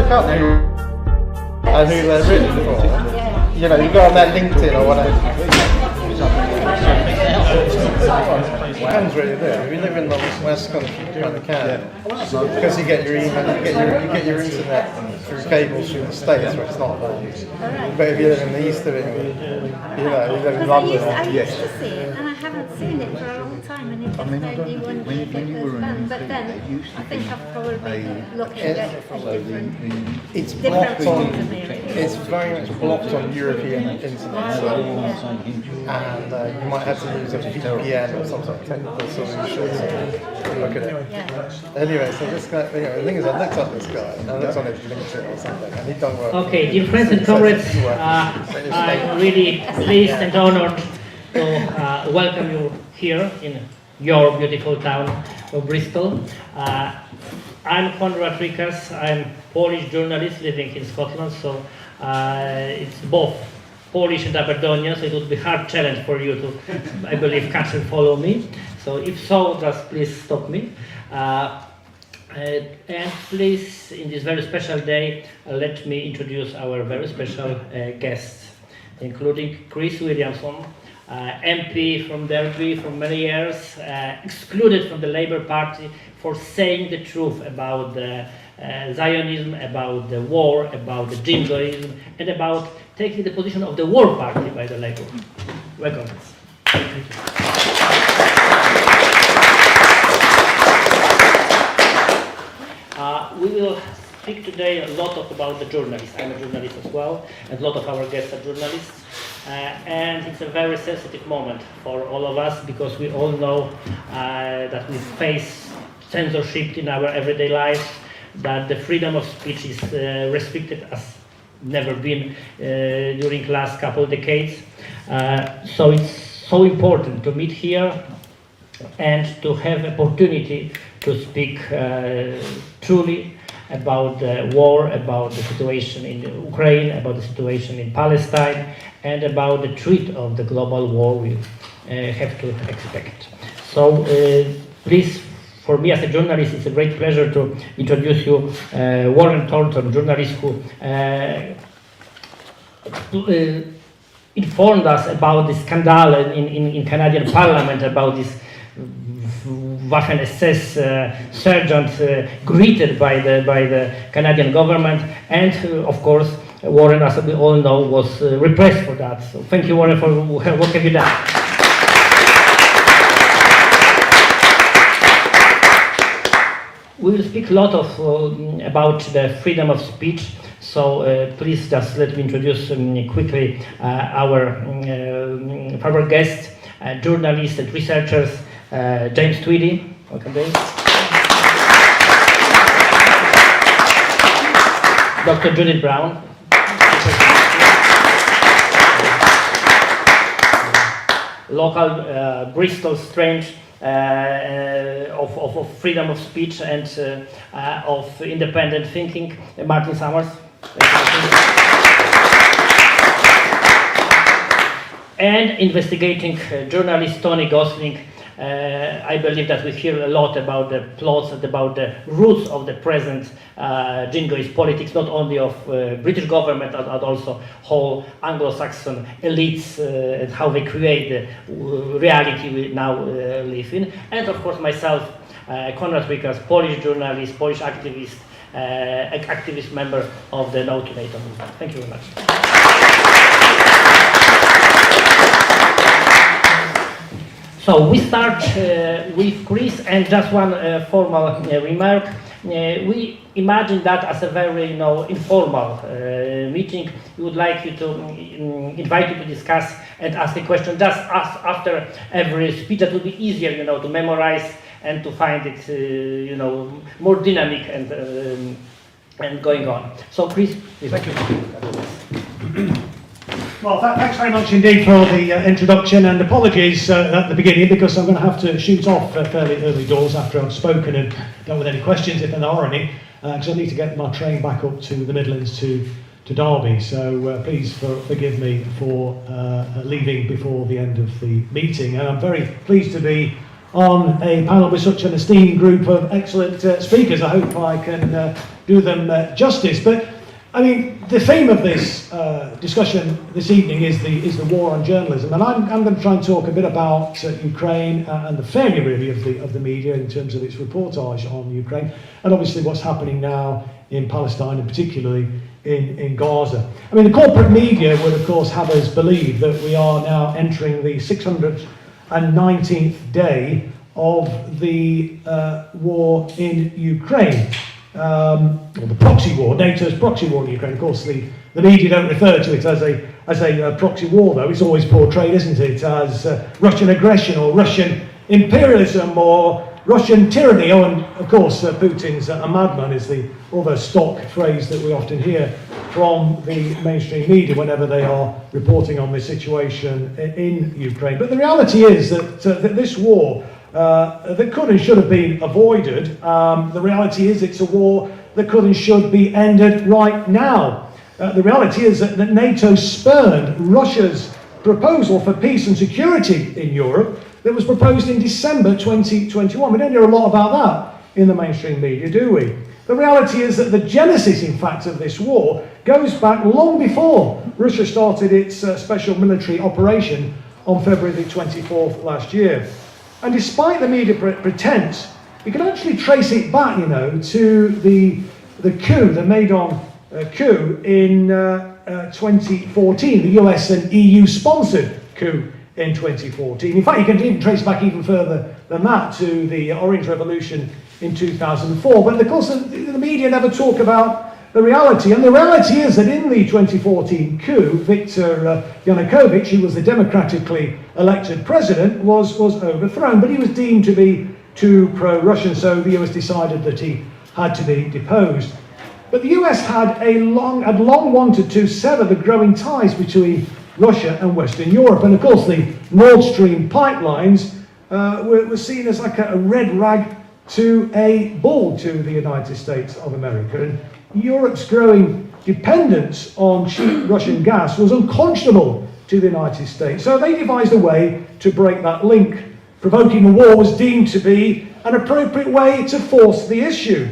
look up who they're written for, you know, you go on their LinkedIn or whatever. Hands really there. We live in the West Country, you kind of can. Because you get your email, you get your internet through cables through the States, where it's not that. But if you live in the East of England, you know, you live in London. I used to see it, and I haven't seen it for a long time, and it when you were in but then I think I've probably been looking at it's different blocked on. to me. It's very much blocked on European internet, so, and you might have to use a VPN or some sort of technical solution to look at it. Anyway, so this guy, you know, the thing is, I looked up this guy, and I looked on his LinkedIn or something, and he'd done work. Okay, dear friends and comrades, I'm really pleased and honored to welcome you here in your beautiful town of Bristol. I'm Konrad Rekas. I'm Polish journalist living in Scotland, so it's both Polish and Aberdonian, so it would be a hard challenge for you to, I believe, catch and follow me. So if so, just please stop me. And please, in this very special day, let me introduce our very special guests, including Chris Williamson, MP from Derby for many years, excluded from the Labour Party for saying the truth about the Zionism, about the war, about the jingoism, and about taking the position of the war party by the Labour. Welcome. Thank you. We will speak today a lot about the journalists. I'm a journalist as well, and a lot of our guests are journalists. And it's a very sensitive moment for all of us, because we all know that we face censorship in our everyday lives, that the freedom of speech is restricted as never been during the last couple of decades. So it's so important to meet here and to have opportunity to speak truly about the war, about the situation in Ukraine, about the situation in Palestine, and about the threat of the global war we have to expect. So please, for me as a journalist, it's a great pleasure to introduce you Warren Thornton, journalist who informed us about the scandal in Canadian Parliament, about this Waffen-SS sergeant greeted by the Canadian government, and of course Warren, as we all know, was repressed for that. So thank you, Warren, for what have you done. We will speak a lot about the freedom of speech. So please just let me introduce quickly our guests, journalists and researchers. James Tweedie, welcome James. Dr. Judith Brown. Local Bristol strange of freedom of speech and of independent thinking, Martin Summers. And investigating journalist Tony Gosling. I believe that we hear a lot about the plots and about the roots of the present jingoist politics, not only of British government, but also whole Anglo-Saxon elites and how they create the reality we now live in. And of course myself, Konrad Rekas, Polish journalist, Polish activist, activist member of the No2Nato movement. Thank you very much. So we start with Chris, and just one formal remark. We imagine that as a very, informal meeting. We would like you to invite you to discuss and ask a question just after every speech. That would be easier, to memorize and to find it, more dynamic and going on. So, Chris, please. Thank you. Well, thanks very much indeed for the introduction, and apologies at the beginning, because I'm going to have to shoot off fairly early doors after I've spoken and dealt with any questions, if there are any, because I need to get my train back up to the Midlands to Derby. So please forgive me for leaving before the end of the meeting. And I'm very pleased to be on a panel with such an esteemed group of excellent speakers. I hope I can do them justice. But I mean, the theme of this discussion this evening is the war on journalism, and I'm going to try and talk a bit about Ukraine and the failure really of the media in terms of its reportage on Ukraine, and obviously what's happening now in Palestine and particularly in Gaza. I mean, the corporate media would of course have us believe that we are now entering the 619th day of the war in Ukraine. Or the proxy war, NATO's proxy war in Ukraine. Of course, the media don't refer to it as a proxy war, though. It's always portrayed, isn't it, as Russian aggression or Russian imperialism or Russian tyranny. Oh, and of course, Putin's a madman is the rather stock phrase that we often hear from the mainstream media whenever they are reporting on the situation in Ukraine. But the reality is that this war that could and should have been avoided. The reality is it's a war that could and should be ended right now. The reality is that NATO spurned Russia's proposal for peace and security in Europe that was proposed in December 2021. We don't hear a lot about that in the mainstream media, do we? The reality is that the genesis, in fact, of this war goes back long before Russia started its special military operation on February the 24th last year. And despite the media pretense, you can actually trace it back, you know, to the coup, the Maidan coup in 2014, the US and EU sponsored coup in 2014. In fact, you can even trace back even further than that to the Orange Revolution in 2004. But of course, the media never talk about the reality. And the reality is that in the 2014 coup, Viktor Yanukovych, who was the democratically elected president, was overthrown. But he was deemed to be too pro-Russian, so the US decided that he had to be deposed. But the US had long wanted to sever the growing ties between Russia and Western Europe. And of course, the Nord Stream pipelines were seen as like a red rag to a bull to the United States of America. And Europe's growing dependence on cheap Russian gas was unconscionable to the United States. So they devised a way to break that link. Provoking a war was deemed to be an appropriate way to force the issue.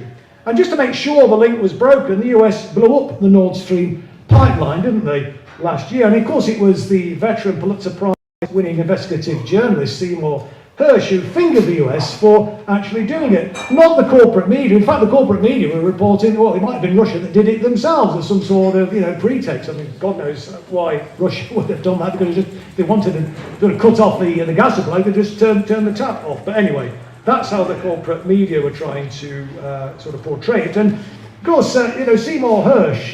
And just to make sure the link was broken, the US blew up the Nord Stream pipeline, didn't they, last year? And of course it was the veteran Pulitzer Prize winning investigative journalist Seymour Hersh who fingered the US for actually doing it, not the corporate media. In fact, the corporate media were reporting, well, it might have been Russia that did it themselves as some sort of, pretext. I mean, God knows why Russia would have done that. Because if they wanted to cut off the gas supply, they just turn the tap off. But anyway, that's how the corporate media were trying to sort of portray it. And of course, Seymour Hersh,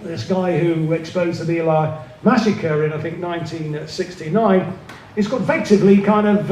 this guy who exposed the Eli massacre in, I think, 1969, he's got effectively kind of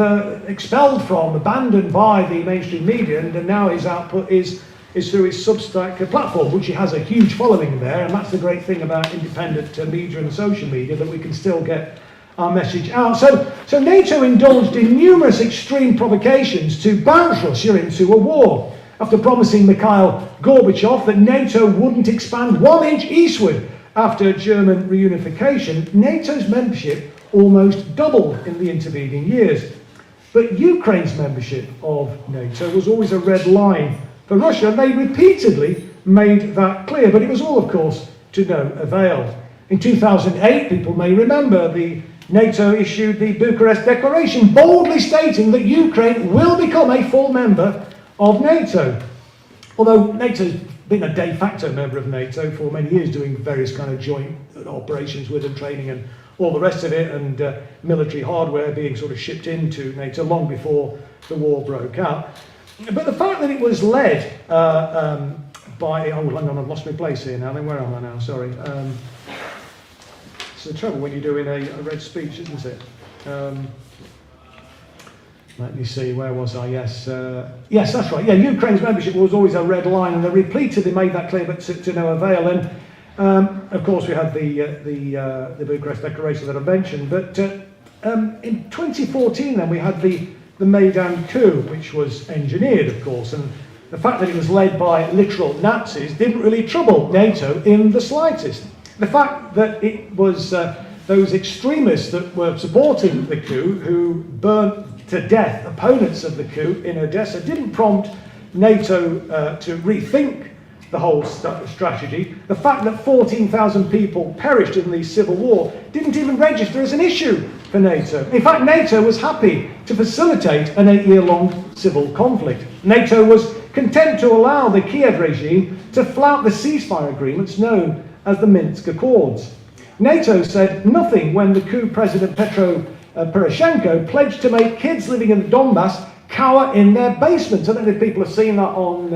expelled from, abandoned by the mainstream media, and now his output is through his Substack platform, which he has a huge following there, and that's the great thing about independent media and social media, that we can still get our message out. So NATO indulged in numerous extreme provocations to bounce Russia into a war. After promising Mikhail Gorbachev that NATO wouldn't expand 1 inch eastward after German reunification, NATO's membership almost doubled in the intervening years. But Ukraine's membership of NATO was always a red line for Russia, and they repeatedly made that clear, but it was all, of course, to no avail. In 2008, people may remember, the NATO issued the Bucharest Declaration, boldly stating that Ukraine will become a full member of NATO. Although NATO's been a de facto member of NATO for many years, doing various kind of joint operations with them, training and all the rest of it, and military hardware being sort of shipped into NATO long before the war broke out. But the fact that it was led by, oh, hang on, I've lost my place here now, then where am I now, sorry. It's the trouble when you're doing a red speech, isn't it? Let me see, where was I? Yes, that's right. Yeah, Ukraine's membership was always a red line, and they repeatedly made that clear, but to no avail. And of course, we had the Bucharest Declaration that I mentioned. But in 2014, then we had the Maidan coup, which was engineered, of course, and the fact that it was led by literal Nazis didn't really trouble NATO in the slightest. The fact that it was those extremists that were supporting the coup who burnt to death opponents of the coup in Odessa didn't prompt NATO to rethink the whole strategy. The fact that 14,000 people perished in the civil war didn't even register as an issue for NATO. In fact, NATO was happy to facilitate an 8-year-long civil conflict. NATO was content to allow the Kiev regime to flout the ceasefire agreements known as the Minsk Accords. NATO said nothing when the coup president Petro Poroshenko pledged to make kids living in the Donbass cower in their basements. I don't know if people have seen that on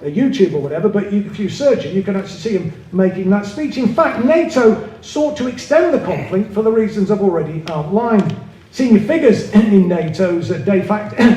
YouTube or whatever, but if you search it, you can actually see him making that speech. In fact, NATO sought to extend the conflict for the reasons I've already outlined. Senior figures in NATO's de facto,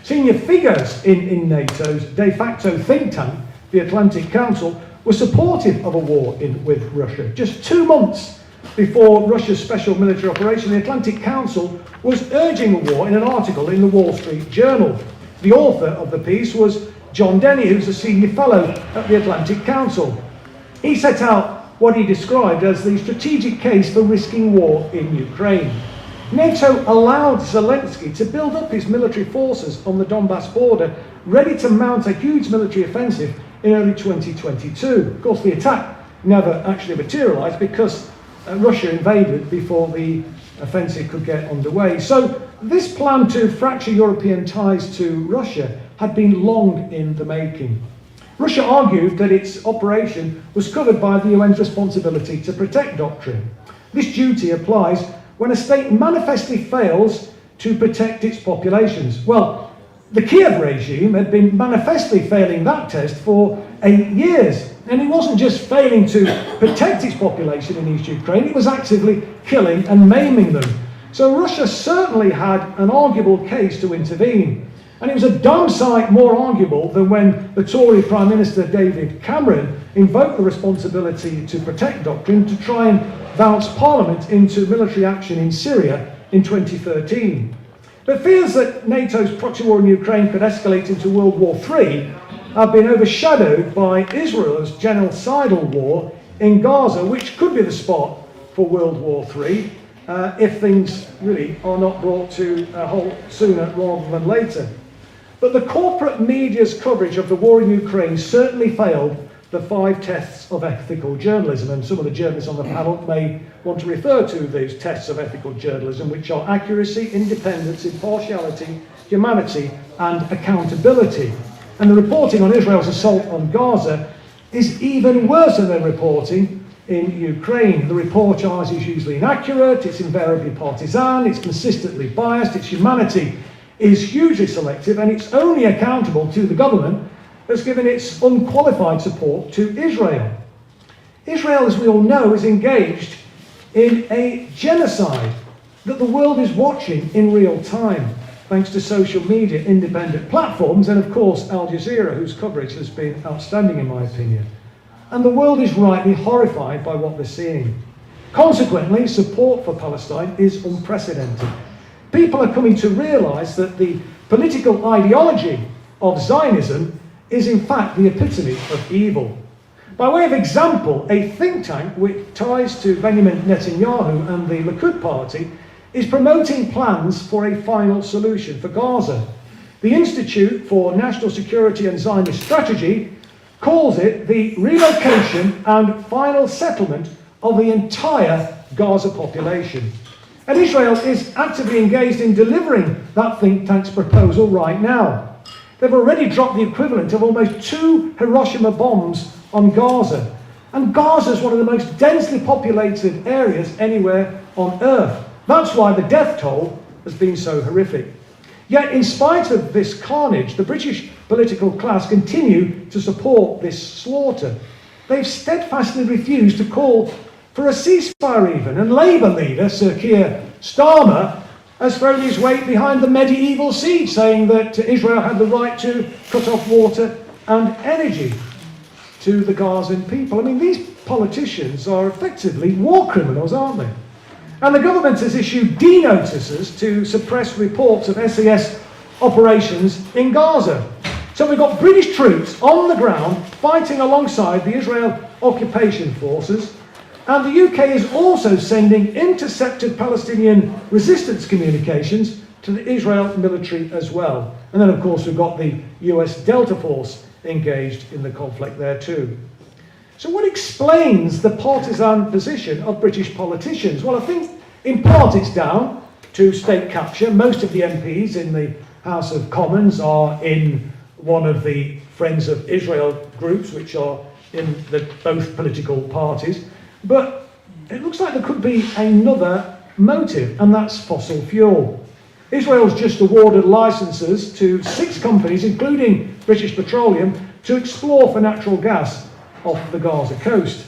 senior figures in NATO's de facto think tank, the Atlantic Council, were supportive of a war with Russia. Just 2 months before Russia's special military operation, the Atlantic Council was urging a war in an article in the Wall Street Journal. The author of the piece was John Denny, who's a senior fellow at the Atlantic Council. He set out what he described as the strategic case for risking war in Ukraine. NATO allowed Zelensky to build up his military forces on the Donbass border, ready to mount a huge military offensive in early 2022. Of course, the attack never actually materialized because Russia invaded before the offensive could get underway. So this plan to fracture European ties to Russia had been long in the making. Russia argued that its operation was covered by the UN's responsibility to protect doctrine. This duty applies when a state manifestly fails to protect its populations. Well, the Kiev regime had been manifestly failing that test for 8 years. And it wasn't just failing to protect its population in East Ukraine, it was actively killing and maiming them. So Russia certainly had an arguable case to intervene. And it was a damn sight more arguable than when the Tory Prime Minister David Cameron invoked the responsibility to protect doctrine to try and bounce Parliament into military action in Syria in 2013. But fears that NATO's proxy war in Ukraine could escalate into World War III have been overshadowed by Israel's genocidal war in Gaza, which could be the spot for World War III if things really are not brought to a halt sooner rather than later. But the corporate media's coverage of the war in Ukraine certainly failed the 5 tests of ethical journalism, and some of the journalists on the panel may want to refer to these tests of ethical journalism, which are accuracy, independence, impartiality, humanity, and accountability. And the reporting on Israel's assault on Gaza is even worse than the reporting in Ukraine. The reportage is usually inaccurate, it's invariably partisan, it's consistently biased, its humanity is hugely selective, and it's only accountable to the government that's given its unqualified support to Israel. Israel, as we all know, is engaged in a genocide that the world is watching in real time, thanks to social media, independent platforms, and of course Al Jazeera, whose coverage has been outstanding in my opinion. And the world is rightly horrified by what they're seeing. Consequently, support for Palestine is unprecedented. People are coming to realise that the political ideology of Zionism is in fact the epitome of evil. By way of example, a think tank with ties to Benjamin Netanyahu and the Likud party is promoting plans for a final solution for Gaza. The Institute for National Security and Zionist Strategy calls it the relocation and final settlement of the entire Gaza population. And Israel is actively engaged in delivering that think tank's proposal right now. They've already dropped the equivalent of almost 2 Hiroshima bombs on Gaza. And Gaza is one of the most densely populated areas anywhere on Earth. That's why the death toll has been so horrific. Yet, in spite of this carnage, the British political class continue to support this slaughter. They've steadfastly refused to call for a ceasefire even, and Labour leader Sir Keir Starmer has thrown his weight behind the medieval siege, saying that Israel had the right to cut off water and energy to the Gazan people. I mean, these politicians are effectively war criminals, aren't they? And the government has issued D-notices to suppress reports of SAS operations in Gaza. So we've got British troops on the ground fighting alongside the Israel occupation forces. And the UK is also sending intercepted Palestinian resistance communications to the Israel military as well. And then, of course, we've got the US Delta Force engaged in the conflict there too. So what explains the partisan position of British politicians? Well, I think in part it's down to state capture. Most of the MPs in the House of Commons are in one of the Friends of Israel groups, which are in both political parties. But it looks like there could be another motive, and that's fossil fuel. Israel's just awarded licenses to 6 companies, including British Petroleum, to explore for natural gas off the Gaza coast.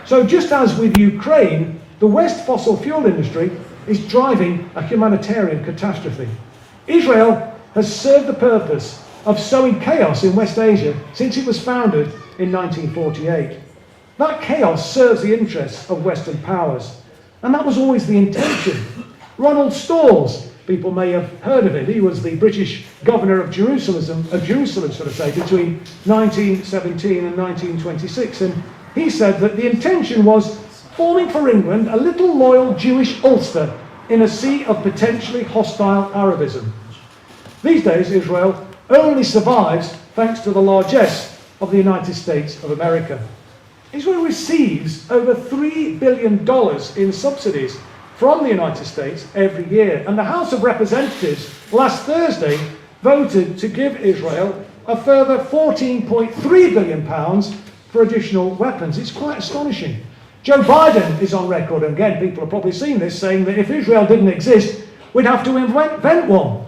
So just as with Ukraine, the West fossil fuel industry is driving a humanitarian catastrophe. Israel has served the purpose of sowing chaos in West Asia since it was founded in 1948. That chaos serves the interests of Western powers, and that was always the intention. Ronald Storrs, people may have heard of him, he was the British governor of Jerusalem, between 1917 and 1926, and he said that the intention was forming for England a little loyal Jewish Ulster in a sea of potentially hostile Arabism. These days, Israel only survives thanks to the largesse of the United States of America. Israel receives over $3 billion in subsidies from the United States every year, and the House of Representatives last Thursday voted to give Israel a further £14.3 billion for additional weapons. It's quite astonishing. Joe Biden is on record, and again, people have probably seen this, saying that if Israel didn't exist, we'd have to invent one.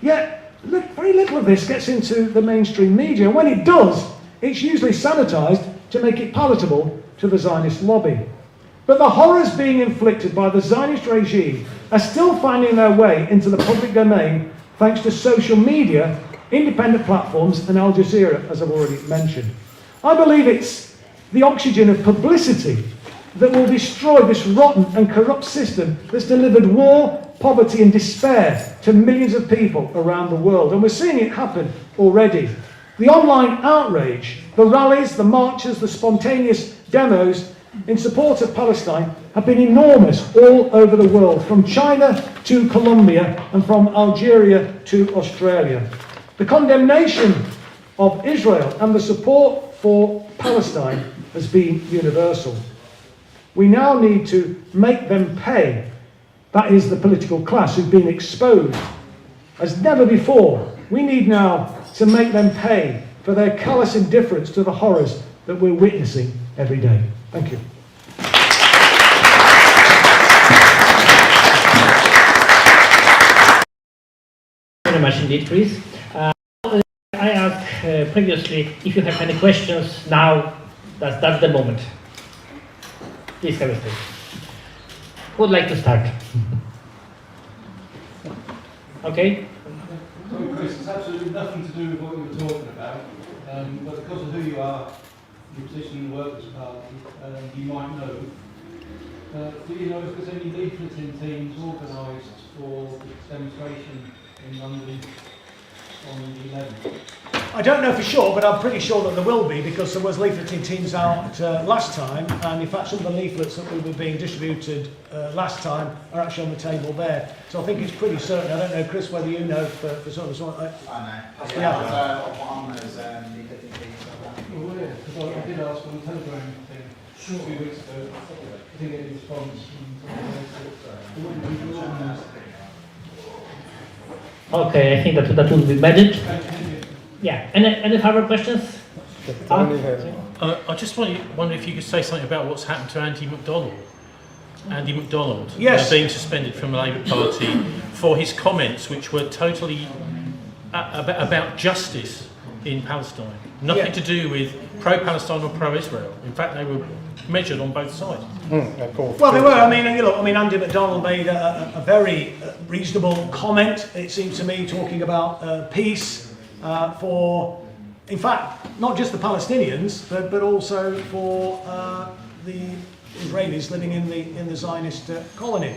Yet, very little of this gets into the mainstream media. When it does, it's usually sanitised to make it palatable to the Zionist lobby. But the horrors being inflicted by the Zionist regime are still finding their way into the public domain thanks to social media, independent platforms, and Al Jazeera, as I've already mentioned. I believe it's the oxygen of publicity that will destroy this rotten and corrupt system that's delivered war, poverty and despair to millions of people around the world. And we're seeing it happen already. The online outrage, the rallies, the marches, the spontaneous demos in support of Palestine have been enormous all over the world, from China to Colombia and from Algeria to Australia. The condemnation of Israel and the support for Palestine has been universal. We now need to make them pay. That is the political class who've been exposed as never before. We need now to make them pay for their callous indifference to the horrors that we're witnessing every day. Thank you. Very much indeed, Chris. I asked previously if you have any questions. Now, that's the moment. Please have a seat. Who would like to start? Okay. So, Chris, it's absolutely nothing to do with what you were talking about, but because of who you are, your position in the Workers' Party, you might know. Do you know if there's any leafleting teams organised for the demonstration in London on the 11th? I don't know for sure, but I'm pretty sure that there will be, because there was leafleting teams out last time, and in fact some of the leaflets that were being distributed last time are actually on the table there. So I think it's pretty certain. I don't know, Chris, whether you know for sort of... I know. Yeah. On those leafleting teams. Well, yeah, because I did ask on the Telegram thing a few weeks ago. I didn't get any response from someone. Okay, I think that will be managed. Yeah. Any further questions? I just wonder if you could say something about what's happened to Andy MacDonald. Yes. Being suspended from the Labour Party for his comments, which were totally about justice in Palestine. Nothing to do with pro-Palestine or pro-Israel. In fact, they were measured on both sides. Well, they were. I mean, Andy MacDonald made a very reasonable comment, it seems to me, talking about peace for, in fact, not just the Palestinians, but also for the Israelis living in the Zionist colony.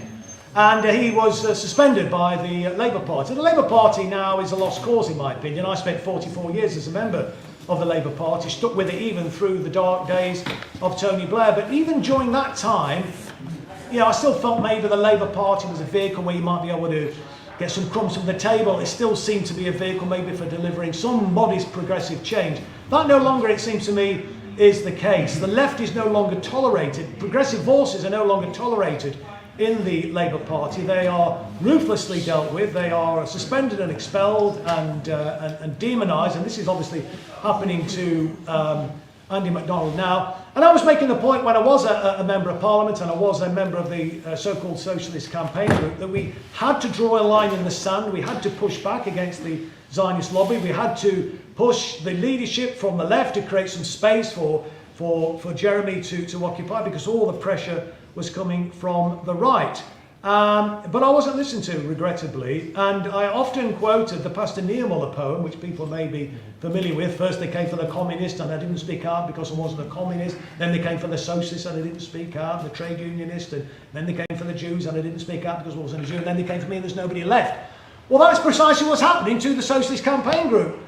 And he was suspended by the Labour Party. The Labour Party now is a lost cause, in my opinion. I spent 44 years as a member of the Labour Party, stuck with it even through the dark days of Tony Blair. But even during that time, I still felt maybe the Labour Party was a vehicle where you might be able to get some crumbs from the table. It still seemed to be a vehicle maybe for delivering some modest progressive change. That no longer, it seems to me, is the case. The left is no longer tolerated. Progressive voices are no longer tolerated in the Labour Party. They are ruthlessly dealt with. They are suspended and expelled and demonised. And this is obviously happening to Andy MacDonald now. And I was making the point when I was a Member of Parliament and I was a member of the so-called Socialist Campaign Group that we had to draw a line in the sand. We had to push back against the Zionist lobby. We had to push the leadership from the left to create some space for Jeremy to occupy, because all the pressure was coming from the right. But I wasn't listened to, regrettably, and I often quoted the Pastor Niemöller poem, which people may be familiar with. First they came for the communist and I didn't speak out because I wasn't a communist. Then they came for the socialist and I didn't speak out, the trade unionist, and then they came for the Jews and I didn't speak out because I wasn't a Jew. And then they came for me and there's nobody left. Well, that's precisely what's happening to the Socialist Campaign Group.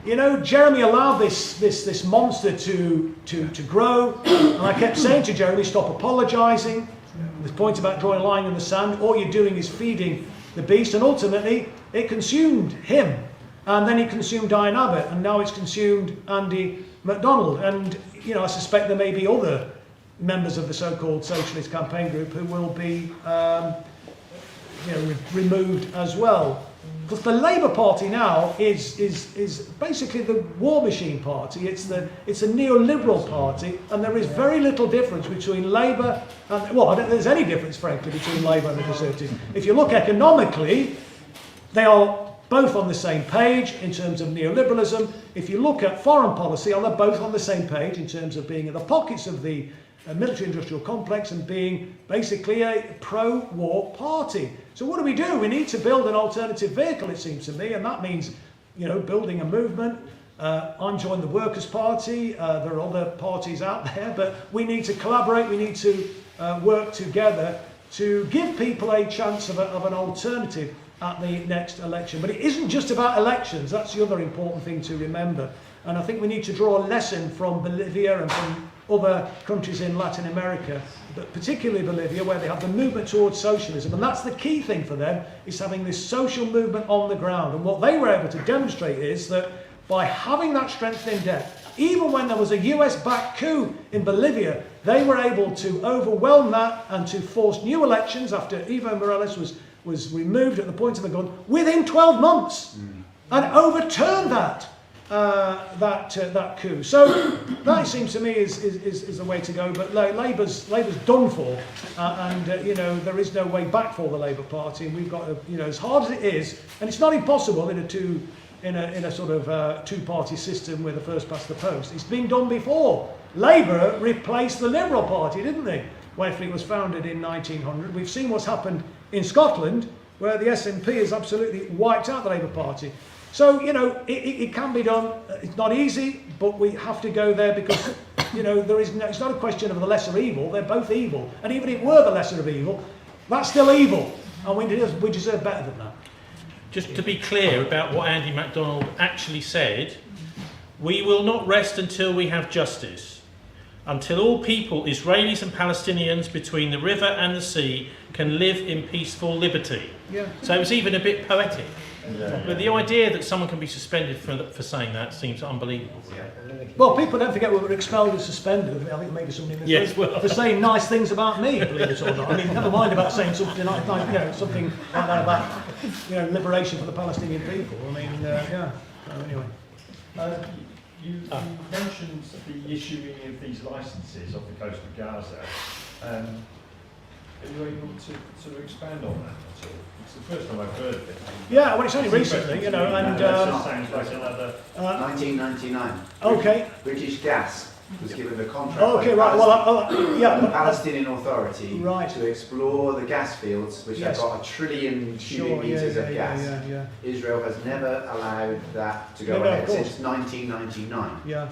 Jeremy allowed this monster to grow, and I kept saying to Jeremy, stop apologising. The point about drawing a line in the sand, all you're doing is feeding the beast, and ultimately it consumed him, and then it consumed Diane Abbott, and now it's consumed Andy MacDonald. And I suspect there may be other members of the so-called Socialist Campaign Group who will be removed as well. Because the Labour Party now is basically the war machine party. It's a neoliberal party, and there is very little difference between Labour and, well, I don't think there's any difference, frankly, between Labour and the Conservatives. If you look economically, they are both on the same page in terms of neoliberalism. If you look at foreign policy, they're both on the same page in terms of being in the pockets of the military-industrial complex and being basically a pro-war party. So what do? We need to build an alternative vehicle, it seems to me, and that means, building a movement. I'm joined the Workers' Party. There are other parties out there, but we need to collaborate. We need to work together to give people a chance of an alternative at the next election. But it isn't just about elections. That's the other important thing to remember. And I think we need to draw a lesson from Bolivia and from other countries in Latin America, but particularly Bolivia, where they have the movement towards socialism. And that's the key thing for them, is having this social movement on the ground. And what they were able to demonstrate is that by having that strength in depth, even when there was a US-backed coup in Bolivia, they were able to overwhelm that and to force new elections after Evo Morales was removed at the point of the gun within 12 months and overturn that coup. So that seems to me is the way to go. But Labour's done for, and there is no way back for the Labour Party. And we've got to, as hard as it is, and it's not impossible in a sort of two-party system with a first past the post. It's been done before. Labour replaced the Liberal Party, didn't they? When it was founded in 1900. We've seen what's happened in Scotland, where the SNP has absolutely wiped out the Labour Party. So, it can be done. It's not easy, but we have to go there because, it's not a question of the lesser evil. They're both evil. And even if it were the lesser of evil, that's still evil. And we deserve better than that. Just to be clear about what Andy MacDonald actually said, we will not rest until we have justice. Until all people, Israelis and Palestinians, between the river and the sea, can live in peaceful liberty. Yeah. So it was even a bit poetic. But the idea that someone can be suspended for saying that seems unbelievable. Well, people don't forget we were expelled and suspended. I think maybe somebody for saying nice things about me, believe it or not. I mean, never mind about saying something like something like that about liberation for the Palestinian people. I mean, So anyway. You mentioned the issuing of these licences off the coast of Gaza. Are you able to sort of expand on that at all? It's the first time I've heard of it. Yeah, well, it's only recently, and sounds like another 1999. Okay. British Gas was given the contract okay, by right. the Palestinian Authority to explore the gas fields, which have got 1 trillion cubic meters of gas. Yeah. Israel has never allowed that to go ahead since 1999. Yeah.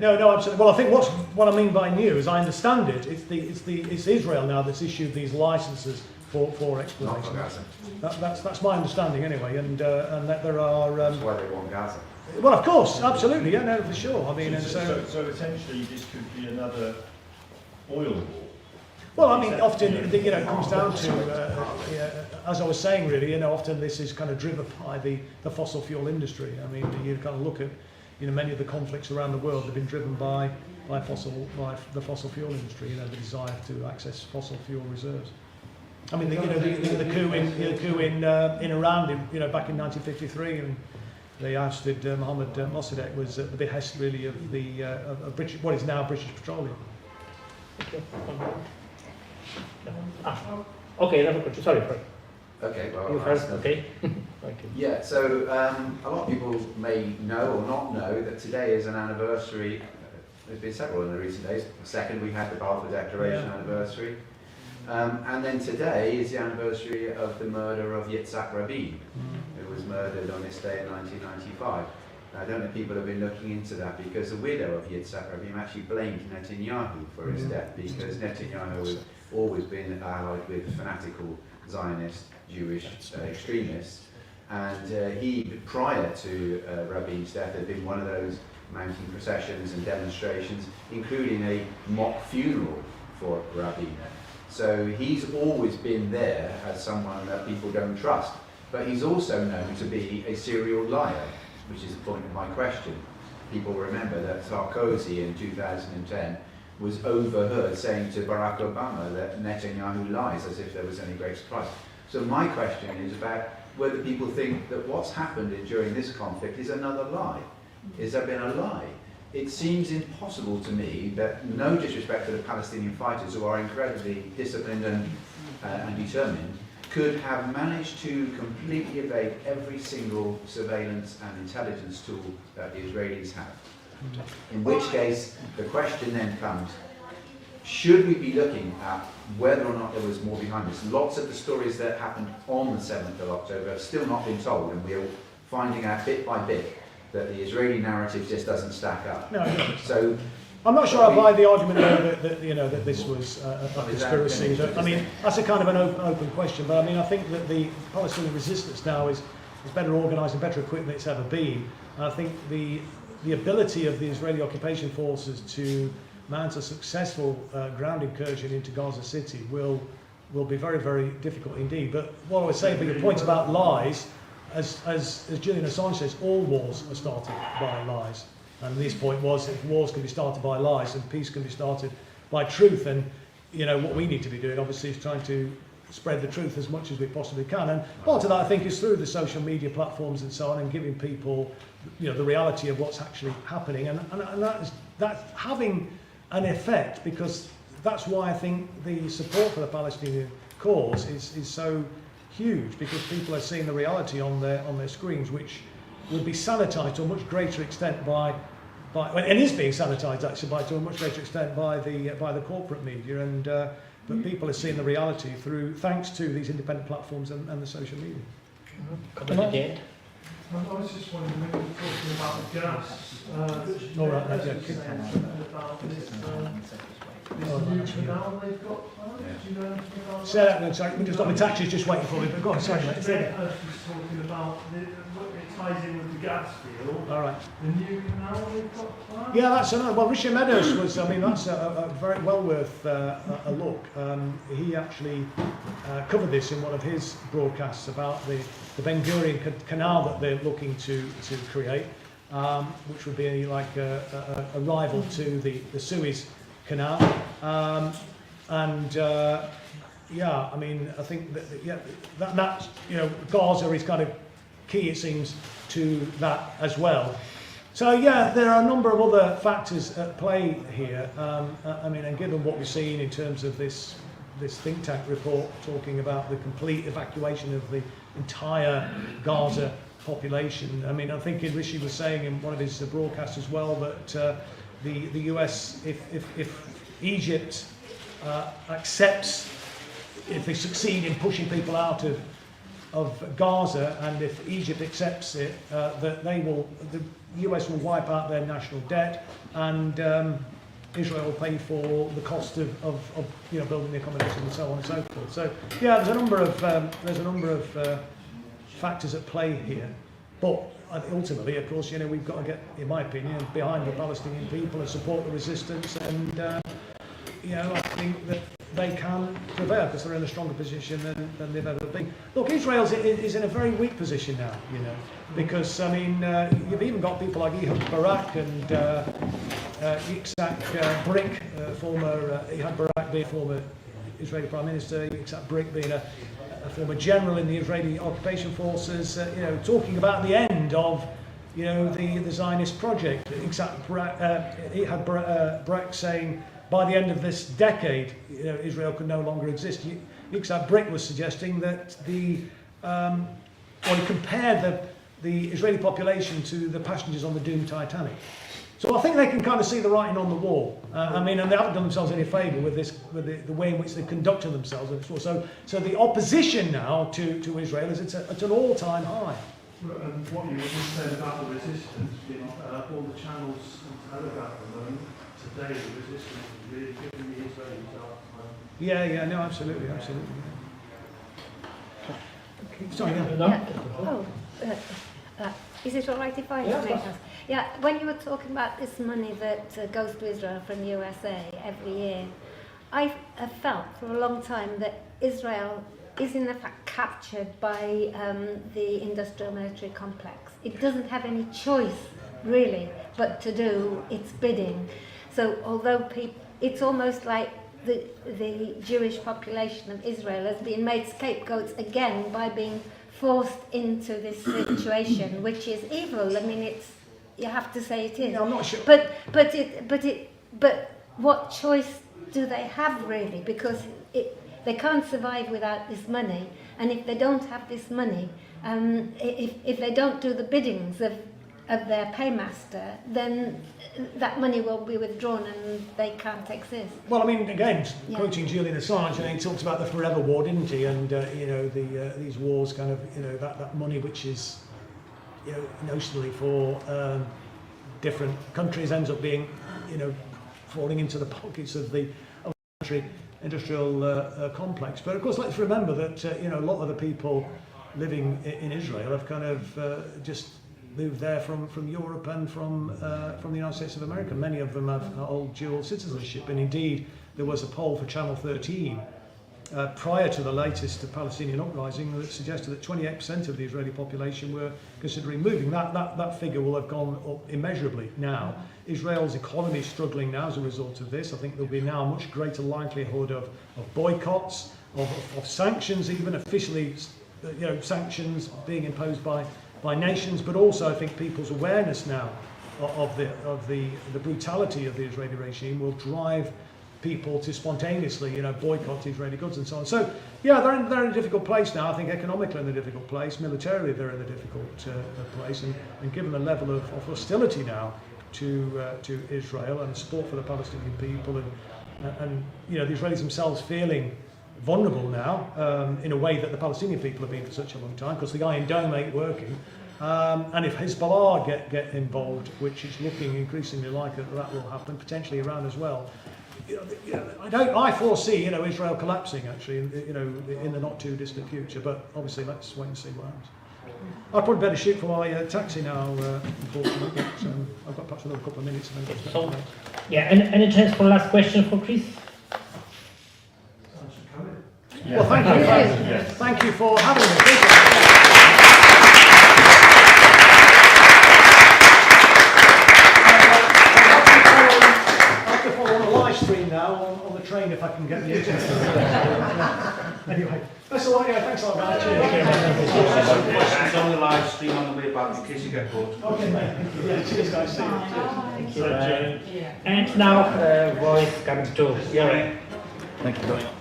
No, absolutely. Well, I think what I mean by new, as I understand it, it's Israel now that's issued these licenses for Not exploration. for Gaza. That's my understanding anyway, and that there are. That's why they want Gaza. Well, of course, absolutely, yeah, no, for sure. I mean, and So essentially this could be another oil war. well, I mean, often, you know, it comes down to, as I was saying, really, you know, often this is kind of driven by the fossil fuel industry. I mean, you kind of look at, you know, many of the conflicts around the world have been driven by the fossil fuel industry. You know, the desire to access fossil fuel reserves. I mean, the coup in Iran, you know, back in 1953, and they ousted Mohammed Mossadegh was at the behest, really, of the of British, what is now British Petroleum. Okay, another question. Sorry, Fred. Okay, well, You first, okay? Yeah, so a lot of people may know or not know that today is an anniversary. There's been several in the recent days. The second, we had the Balfour Declaration anniversary. And then today is the anniversary of the murder of Yitzhak Rabin, who was murdered on this day in 1995. Now, I don't know if people have been looking into that, because the widow of Yitzhak Rabin actually blamed Netanyahu for his death, because Netanyahu has always been allied with fanatical Zionist Jewish extremists, and he, prior to Rabin's death, had been one of those mounting processions and demonstrations, including a mock funeral for Rabin. So he's always been there as someone that people don't trust, but he's also known to be a serial liar, which is the point of my question. People remember that Sarkozy in 2010 was overheard saying to Barack Obama that Netanyahu lies, as if there was any great surprise. So my question is about whether people think that what's happened during this conflict is another lie. Has there been a lie? It seems impossible to me that, no disrespect to the Palestinian fighters who are incredibly disciplined and determined, could have managed to completely evade every single surveillance and intelligence tool that the Israelis have. In which case, the question then comes, should we be looking at whether or not there was more behind this? Lots of the stories that happened on the 7th of October have still not been told, and we're finding out bit by bit that the Israeli narrative just doesn't stack up. No. So I'm not sure I buy the argument though that you know that this was a conspiracy. I mean, that's a kind of an open question. But I mean, I think that the Palestinian resistance now is better organised and better equipped than it's ever been. And I think the ability of the Israeli occupation forces to mount a successful ground incursion into Gaza City will be very, very difficult indeed. But what I was saying, for your point about lies, as Julian Assange says, all wars are started by lies. And this point was that wars can be started by lies and peace can be started by truth. And you know what we need to be doing, obviously, is trying to spread the truth as much as we possibly can. And part of that, I think, is through the social media platforms and so on, and giving people, you know, the reality of what's actually happening. And that's having an effect, because that's why I think the support for the Palestinian cause is so huge, because people are seeing the reality on their screens, which would be sanitised to a much greater extent by and is being sanitised actually to a much greater extent by the corporate media, and but people are seeing the reality thanks to these independent platforms and the social media. I was just wondering, when you were talking about the gas, All right, about this new canal they've got planned. Do you know anything about that? Say that again, sorry. We just got the taxi's just waiting for me, but go on, sorry, mate. Say that. I was talking about it ties in with the gas field. All right. The new canal they've got planned. Yeah, that's another. Well, Richard Meadows was. I mean, that's a very well worth a look. He actually covered this in one of his broadcasts about the Ben Gurion canal that they're looking to create, which would be like a rival to the Suez Canal. Yeah, I mean, I think that you know, Gaza is kind of key, it seems, to that as well. So yeah, there are a number of other factors at play here. I mean, and given what we've seen in terms of this think tank report talking about the complete evacuation of the entire Gaza population. I mean, I think Rishi was saying in one of his broadcasts as well that the US, if Egypt accepts, if they succeed in pushing people out of Gaza, and if Egypt accepts it, that the US will wipe out their national debt, and Israel will pay for the cost of building the accommodation and so on and so forth. So yeah, there's a number of factors at play here, but ultimately, of course, we've got to get, in my opinion, behind the Palestinian people and support the resistance, and I think that they can prevail because they're in a stronger position than they've ever been. Look, Israel is in a very weak position now, because you've even got people like Ehud Barak and Yitzhak Brik, Ehud Barak being a former Israeli Prime Minister, Yitzhak Brik being a former general in the Israeli occupation forces, talking about the end of, the Zionist project. Ehud Barak saying by the end of this decade, Israel could no longer exist. Yitzhak Brik was suggesting that he compared the Israeli population to the passengers on the doomed Titanic. So I think they can kind of see the writing on the wall. And they haven't done themselves any favour with the way in which they've conducted themselves. So the opposition now to Israel is at an all-time high. And what you just said about the resistance, all the channels on Telegraph at the moment, today the resistance is really giving the Israelis a hard time. Yeah, no, absolutely. Sorry, is it all right if I make us? Yeah, when you were talking about this money that goes to Israel from the USA every year, I have felt for a long time that Israel is in fact captured by the industrial military complex. It doesn't have any choice, really, but to do its bidding. So although it's almost like the Jewish population of Israel has been made scapegoats again by being forced into this situation, which is evil. You have to say it is. Yeah, I'm not sure. But what choice do they have, really? Because they can't survive without this money, and if they don't have this money, if they don't do the biddings of their paymaster, then that money will be withdrawn and they can't exist. Well, again, quoting Julian Assange, he talks about the forever war, didn't he? And these wars, kind of, that money which is, notionally for different countries ends up being, falling into the pockets of the industrial complex. But of course, let's remember that a lot of the people living in Israel have kind of just moved there from Europe and from the United States of America. Many of them have old dual citizenship, and indeed there was a poll for Channel 13 prior to the latest Palestinian uprising that suggested that 28% of the Israeli population were considering moving. That figure will have gone up immeasurably now. Israel's economy is struggling now as a result of this. I think there'll be now a much greater likelihood of boycotts, of sanctions, even officially, sanctions being imposed by nations, but also I think people's awareness now of the brutality of the Israeli regime will drive people to spontaneously, boycott Israeli goods and so on. So, yeah, they're in a difficult place now. I think economically in a difficult place, militarily they're in a difficult place, and given the level of hostility now to Israel and support for the Palestinian people, and the Israelis themselves feeling vulnerable now in a way that the Palestinian people have been for such a long time, because the Iron Dome ain't working. And if Hezbollah get involved, which is looking increasingly like that will happen, potentially Iran as well, I foresee Israel collapsing actually in the not too distant future. But obviously let's wait and see what happens. I'd probably better shoot for my taxi now, unfortunately. But, I've got perhaps another couple of minutes. And then So, any chance for last question for Chris? Well, thank you. Yes. Thank you for having me. I'll follow on a live stream now on the train if I can get the internet. Anyway, that's all right. Yeah, thanks a lot, guys. Questions on the live stream on the way back in case you get bored. Okay, mate. Yeah, cheers, guys. See you. And now voice comes to Yuri. Thank you very much.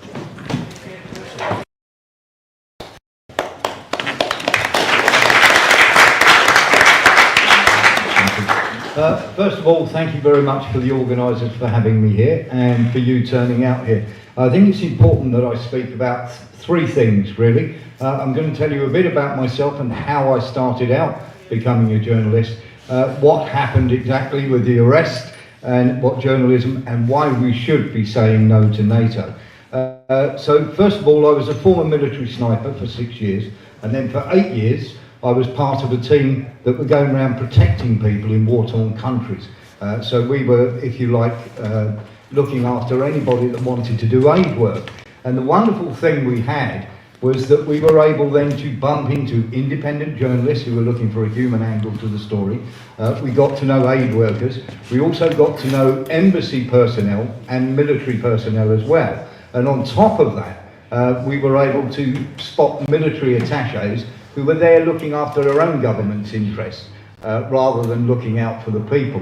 First of all, thank you very much for the organisers for having me here and for you turning out here. I think it's important that I speak about three things, really. I'm going to tell you a bit about myself and how I started out becoming a journalist, what happened exactly with the arrest, and what journalism and why we should be saying no to NATO. So first of all, I was a former military sniper for 6 years, and then for 8 years I was part of a team that were going around protecting people in war-torn countries. So we were, if you like, looking after anybody that wanted to do aid work. And the wonderful thing we had was that we were able then to bump into independent journalists who were looking for a human angle to the story. We got to know aid workers. We also got to know embassy personnel and military personnel as well. And on top of that, we were able to spot military attaches who were there looking after their own government's interests rather than looking out for the people.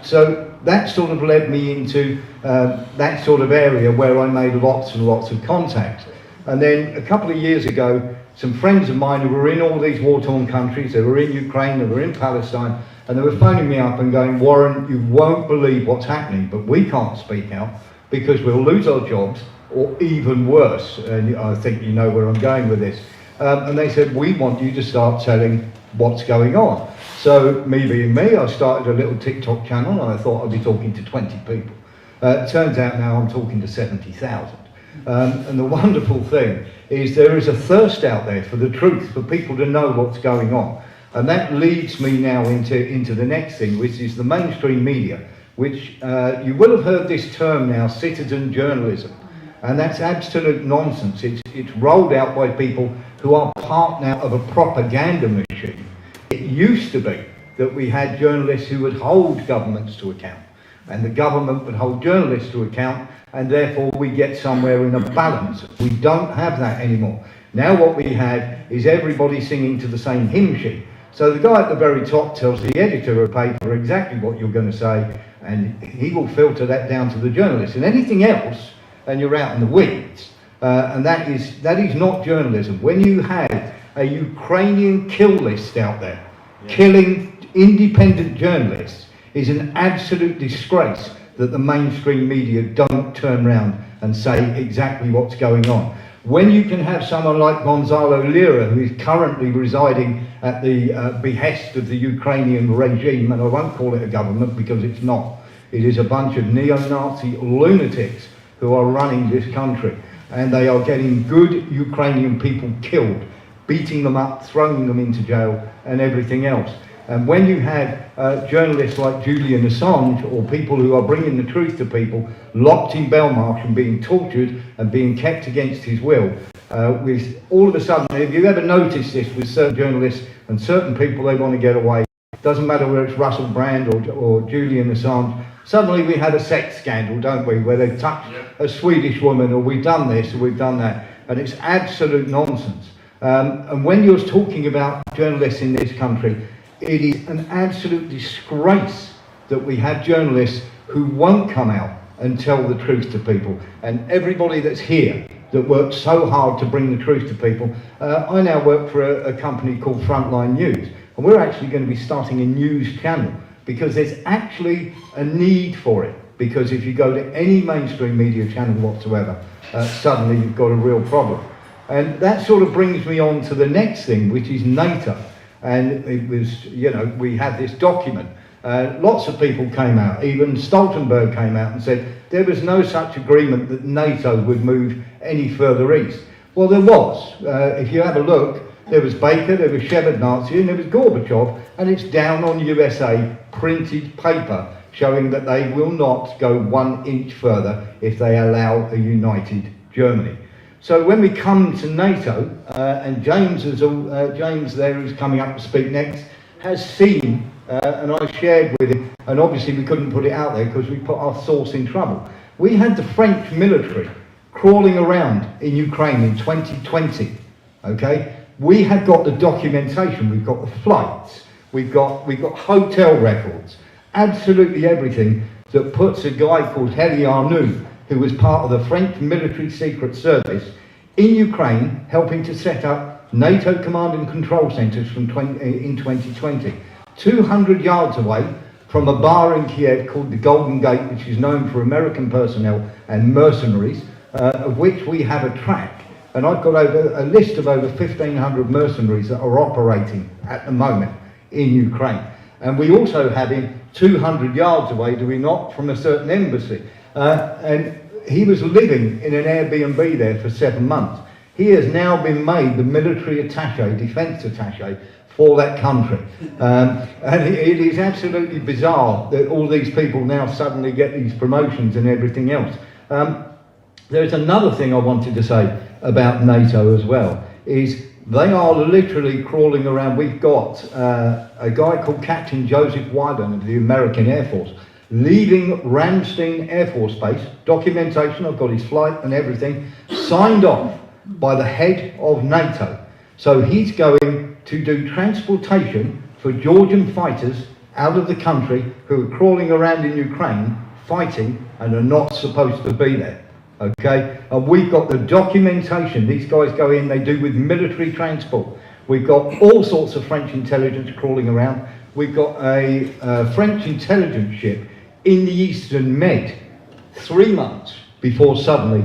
So that sort of led me into that sort of area where I made lots and lots of contacts. And then a couple of years ago, some friends of mine who were in all these war-torn countries, they were in Ukraine, they were in Palestine, and they were phoning me up and going, Warren, you won't believe what's happening, but we can't speak out because we'll lose our jobs, or even worse, and I think you know where I'm going with this. And they said, we want you to start telling what's going on. So me being me, I started a little TikTok channel, and I thought I'd be talking to 20 people. It turns out now I'm talking to 70,000. And the wonderful thing is there is a thirst out there for the truth, for people to know what's going on. And that leads me now into the next thing, which is the mainstream media, which you will have heard this term now, citizen journalism. And that's absolute nonsense. It's rolled out by people who are part now of a propaganda machine. It used to be that we had journalists who would hold governments to account, and the government would hold journalists to account, and therefore we get somewhere in a balance. We don't have that anymore. Now what we had is everybody singing to the same hymn sheet. So the guy at the very top tells the editor of a paper exactly what you're going to say, and he will filter that down to the journalist. And anything else, and you're out in the weeds. And that is not journalism. When you have a Ukrainian kill list out there, killing independent journalists, is an absolute disgrace that the mainstream media don't turn around and say exactly what's going on. When you can have someone like Gonzalo Lira, who is currently residing at the behest of the Ukrainian regime, and I won't call it a government because it's not. It is a bunch of neo-Nazi lunatics who are running this country, and they are getting good Ukrainian people killed, beating them up, throwing them into jail, and everything else. And when you have journalists like Julian Assange, or people who are bringing the truth to people, locked in Belmarsh and being tortured and being kept against his will, with all of a sudden, have you ever noticed this with certain journalists and certain people, they want to get away? Doesn't matter whether it's Russell Brand or Julian Assange. Suddenly we had a sex scandal, don't we, where they've touched a Swedish woman, or we've done this, or we've done that. And it's absolute nonsense. And when you're talking about journalists in this country, it is an absolute disgrace that we have journalists who won't come out and tell the truth to people. And everybody that's here that works so hard to bring the truth to people. I now work for a company called Frontline News, and we're actually going to be starting a news channel because there's actually a need for it. Because if you go to any mainstream media channel whatsoever, suddenly you've got a real problem. And that sort of brings me on to the next thing, which is NATO. And it was, you know, we had this document. Lots of people came out, even Stoltenberg came out and said there was no such agreement that NATO would move any further east. Well, there was. If you have a look, there was Baker, there was Shevardnadze, and there was Gorbachev, and it's down on USA printed paper showing that they will not go 1 inch further if they allow a united Germany. So when we come to NATO, and James there, who's coming up to speak next, has seen, and I shared with him, and obviously we couldn't put it out there because we put our source in trouble. We had the French military crawling around in Ukraine in 2020, okay? We have got the documentation, we've got the flights, we've got hotel records, absolutely everything that puts a guy called Heli Arnoux, who was part of the French military secret service, in Ukraine, helping to set up NATO command and control centres in 2020. 200 yards away from a bar in Kiev called the Golden Gate, which is known for American personnel and mercenaries, of which we have a track. And I've got a list of over 1,500 mercenaries that are operating at the moment in Ukraine. And we also have in 200 yards away, do we not, from a certain embassy. And he was living in an Airbnb there for 7 months. He has now been made the military attaché, defence attaché for that country. And it is absolutely bizarre that all these people now suddenly get these promotions and everything else. There's another thing I wanted to say about NATO as well, is they are literally crawling around. We've got a guy called Captain Joseph Wyden of the American Air Force leaving Ramstein Air Force Base, documentation, I've got his flight and everything, signed off by the head of NATO. So he's going to do transportation for Georgian fighters out of the country who are crawling around in Ukraine, fighting, and are not supposed to be there. Okay, and we've got the documentation. These guys go in, they do with military transport. We've got all sorts of French intelligence crawling around. We've got a French intelligence ship in the Eastern Med 3 months before suddenly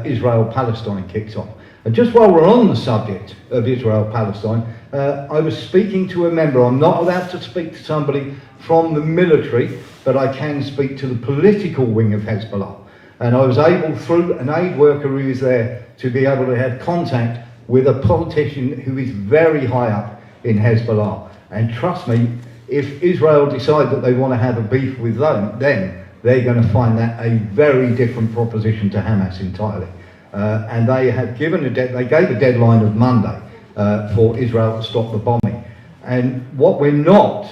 Israel-Palestine kicks off. And just while we're on the subject of Israel-Palestine, I was speaking to a member. I'm not allowed to speak to somebody from the military, but I can speak to the political wing of Hezbollah. And I was able, through an aid worker who is there, to be able to have contact with a politician who is very high up in Hezbollah. And trust me, if Israel decide that they want to have a beef with them, then they're going to find that a very different proposition to Hamas entirely. And they have given they gave a deadline of Monday for Israel to stop the bombing. And what we're not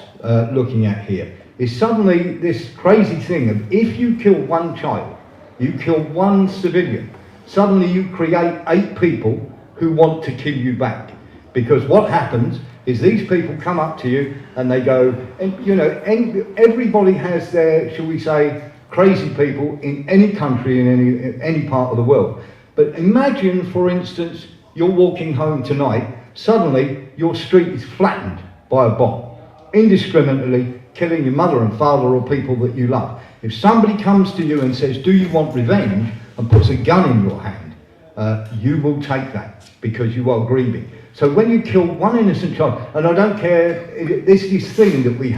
looking at here is suddenly this crazy thing of if you kill one child, you kill one civilian, suddenly you create 8 people who want to kill you back. Because what happens is these people come up to you and they go, and you know, everybody has their, shall we say, crazy people in any country, in any part of the world. But imagine, for instance, you're walking home tonight, suddenly your street is flattened by a bomb, indiscriminately killing your mother and father or people that you love. If somebody comes to you and says, do you want revenge, and puts a gun in your hand, you will take that because you are grieving. So when you kill one innocent child, and I don't care, this thing that we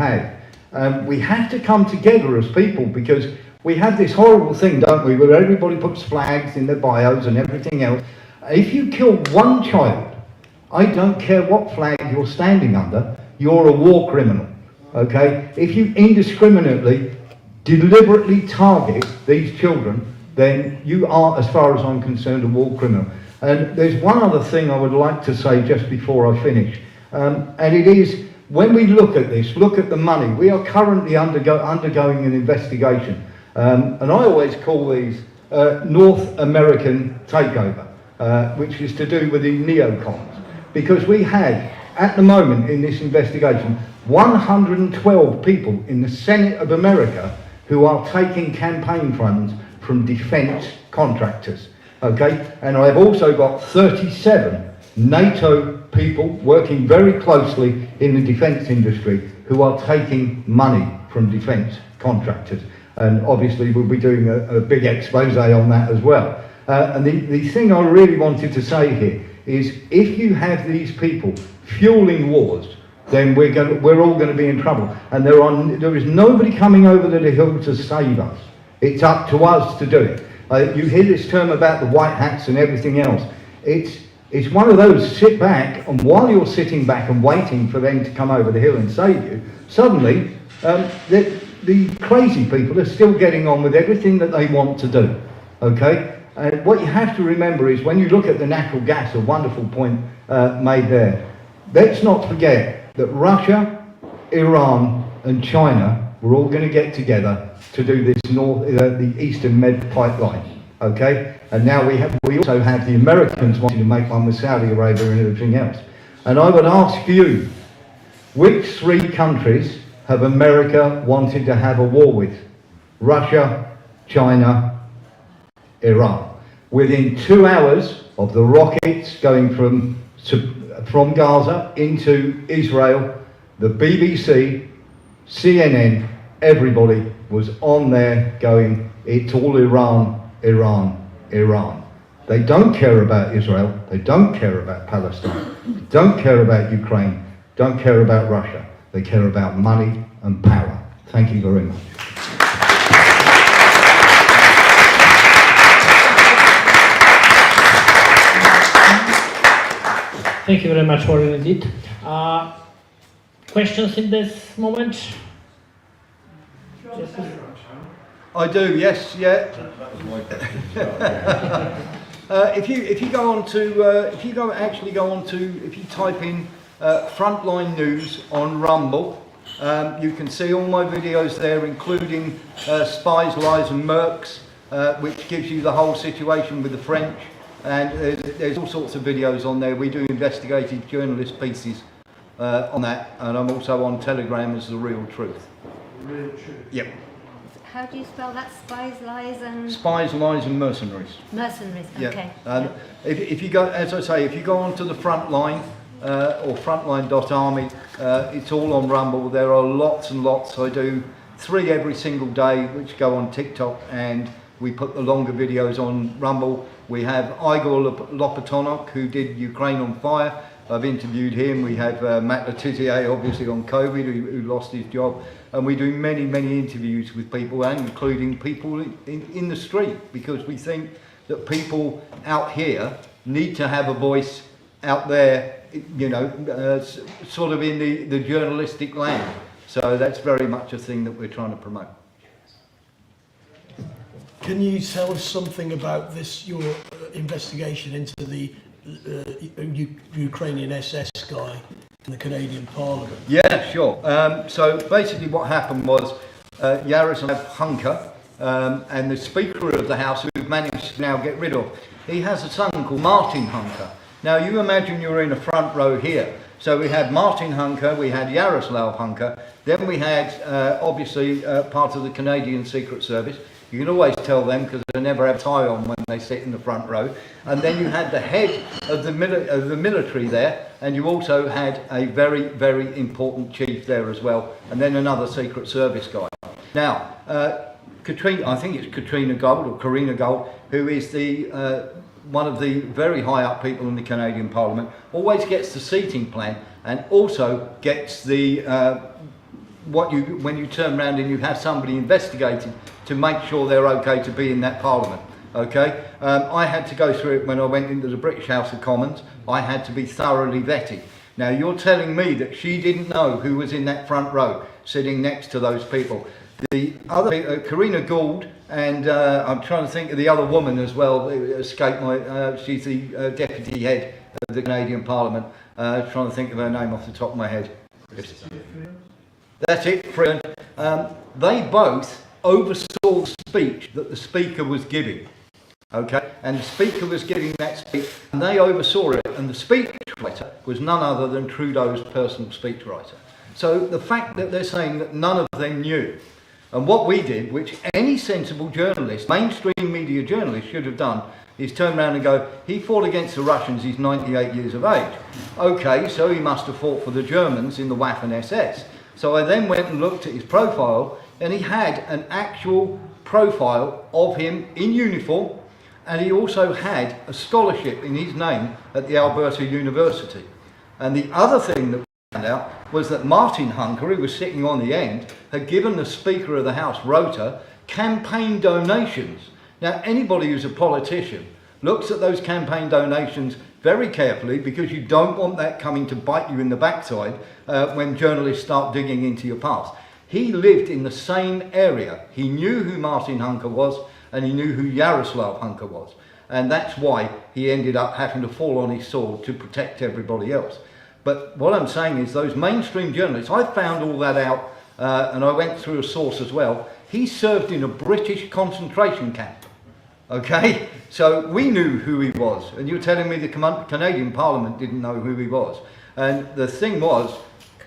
have to come together as people, because we have this horrible thing, don't we, where everybody puts flags in their bios and everything else. If you kill one child, I don't care what flag you're standing under, you're a war criminal, okay? If you indiscriminately, deliberately target these children, then you are, as far as I'm concerned, a war criminal. And there's one other thing I would like to say just before I finish, and it is, when we look at this, look at the money, we are currently undergoing an investigation, and I always call these North American takeover, which is to do with the neocons, because we have, at the moment in this investigation, 112 people in the Senate of America who are taking campaign funds from defence contractors, okay? And I've also got 37 NATO people working very closely in the defence industry who are taking money from defence contractors. And obviously we'll be doing a big expose on that as well. And the thing I really wanted to say here is, if you have these people fueling wars, then we're all going to be in trouble. And there is nobody coming over the hill to save us. It's up to us to do it. You hear this term about the white hats and everything else. It's one of those, sit back, and while you're sitting back and waiting for them to come over the hill and save you, suddenly the crazy people are still getting on with everything that they want to do, okay? And what you have to remember is, when you look at the natural gas, a wonderful point made there, let's not forget that Russia, Iran and China were all going to get together to do this the Eastern Med pipeline, okay? And now we also have the Americans wanting to make one with Saudi Arabia and everything else. And I would ask you, which 3 countries have America wanted to have a war with? Russia, China, Iran. Within 2 hours of the rockets going from Gaza into Israel, the BBC, CNN, everybody was on there going, it's all Iran, Iran, Iran. They don't care about Israel, they don't care about Palestine, they don't care about Ukraine, don't care about Russia. They care about money and power. Thank you very much. Thank you very much, Warren, indeed. Questions in this moment? I do, yes, yeah. That was my question. If you go on to if you type in Frontline News on Rumble, you can see all my videos there, including Spies, Lies and Mercs, which gives you the whole situation with the French, and there's all sorts of videos on there. We do investigative journalist pieces on that, and I'm also on Telegram as The Real Truth. Real truth. Yep. How do you spell that? Spies, lies and... Spies, Lies and Mercenaries. Mercenaries, okay. Yeah. If you go, as I say, if you go onto the Frontline or frontline.army, it's all on Rumble. There are lots and lots. I do 3 every single day, which go on TikTok, and we put the longer videos on Rumble. We have Igor Lopatonok, who did Ukraine on Fire. I've interviewed him. We have Matt Letizier, obviously on COVID, who lost his job. And we do many, many interviews with people, and including people in the street, because we think that people out here need to have a voice out there, you know, sort of in the journalistic land. So that's very much a thing that we're trying to promote. Can you tell us something about this, your investigation into the Ukrainian SS guy in the Canadian Parliament? Yeah, sure. So basically what happened was Yaroslav Hunker, and the Speaker of the House, who we've managed to now get rid of, he has a son called Martin Hunker. Now you imagine you're in a front row here. So we had Martin Hunker, we had Yaroslav Hunker, then we had obviously part of the Canadian Secret Service. You can always tell them because they never have tie on when they sit in the front row. And then you had the head of the military there, and you also had a very, very important chief there as well, and then another Secret Service guy. Now, Katrina, I think it's Katrina Gold or Karina Gold, who is the one of the very high up people in the Canadian Parliament, always gets the seating plan and also gets the when you turn around and you have somebody investigated to make sure they're okay to be in that Parliament. Okay, I had to go through it when I went into the British House of Commons. I had to be thoroughly vetted. Now you're telling me that she didn't know who was in that front row sitting next to those people. The other, Karina Gould, and I'm trying to think of the other woman as well, escaped my, she's the deputy head of the Canadian Parliament. Trying to think of her name off the top of my head. That's it, Freeland. They both oversaw the speech that the Speaker was giving. Okay, and the Speaker was giving that speech, and they oversaw it, and the speechwriter was none other than Trudeau's personal speechwriter. So the fact that they're saying that none of them knew, and what we did, which any sensible journalist, mainstream media journalist should have done, is turn around and go, he fought against the Russians, he's 98 years of age. Okay, so he must have fought for the Germans in the Waffen-SS. So I then went and looked at his profile, and he had an actual profile of him in uniform, and he also had a scholarship in his name at the Alberta University. And the other thing that we found out was that Martin Hunker, who was sitting on the end, had given the Speaker of the House, Rota, campaign donations. Now, anybody who's a politician looks at those campaign donations very carefully, because you don't want that coming to bite you in the backside when journalists start digging into your past. He lived in the same area. He knew who Martin Hunker was, and he knew who Yaroslav Hunker was. And that's why he ended up having to fall on his sword to protect everybody else. But what I'm saying is those mainstream journalists, I found all that out, and I went through a source as well. He served in a British concentration camp. Okay, so we knew who he was, and you're telling me the Canadian Parliament didn't know who he was. And the thing was,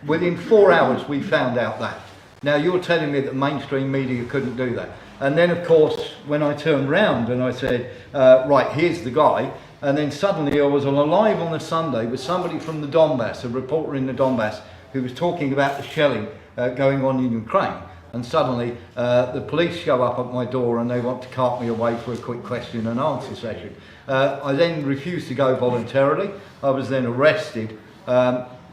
within 4 hours we found out that. Now you're telling me that mainstream media couldn't do that. And then of course, when I turned round and I said, right, here's the guy, and then suddenly I was on a live on a Sunday with somebody from the Donbass, a reporter in the Donbass, who was talking about the shelling going on in Ukraine. And suddenly the police show up at my door and they want to cart me away for a quick question and answer session. I then refused to go voluntarily. I was then arrested.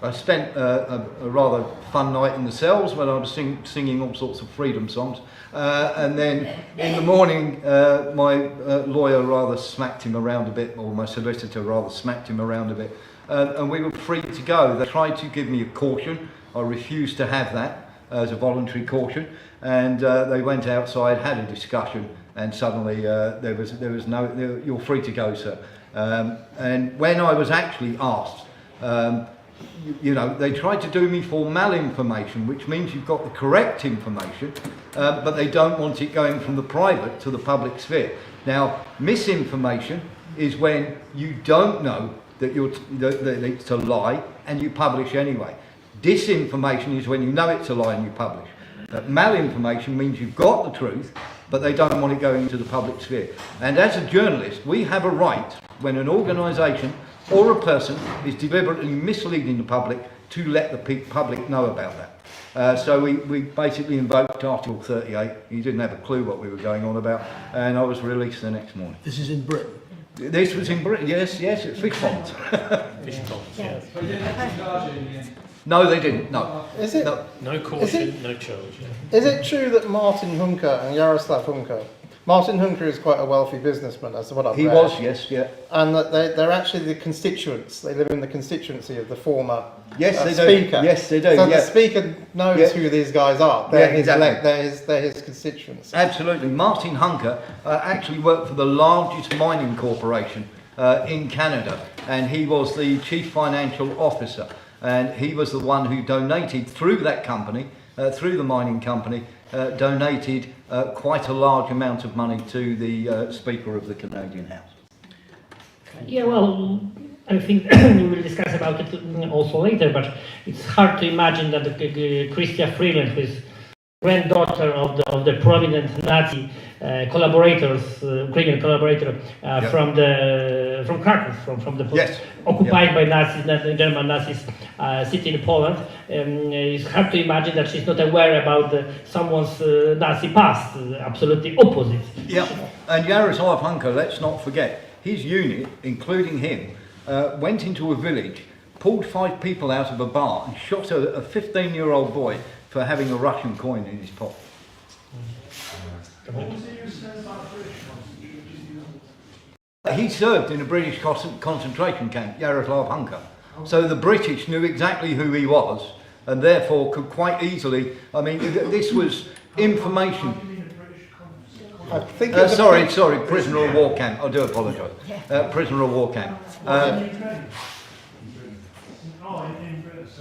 I spent a rather fun night in the cells when I was singing all sorts of freedom songs. And then in the morning, my lawyer rather smacked him around a bit, or my solicitor rather smacked him around a bit. And we were free to go. They tried to give me a caution. I refused to have that as a voluntary caution. And they went outside, had a discussion, and suddenly there was no, you're free to go, sir. And when I was actually asked, you know, they tried to do me for malinformation, which means you've got the correct information, but they don't want it going from the private to the public sphere. Now, misinformation is when you don't know that it's a lie and you publish anyway. Disinformation is when you know it's a lie and you publish. Malinformation means you've got the truth, but they don't want it going into the public sphere. And as a journalist, we have a right, when an organisation or a person is deliberately misleading the public, to let the public know about that. So we basically invoked Article 38. He didn't have a clue what we were going on about, and I was released the next morning. This is in Britain? This was in Britain, yes, at fish ponds. Fish ponds, yeah. But they didn't have to charge it in the end. No, they didn't, no. Is it? No caution, no charge. Is it true that Martin Hunker and Jaroslav Hunker, Martin Hunker is quite a wealthy businessman, that's what I've read. He was, yes, yeah. And that they're actually the constituents. They live in the constituency of the former yes, they speaker. Do. Yes, they do. So yeah. the speaker knows who these guys are. They're his constituents. Absolutely. Martin Hunker actually worked for the largest mining corporation in Canada, and he was the chief financial officer. And he was the one who donated through that company, through the mining company, donated quite a large amount of money to the Speaker of the Canadian House. Yeah, well, I think we will discuss about it also later, but it's hard to imagine that Chrystia Freeland, who is granddaughter of the prominent Nazi collaborators, Ukrainian collaborator from Krakow, from the occupied by Nazis, German Nazis, city in Poland. It's hard to imagine that she's not aware about someone's Nazi past. Absolutely opposite. Yeah, and Jaroslav Hunker, let's not forget, his unit, including him, went into a village, pulled 5 people out of a bar, and shot a 15-year-old boy for having a Russian coin in his pocket. What was it you said about British concentration? He served in a British concentration camp, Jaroslav Hunker. So the British knew exactly who he was, and therefore could quite easily, I mean, this was information. I think sorry, prisoner of war camp. I do apologise. Prisoner of war camp.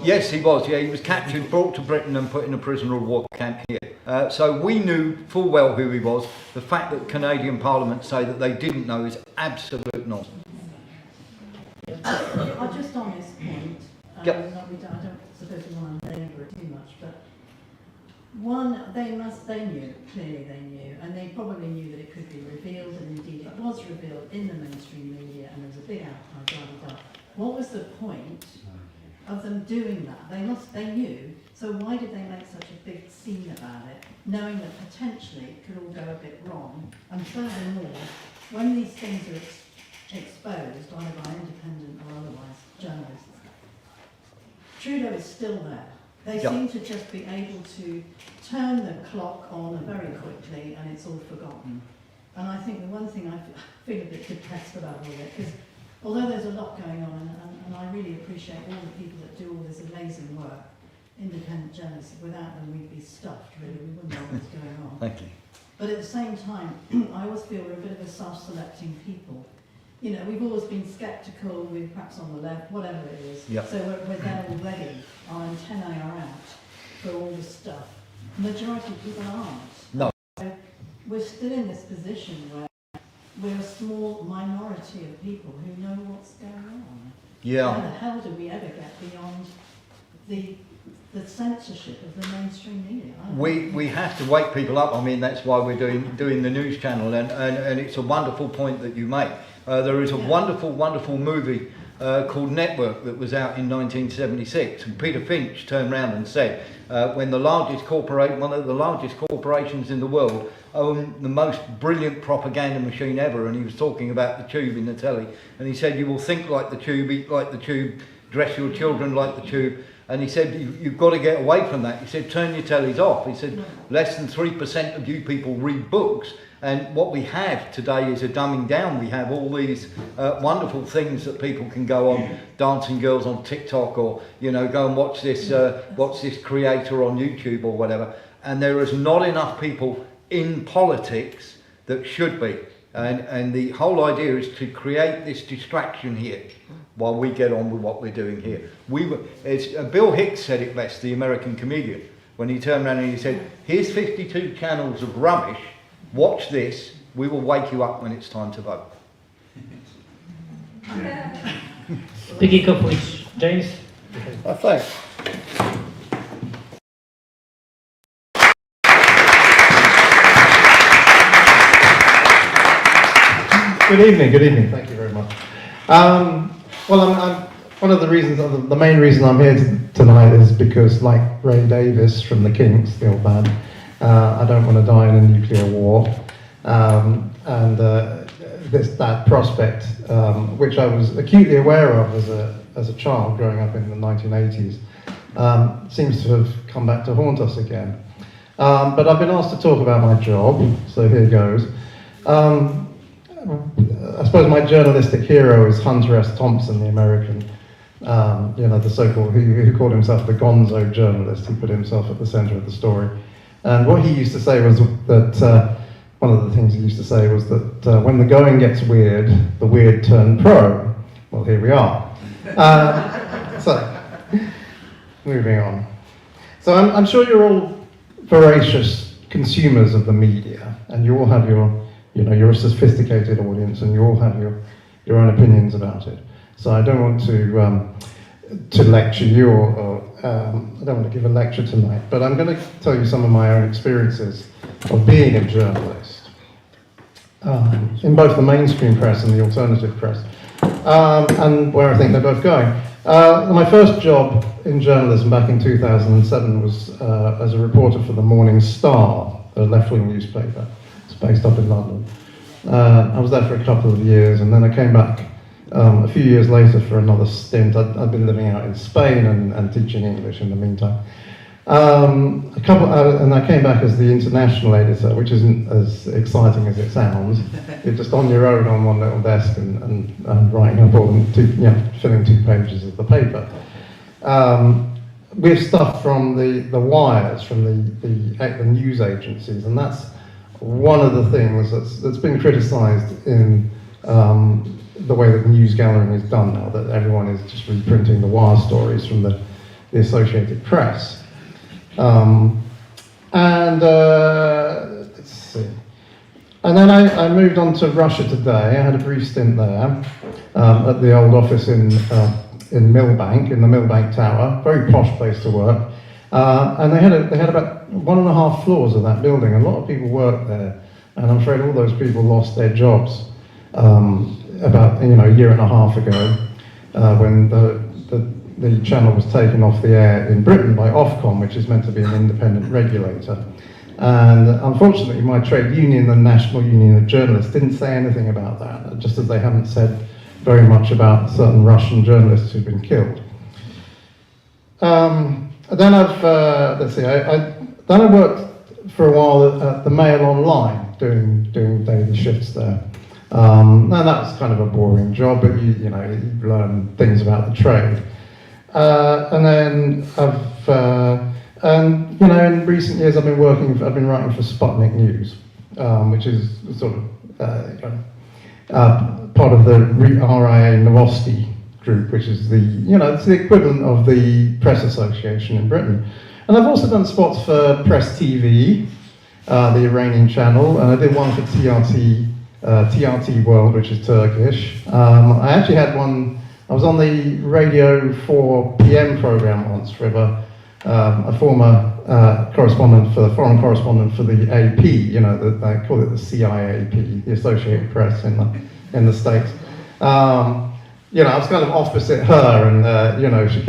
Yes, he was. Yeah, he was captured, brought to Britain, and put in a prisoner of war camp here. So we knew full well who he was. The fact that Canadian Parliament say that they didn't know is absolute nonsense. Just on this point, I don't suppose we want to labour it too much, but one, they knew, clearly they knew, and they probably knew that it could be revealed, and indeed it was revealed in the mainstream media, and there was a big outcry. What was the point of them doing that? They knew, so why did they make such a big scene about it, knowing that potentially it could all go a bit wrong? And furthermore, when these things are exposed, either by independent or otherwise journalists, Trudeau is still there. They seem to just be able to turn the clock on very quickly and it's all forgotten. And I think the one thing I feel a bit depressed about all that, because although there's a lot going on, and I really appreciate all the people that do all this amazing work, independent journalists, without them we'd be stuffed really, we wouldn't know what's going on. Thank you. But at the same time, I always feel we're a bit of a self-selecting people. You know, we've always been sceptical, we're perhaps on the left, whatever it is. Yep. So we're there already, our antennae are out for all this stuff. The majority of people aren't. No. So we're still in this position where we're a small minority of people who know what's going on. Yeah. How the hell do we ever get beyond the censorship of the mainstream media? We have to wake people up. I mean, that's why we're doing the news channel, and it's a wonderful point that you make. There is a wonderful movie called Network that was out in 1976, and Peter Finch turned around and said, when one of the largest corporations in the world own the most brilliant propaganda machine ever, and he was talking about the tube in the telly, and he said, you will think like the tube, eat like the tube, dress your children like the tube. And he said, you've got to get away from that. He said, turn your tellies off. He said, less than 3% of you people read books. And what we have today is a dumbing down. We have all these wonderful things that people can go on, dancing girls on TikTok, or, you know, go and watch this creator on YouTube or whatever. And there is not enough people in politics that should be. And the whole idea is to create this distraction here while we get on with what we're doing here. Bill Hicks said it best, the American comedian, when he turned around and he said, here's 52 channels of rubbish, watch this, we will wake you up when it's time to vote. Speaking of which, James? Thanks. Good evening. Thank you very much. Well, I'm one of the reasons, the main reason I'm here tonight is because, like Ray Davies from the Kinks, the old band, I don't want to die in a nuclear war, that prospect, which I was acutely aware of as a child growing up in the 1980s, seems to have come back to haunt us again. But I've been asked to talk about my job, so here goes. I suppose my journalistic hero is Hunter S. Thompson, the American, the so-called, who called himself the gonzo journalist. He put himself at the center of the story. And what he used to say was that, one of the things he used to say was that when the going gets weird, the weird turn pro. Well, here we are. So, moving on. So I'm sure you're all voracious consumers of the media, and you all have you're a sophisticated audience, and you all have your own opinions about it. So I don't want to lecture you, or I don't want to give a lecture tonight, but I'm going to tell you some of my own experiences of being a journalist in both the mainstream press and the alternative press, and where I think they're both going. My first job in journalism back in 2007 was as a reporter for the Morning Star, a left-wing newspaper. Based up in London. I was there for a couple of years, and then I came back a few years later for another stint. I'd been living out in Spain and teaching English in the meantime. And I came back as the international editor, which isn't as exciting as it sounds. You're just on your own on one little desk and writing up filling 2 pages of the paper. With stuff from the wires, from the news agencies, and that's one of the things that's been criticised in the way that news gathering is done now, that everyone is just reprinting the wire stories from the Associated Press. Let's see. And then I moved on to Russia Today. I had a brief stint there at the old office in Millbank, in the Millbank Tower, very posh place to work. And they had about 1.5 floors of that building. A lot of people worked there, and I'm afraid all those people lost their jobs about a year and a half ago when the channel was taken off the air in Britain by Ofcom, which is meant to be an independent regulator. And unfortunately, my trade union, the National Union of Journalists, didn't say anything about that, just as they haven't said very much about certain Russian journalists who've been killed. Then I worked for a while at the Mail Online, doing daily shifts there. And that was kind of a boring job, but you learn things about the trade. And then in recent years I've been writing for Sputnik News, which is sort of part of the RIA Novosti group, which is it's the equivalent of the Press Association in Britain. And I've also done spots for Press TV, the Iranian channel, and I did one for TRT World, which is Turkish. I actually had one, I was on the Radio 4 PM program once for a former correspondent, for the foreign correspondent for the AP, they call it the CIAP, the Associated Press in the States. I was kind of opposite her, and she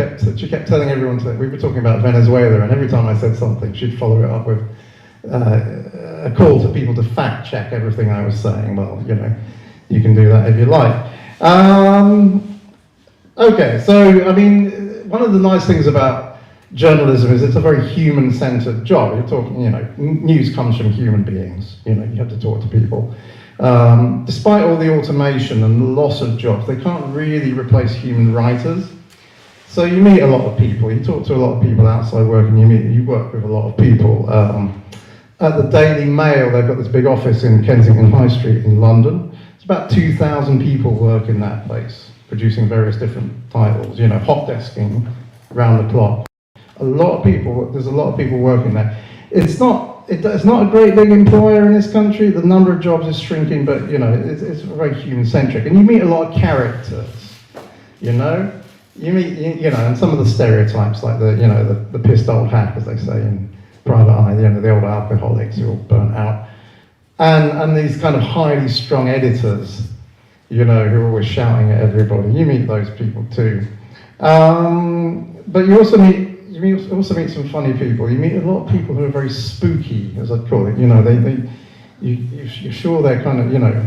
kept telling everyone we were talking about Venezuela, and every time I said something, she'd follow it up with a call to people to fact check everything I was saying. Well, you can do that if you like. Okay, so I mean, one of the nice things about journalism is it's a very human-centered job. You're talking, you know, news comes from human beings. You know, you have to talk to people. Despite all the automation and the loss of jobs, they can't really replace human writers. So you meet a lot of people. You talk to a lot of people outside work, and you work with a lot of people. At the Daily Mail, they've got this big office in Kensington High Street in London. It's about 2,000 people work in that place, producing various different titles. You know, hot desking round the clock. There's a lot of people working there. It's not a great big employer in this country. The number of jobs is shrinking, but you know, it's very human-centric. And you meet a lot of characters, you know? You meet, you know, and some of the stereotypes, like the pissed old hack, as they say in Private Eye, you know, the old alcoholics who are all burnt out. And these kind of highly strung editors, you know, who are always shouting at everybody. You meet those people too. But you also meet some funny people. You meet a lot of people who are very spooky, as I'd call it. You know, you're sure they're kind of, you know,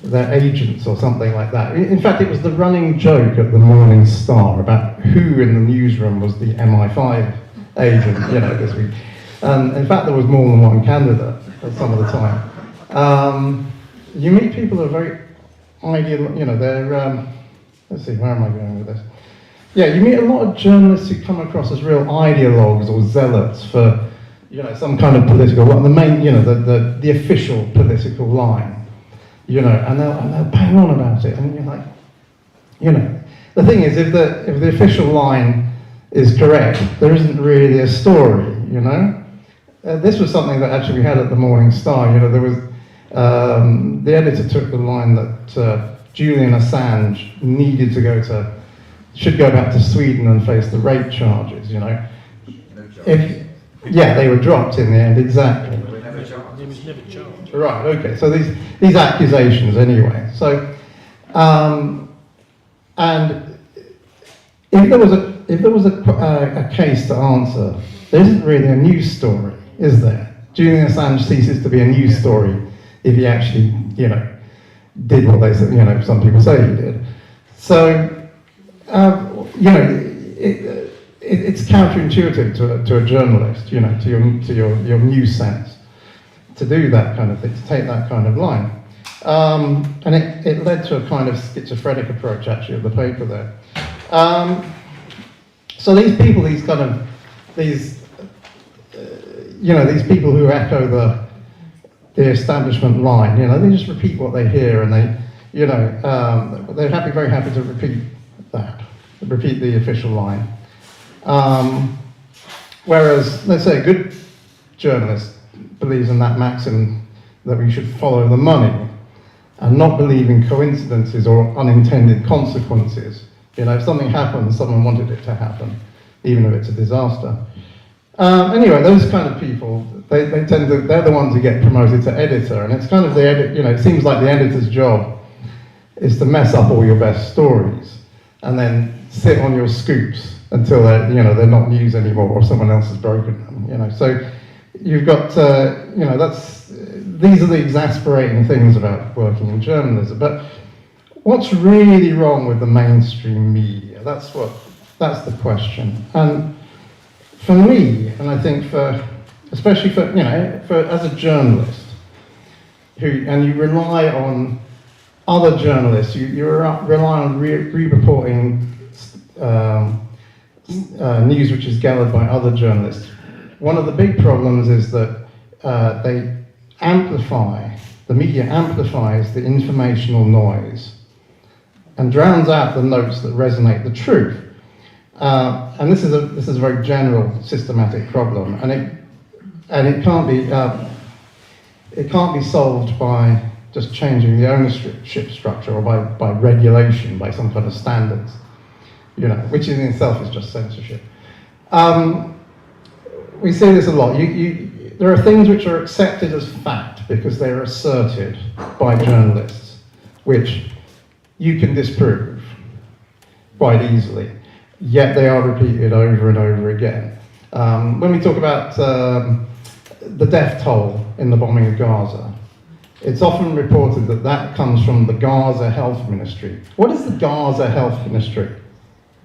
they're agents or something like that. In fact, it was the running joke at the Morning Star about who in the newsroom was the MI5 agent, you know, this week. And in fact, there was more than one candidate some of the time. You meet people who are very ideal, you know, they're, let's see, where am I going with this? Yeah, you meet a lot of journalists who come across as real ideologues or zealots for, you know, some kind of political, the main, you know, the official political line, you know, and they'll bang on about it, and you're like, you know, the thing is, if the official line is correct, there isn't really a story, you know. This was something that actually we had at the Morning Star. You know, there was the editor took the line that Julian Assange should go back to Sweden and face the rape charges, you know. Yeah, they were dropped in the end, exactly. He was never charged. Right, okay, so these accusations anyway. So, and if there was a case to answer, there isn't really a news story, is there? Julian Assange ceases to be a news story if he actually, you know, did what they said, you know, some people say he did. So, you know, it's counterintuitive to a journalist, you know, to your news sense, to do that kind of thing, to take that kind of line. And it led to a kind of schizophrenic approach, actually, of the paper there. So these people, these people who echo the establishment line, you know, they just repeat what they hear, and they, you know, they're very happy to repeat the official line. Whereas, let's say, a good journalist believes in that maxim that we should follow the money and not believe in coincidences or unintended consequences. You know, if something happens, someone wanted it to happen, even if it's a disaster. Anyway, those kind of people, they're the ones who get promoted to editor, and it's kind of you know, it seems like the editor's job is to mess up all your best stories and then sit on your scoops until they're not news anymore or someone else has broken them, you know. So you've got, you know, these are the exasperating things about working in journalism. But what's really wrong with the mainstream media? That's the question. And for me, and I think especially for, you know, as a journalist, and you rely on other journalists, you rely on re-reporting news which is gathered by other journalists. One of the big problems is that the media amplifies the informational noise and drowns out the notes that resonate the truth. And this is a very general, systematic problem, and it can't be solved by just changing the ownership structure or by regulation, by some kind of standards, you know, which in itself is just censorship. We see this a lot. There are things which are accepted as fact because they are asserted by journalists, which you can disprove quite easily, yet they are repeated over and over again. When we talk about the death toll in the bombing of Gaza, it's often reported that comes from the Gaza Health Ministry. What is the Gaza Health Ministry?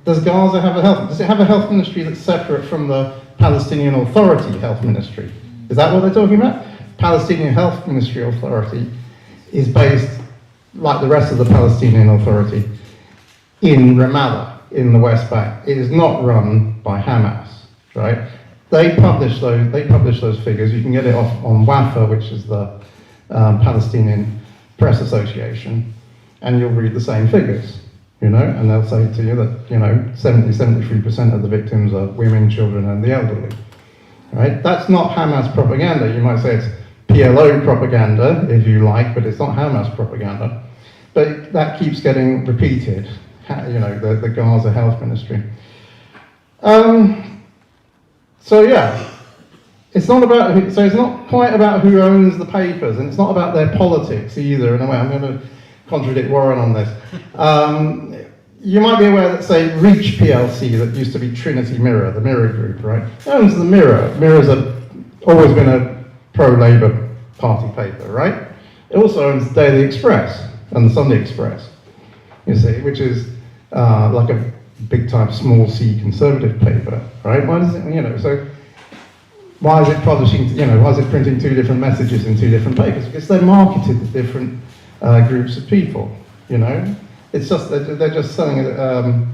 does Gaza have a health? Does it have a health ministry that's separate from the Palestinian Authority health ministry? Is that what they're talking about? Palestinian Health Ministry Authority is based, like the rest of the Palestinian Authority, in Ramallah, in the West Bank. It is not run by Hamas, right? They publish those figures. You can get it off on WAFA, which is the Palestinian Press Association, and you'll read the same figures, you know, and they'll say to you that, you know, 73% of the victims are women, children, and the elderly, right? That's not Hamas propaganda. You might say it's PLO propaganda, if you like, but it's not Hamas propaganda. But that keeps getting repeated, you know, the Gaza Health Ministry. So yeah, it's not quite about who owns the papers, and it's not about their politics either. In a way, I'm going to contradict Warren on this. You might be aware that, say, Reach PLC, that used to be Trinity Mirror, the Mirror Group, right? It owns the Mirror. Mirror's always been a pro-Labour Party paper, right? It also owns the Daily Express and the Sunday Express, you see, which is like a big-time small C conservative paper, right? Why does it, you know, so why is it publishing, you know, why is it printing two different messages in two different papers? Because they're marketed to different groups of people, you know? It's just, they're just selling a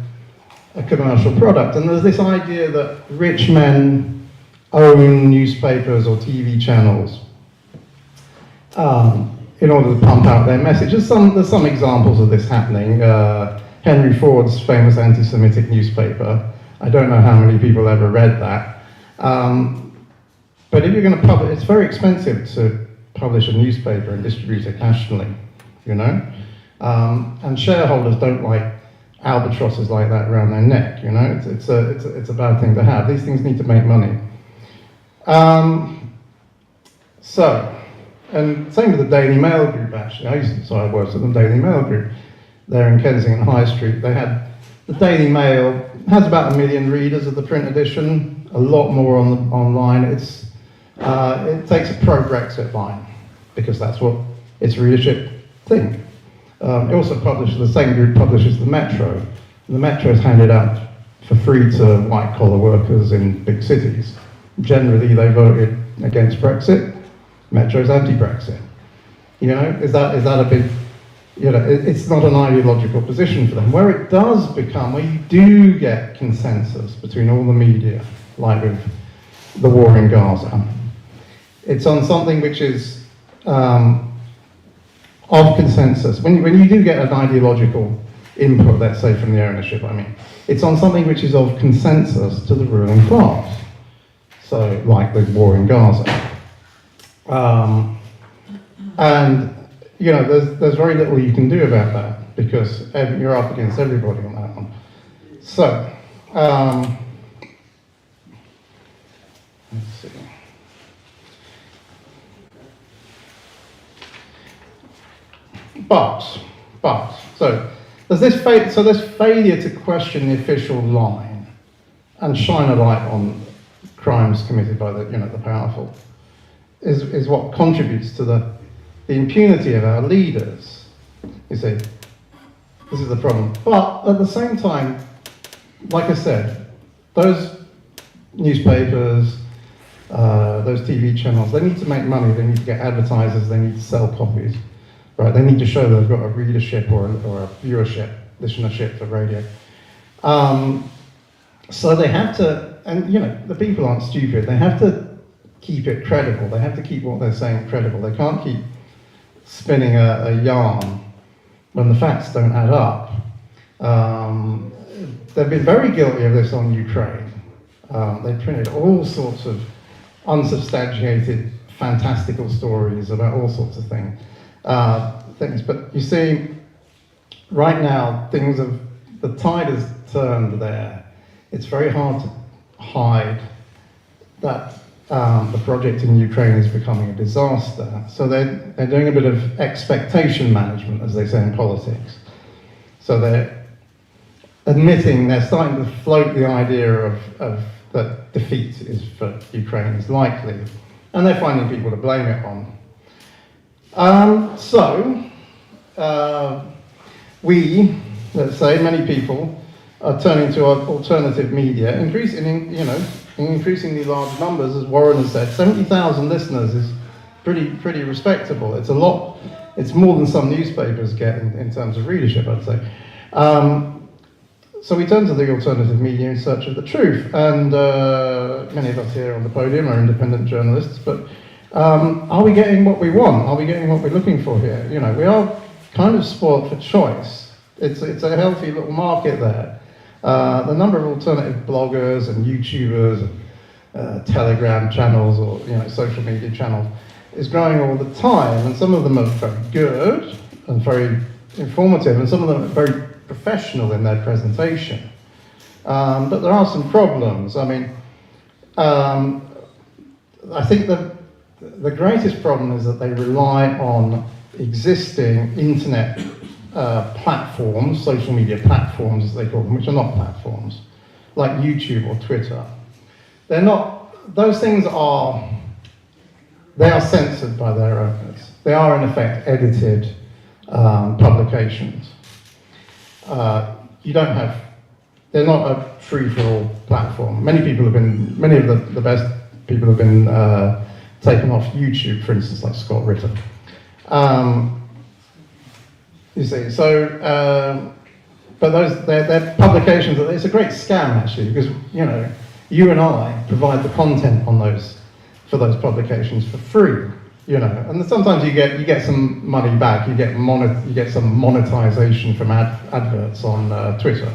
commercial product. And there's this idea that rich men own newspapers or TV channels in order to pump out their message. There's some examples of this happening. Henry Ford's famous anti-Semitic newspaper. I don't know how many people ever read that. But if you're going to publish, it's very expensive to publish a newspaper and distribute it nationally, you know? And shareholders don't like albatrosses like that around their neck, you know? It's a bad thing to have. These things need to make money. And same with the Daily Mail Group, actually. I worked at the Daily Mail Group. There in Kensington High Street. They had, the Daily Mail has about 1 million readers of the print edition, a lot more online. It takes a pro-Brexit line, because that's what its readership think. It also publishes, the same group publishes the Metro. The Metro is handed out for free to white-collar workers in big cities. Generally, they voted against Brexit. Metro's anti-Brexit. You know, is that a big, you know, it's not an ideological position for them. Where it does become, where you do get consensus between all the media, like with the war in Gaza, it's on something which is of consensus. When you do get an ideological input, let's say from the ownership, I mean, it's on something which is of consensus to the ruling class. So, like the war in Gaza. And you know, there's very little you can do about that, because you're up against everybody on that one. So, let's see. So there's this failure to question the official line and shine a light on crimes committed by the powerful is what contributes to the impunity of our leaders. You see, this is the problem. But at the same time, like I said, those newspapers, those TV channels, they need to make money, they need to get advertisers, they need to sell copies, right? They need to show they've got a readership or a viewership, listenership for radio. So they have to, and you know, the people aren't stupid, they have to keep it credible, they have to keep what they're saying credible. They can't keep spinning a yarn when the facts don't add up. They've been very guilty of this on Ukraine. They printed all sorts of unsubstantiated, fantastical stories about all sorts of things. But you see, right now, the tide has turned there. It's very hard to hide that the project in Ukraine is becoming a disaster. So they're doing a bit of expectation management, as they say in politics. So they're admitting, they're starting to float the idea of that defeat for Ukraine is likely, and they're finding people to blame it on. We, let's say, many people, are turning to alternative media, in increasingly large numbers, as Warren has said. 70,000 listeners is pretty respectable. It's a lot. It's more than some newspapers get in terms of readership, I'd say. So we turn to the alternative media in search of the truth, and many of us here on the podium are independent journalists, but are we getting what we want? Are we getting what we're looking for here? You know, we are kind of spoiled for choice. It's a healthy little market there. The number of alternative bloggers and YouTubers and Telegram channels or social media channels is growing all the time, and some of them are very good and very informative, and some of them are very professional in their presentation. But there are some problems. I mean, I think the greatest problem is that they rely on existing internet platforms, social media platforms as they call them, which are not platforms, like YouTube or Twitter. They're not, those things are, they are censored by their owners. They are in effect edited publications. You don't have, they're not a free-for-all platform. Many of the best people have been taken off YouTube, for instance, like Scott Ritter. You see, so, but they're publications, it's a great scam actually, because, you and I provide the content on for those publications for free, and sometimes you get some money back, you get some monetization from adverts on Twitter,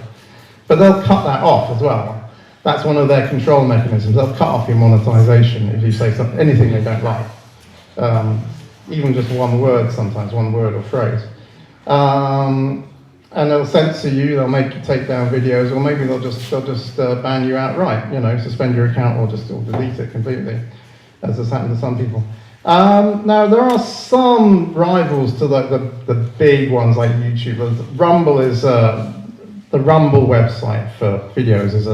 but they'll cut that off as well. That's one of their control mechanisms. They'll cut off your monetization if you say anything they don't like, even just one word sometimes, one word or phrase. And they'll censor you, they'll make you take down videos, or maybe they'll just ban you outright, suspend your account or delete it completely, as has happened to some people. Now there are some rivals to the big ones like YouTube. Rumble is the Rumble website for videos is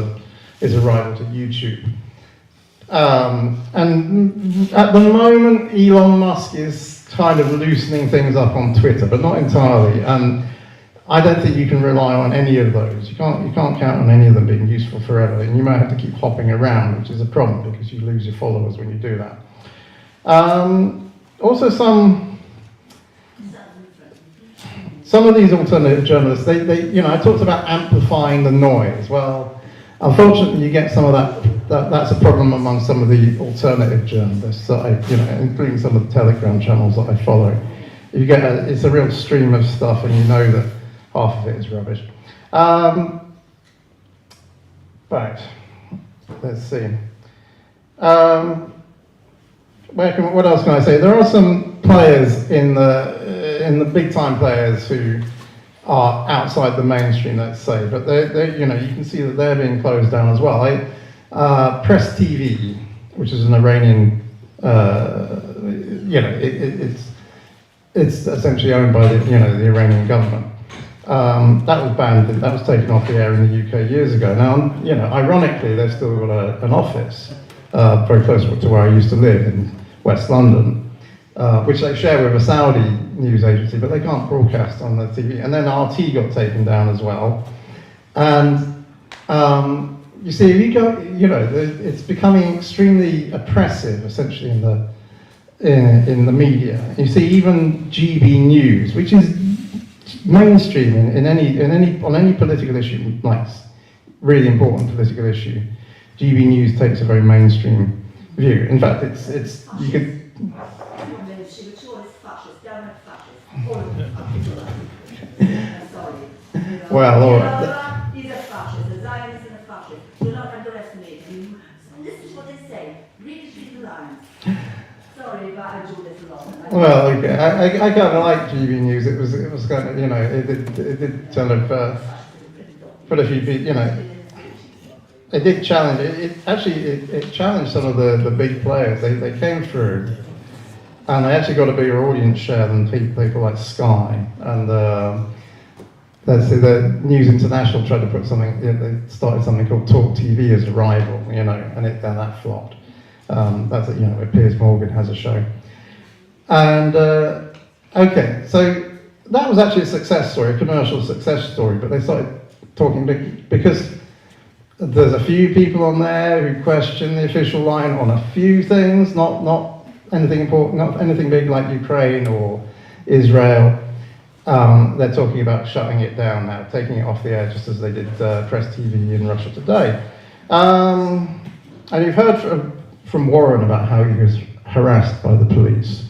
a rival to YouTube. And at the moment, Elon Musk is kind of loosening things up on Twitter, but not entirely. And I don't think you can rely on any of those. You can't count on any of them being useful forever. And you might have to keep hopping around, which is a problem because you lose your followers when you do that. Also, some of these alternative journalists, they I talked about amplifying the noise. Well, unfortunately, you get some of that's a problem among some of the alternative journalists that including some of the Telegram channels that I follow. It's a real stream of stuff, and you know that half of it is rubbish. Right, let's see. What else can I say? There are some players in the big time players who are outside the mainstream, let's say, but they you can see that they're being closed down as well. Press TV, which is an Iranian, it's essentially owned by the Iranian government. That was banned. That was taken off the air in the UK years ago. Now, ironically, they've still got an office very close to where I used to live in West London, which they share with a Saudi news agency, but they can't broadcast on the TV. And then RT got taken down as well. And you see, if you go, it's becoming extremely oppressive, essentially, in the media. You see, even GB News, which is mainstream on any political issue, like really important political issue, GB News takes a very mainstream view. In fact, it's you could. Well, all right. He's a fascist, a Zionist and a fascist. Do not underestimate him. This is what they say. Read between the lines. Sorry, but I do this a lot. Well, okay. I kind of like GB News. It was kind of, it did kind of put a few people, it did challenge. It challenged some of the big players. They came through, and they actually got a bigger audience share than people like Sky and. Let's see, the News International tried to put something. They started something called Talk TV as a rival, and that flopped. That's where Piers Morgan has a show. And okay, so that was actually a success story, a commercial success story. But they started talking because there's a few people on there who question the official line on a few things, not anything important, not anything big like Ukraine or Israel. They're talking about shutting it down now, taking it off the air, just as they did Press TV in Russia Today. And you've heard from Warren about how he was harassed by the police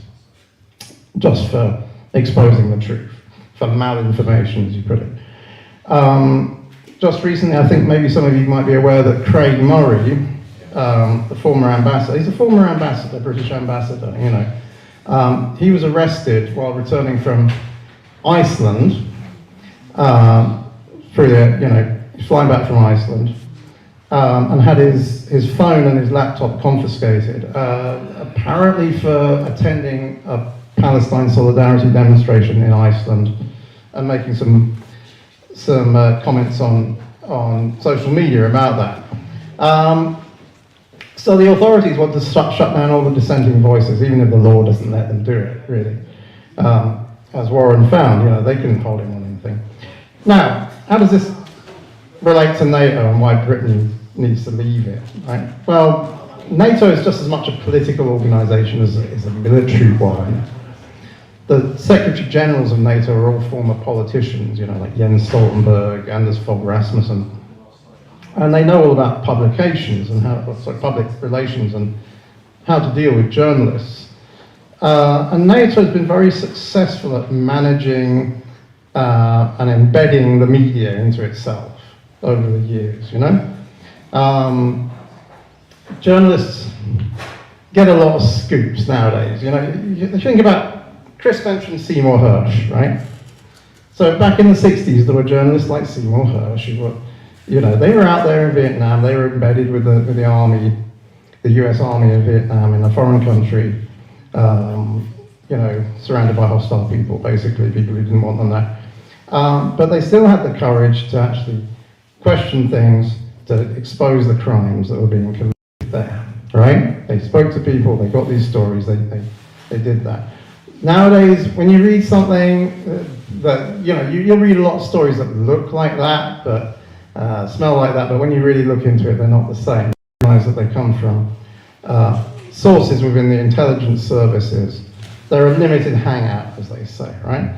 just for exposing the truth, for malinformation, as you put it. Just recently, I think maybe some of you might be aware that Craig Murray, the former ambassador, he's a former ambassador, British ambassador, you know. He was arrested while returning from Iceland, flying back from Iceland, and had his phone and his laptop confiscated, apparently for attending a Palestine solidarity demonstration in Iceland and making some comments on social media about that. So the authorities want to shut down all the dissenting voices, even if the law doesn't let them do it, really. As Warren found, you know, they couldn't hold him on anything. Now, how does this relate to NATO and why Britain needs to leave it, right? Well, NATO is just as much a political organisation as a military one. The Secretary Generals of NATO are all former politicians, you know, like Jens Stoltenberg, Anders Fogh Rasmussen, and they know all about publications and public relations and how to deal with journalists. And NATO has been very successful at managing and embedding the media into itself over the years, you know. Journalists get a lot of scoops nowadays, you know. You think about, Chris mentioned Seymour Hersh, right? So back in the 60s, there were journalists like Seymour Hersh who were, you know, they were out there in Vietnam, they were embedded with the army, the US Army in Vietnam, in a foreign country, you know, surrounded by hostile people, basically, people who didn't want them there. But they still had the courage to actually question things, to expose the crimes that were being committed there, right? They spoke to people, they got these stories, they did that. Nowadays, when you read something that, you know, you'll read a lot of stories that look like that, but smell like that, but when you really look into it, they're not the same. You realize that they come from sources within the intelligence services. They're a limited hangout, as they say, right?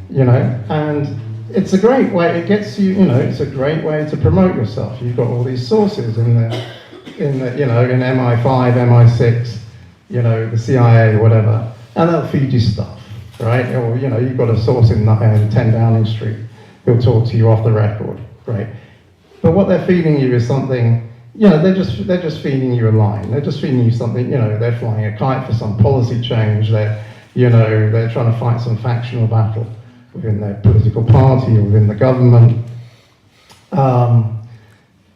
You know, and it's a great way, it gets you, you know, it's a great way to promote yourself. You've got all these sources in the you know, in MI5, MI6, you know, the CIA, whatever, and they'll feed you stuff, right? Or, you know, you've got a source in 10 Downing Street who'll talk to you off the record, right? But what they're feeding you is something, you know, they're just feeding you a line. They're just feeding you something, you know, they're flying a kite for some policy change. They're, you know, they're trying to fight some factional battle within their political party or within the government.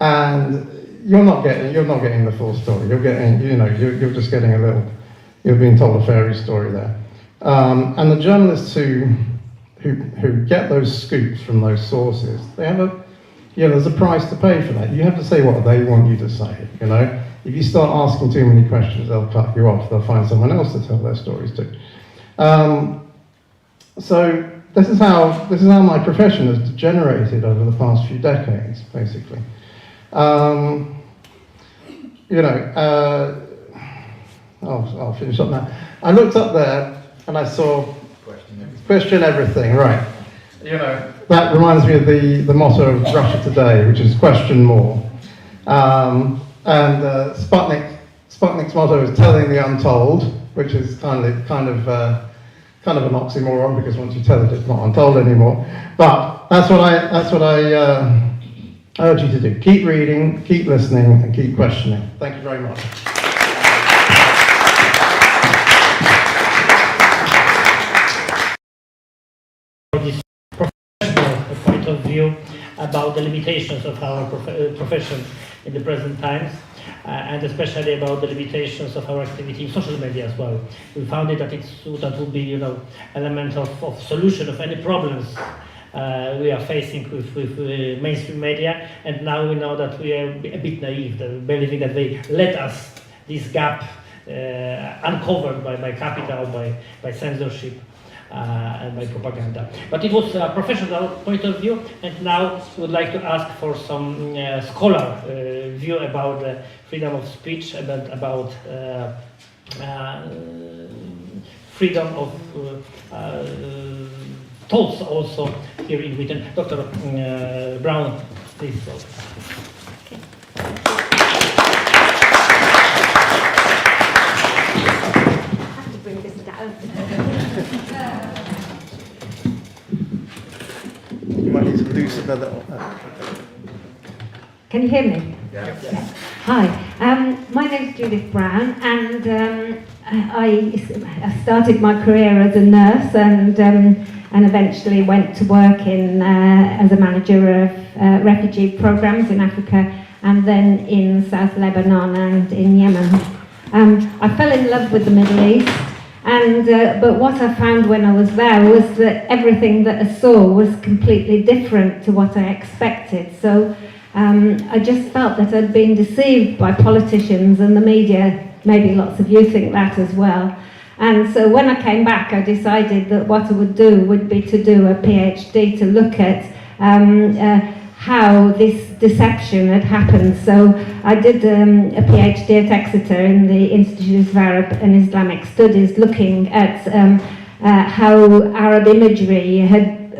And you're not getting the full story. You're getting, you know, you're just getting a little, you're being told a fairy story there. And the journalists who get those scoops from those sources, they have a, you know, there's a price to pay for that. You have to say what they want you to say, you know. If you start asking too many questions, they'll cut you off. They'll find someone else to tell their stories to. So this is how my profession has degenerated over the past few decades, basically. You know, I'll finish up now. I looked up there and I saw question everything, right? You know, that reminds me of the motto of Russia Today, which is question more. And Sputnik's motto is telling the untold, which is kind of an oxymoron, because once you tell it, it's not untold anymore. But that's what I urge you to do. Keep reading, keep listening, and keep questioning. Thank you very much. This professional point of view about the limitations of our profession in the present times, and especially about the limitations of our activity in social media as well. We found it that would be, you know, element of solution of any problems we are facing with mainstream media, and now we know that we are a bit naive, believing that they let us this gap uncovered by capital, by censorship. by propaganda. But it was a professional point of view, and now we would like to ask for some scholar view about the freedom of speech and about freedom of thoughts also here in Britain. Dr. Brown, please. Bring this down. You might need to loosen a little. Can you hear me? Yeah. Hi, my name is Judith Brown, and I started my career as a nurse, and eventually went to work in as a manager of refugee programs in Africa, and then in South Lebanon and in Yemen. I fell in love with the Middle East, and but what I found when I was there was that everything that I saw was completely different to what I expected. So I just felt that I'd been deceived by politicians and the media. Maybe lots of you think that as well. And so when I came back, I decided that what I would do would be to do a PhD to look at how this deception had happened. So I did a PhD at Exeter in the Institute of Arab and Islamic Studies, looking at how Arab imagery had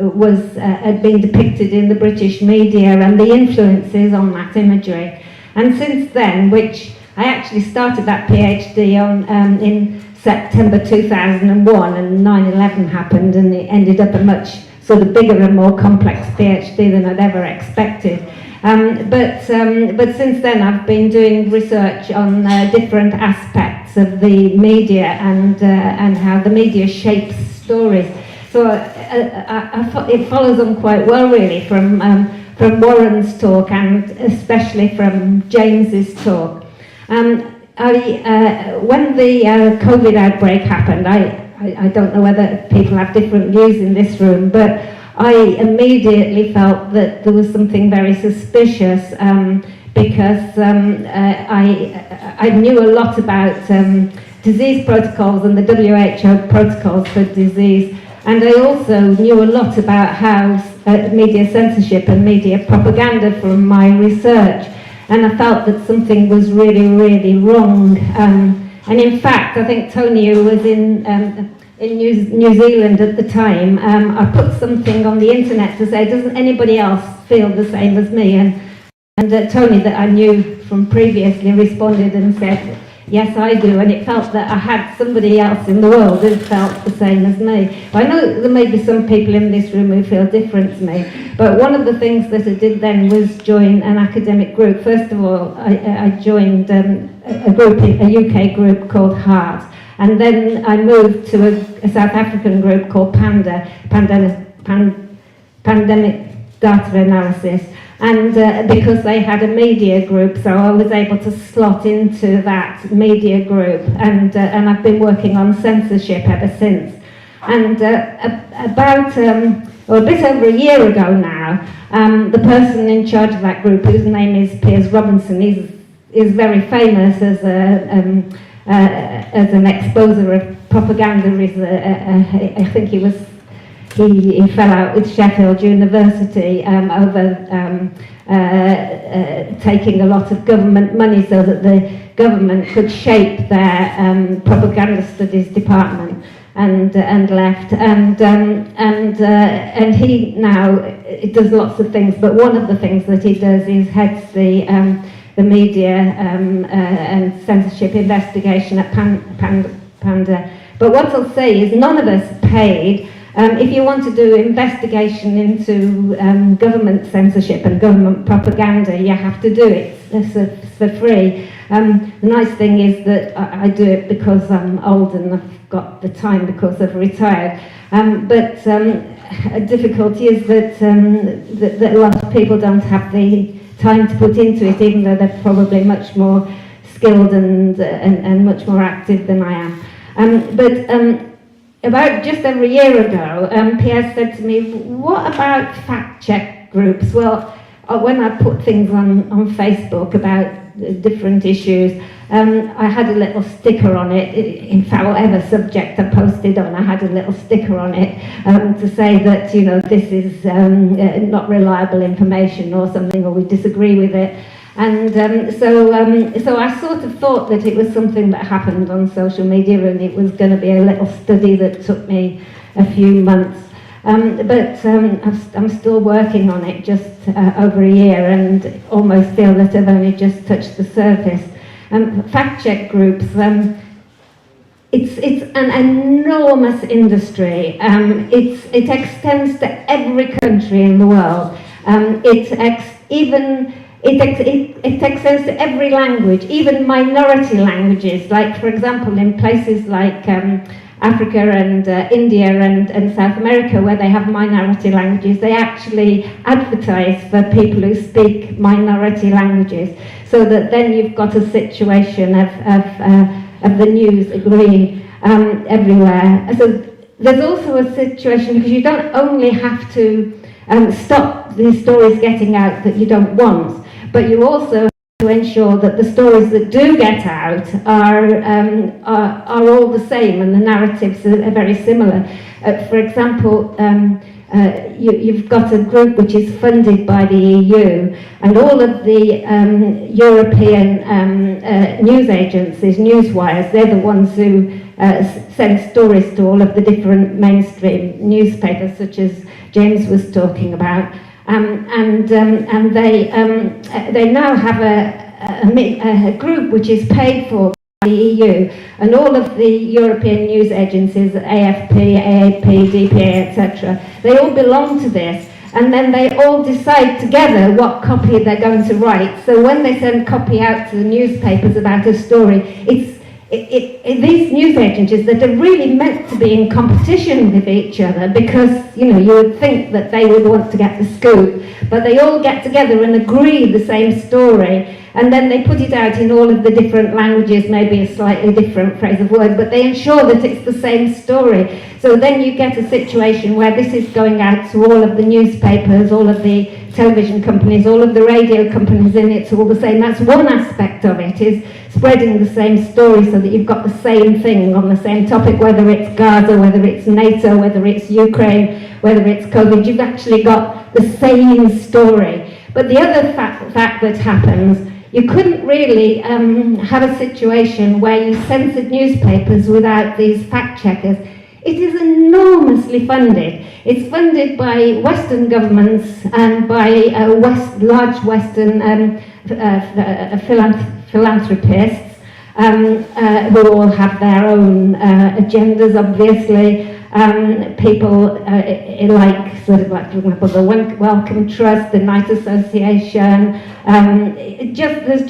been depicted in the British media and the influences on that imagery. And since then, which I actually started that PhD on in September 2001, and 9/11 happened, and it ended up a much sort of bigger and more complex PhD than I'd ever expected. But since then I've been doing research on different aspects of the media and how the media shapes stories. So it follows on quite well, really, from Warren's talk and especially from James's talk. When the COVID outbreak happened, I don't know whether people have different views in this room, but I immediately felt that there was something very suspicious because I knew a lot about disease protocols and the WHO protocols for disease, and I also knew a lot about how media censorship and media propaganda from my research, and I felt that something was really, really wrong. And in fact, I think Tony, who was in New Zealand at the time, I put something on the internet to say, doesn't anybody else feel the same as me? And Tony, that I knew from previously, responded and said, yes, I do. And it felt that I had somebody else in the world who felt the same as me. I know there may be some people in this room who feel different to me, but one of the things that I did then was join an academic group. First of all, I joined a UK group called HEART, and then I moved to a South African group called Pandemic Data Analysis. And because they had a media group, so I was able to slot into that media group, and I've been working on censorship ever since. And about a bit over a year ago now, the person in charge of that group, whose name is Piers Robinson, is very famous as an exposer of propaganda. I think he fell out with Sheffield University over taking a lot of government money so that the government could shape their propaganda studies department, and left. And he now does lots of things, but one of the things that he does is heads the media and censorship investigation at Panda. But what I'll say is none of us paid. If you want to do investigation into government censorship and government propaganda, you have to do it for free. The nice thing is that I do it because I'm old and I've got the time because I've retired. But a difficulty is that a lot of people don't have the time to put into it, even though they're probably much more skilled and much more active than I am. About just over a year ago, Pierre said to me, what about fact-check groups? Well, when I put things on Facebook about different issues, I had a little sticker on it. In fact, whatever subject I posted on, I had a little sticker on it to say that, you know, this is not reliable information or something, or we disagree with it. And so I sort of thought that it was something that happened on social media, and it was going to be a little study that took me a few months. But I'm still working on it, just over a year, and almost feel that I've only just touched the surface. Fact check groups, it's an enormous industry. It extends to every country in the world. It extends to every language, even minority languages. Like, for example, in places like Africa and India and South America, where they have minority languages, they actually advertise for people who speak minority languages, so that then you've got a situation of the news agreeing everywhere. So there's also a situation, because you don't only have to stop these stories getting out that you don't want, but you also to ensure that the stories that do get out are all the same, and the narratives are very similar. For example, you've got a group which is funded by the EU, and all of the European news agencies, newswires, they're the ones who send stories to all of the different mainstream newspapers, such as James was talking about. And they now have a group which is paid for by the EU, and all of the European news agencies, AFP, AAP, DPA, etc., they all belong to this, and then they all decide together what copy they're going to write. So when they send copy out to the newspapers about a story, these news agencies that are really meant to be in competition with each other, because, you know, you would think that they would want to get the scoop, but they all get together and agree the same story, and then they put it out in all of the different languages, maybe a slightly different phrase of word, but they ensure that it's the same story. So then you get a situation where this is going out to all of the newspapers, all of the television companies, all of the radio companies, and it's all the same. That's one aspect of it, is spreading the same story so that you've got the same thing on the same topic, whether it's Gaza, whether it's NATO, whether it's Ukraine, whether it's COVID, you've actually got the same story. But the other fact that happens, you couldn't really have a situation where you censored newspapers without these fact checkers. It is enormously funded. It's funded by Western governments and by large Western philanthropists who all have their own agendas, obviously. People like, sort of like, for example, the Wellcome Trust, the Night Association. There's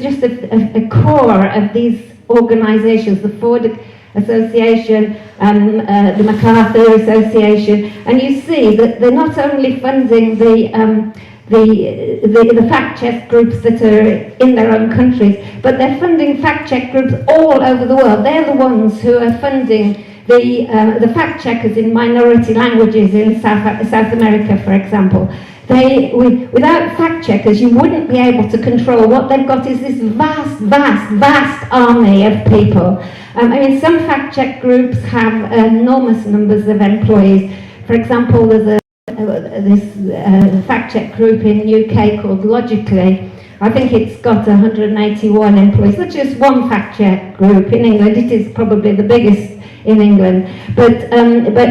just a core of these organisations, the Ford Association, the MacArthur Association, and you see that they're not only funding the fact check groups that are in their own countries, but they're funding fact check groups all over the world. They're the ones who are funding the fact checkers in minority languages in South America, for example. Without fact checkers, you wouldn't be able to control. What they've got is this vast army of people. I mean, some fact check groups have enormous numbers of employees. For example, there's this fact check group in the UK called Logically. I think it's got 181 employees. That's just one fact check group. In England, it is probably the biggest in England, but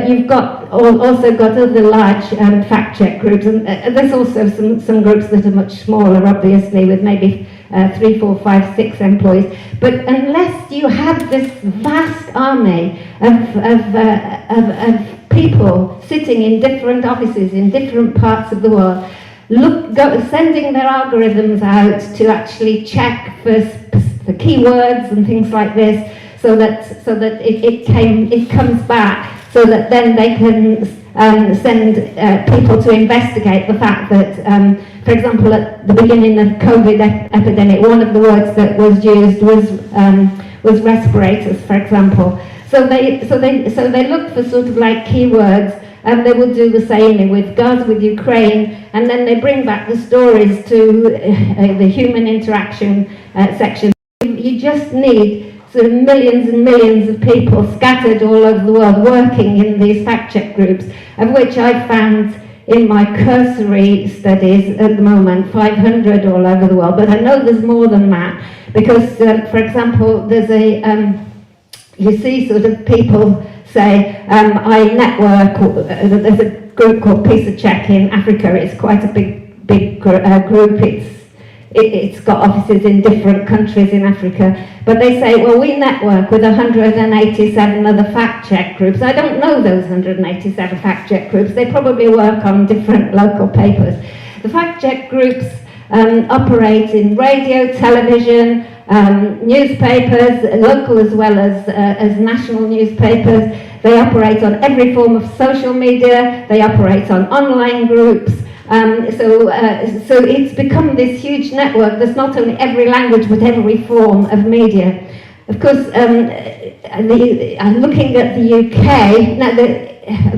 you've also got other large fact check groups, and there's also some groups that are much smaller, obviously, with maybe 3, 4, 5, 6 employees. But unless you have this vast army of people sitting in different offices in different parts of the world, sending their algorithms out to actually check for keywords and things like this, so that it comes back, so that then they can send people to investigate the fact that, for example, at the beginning of COVID epidemic, one of the words that was used was respirators, for example. So they look for sort of like keywords, and they will do the same with Gaza, with Ukraine, and then they bring back the stories to the human interaction section. You just need sort of millions and millions of people scattered all over the world working in these fact-check groups, of which I found in my cursory studies at the moment 500 all over the world, but I know there's more than that, because for example there's a you see sort of people say I network, there's a group called Peace of Check in Africa. It's quite a big group. It's got offices in different countries in Africa, but they say, well, we network with 187 other fact-check groups. I don't know those 187 fact-check groups. They probably work on different local papers. The fact-check groups operate in radio, television, newspapers, local as well as national newspapers. They operate on every form of social media. They operate on online groups. So it's become this huge network. There's not only every language, but every form of media. Of course, looking at the UK, now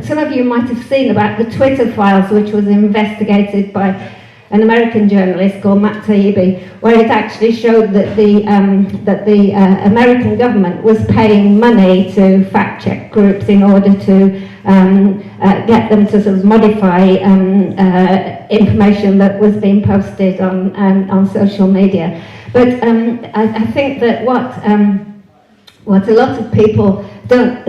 some of you might have seen about the Twitter files, which was investigated by an American journalist called Matt Taibbi, where it actually showed that the American government was paying money to fact-check groups in order to get them to sort of modify information that was being posted on social media. But I think that what a lot of people don't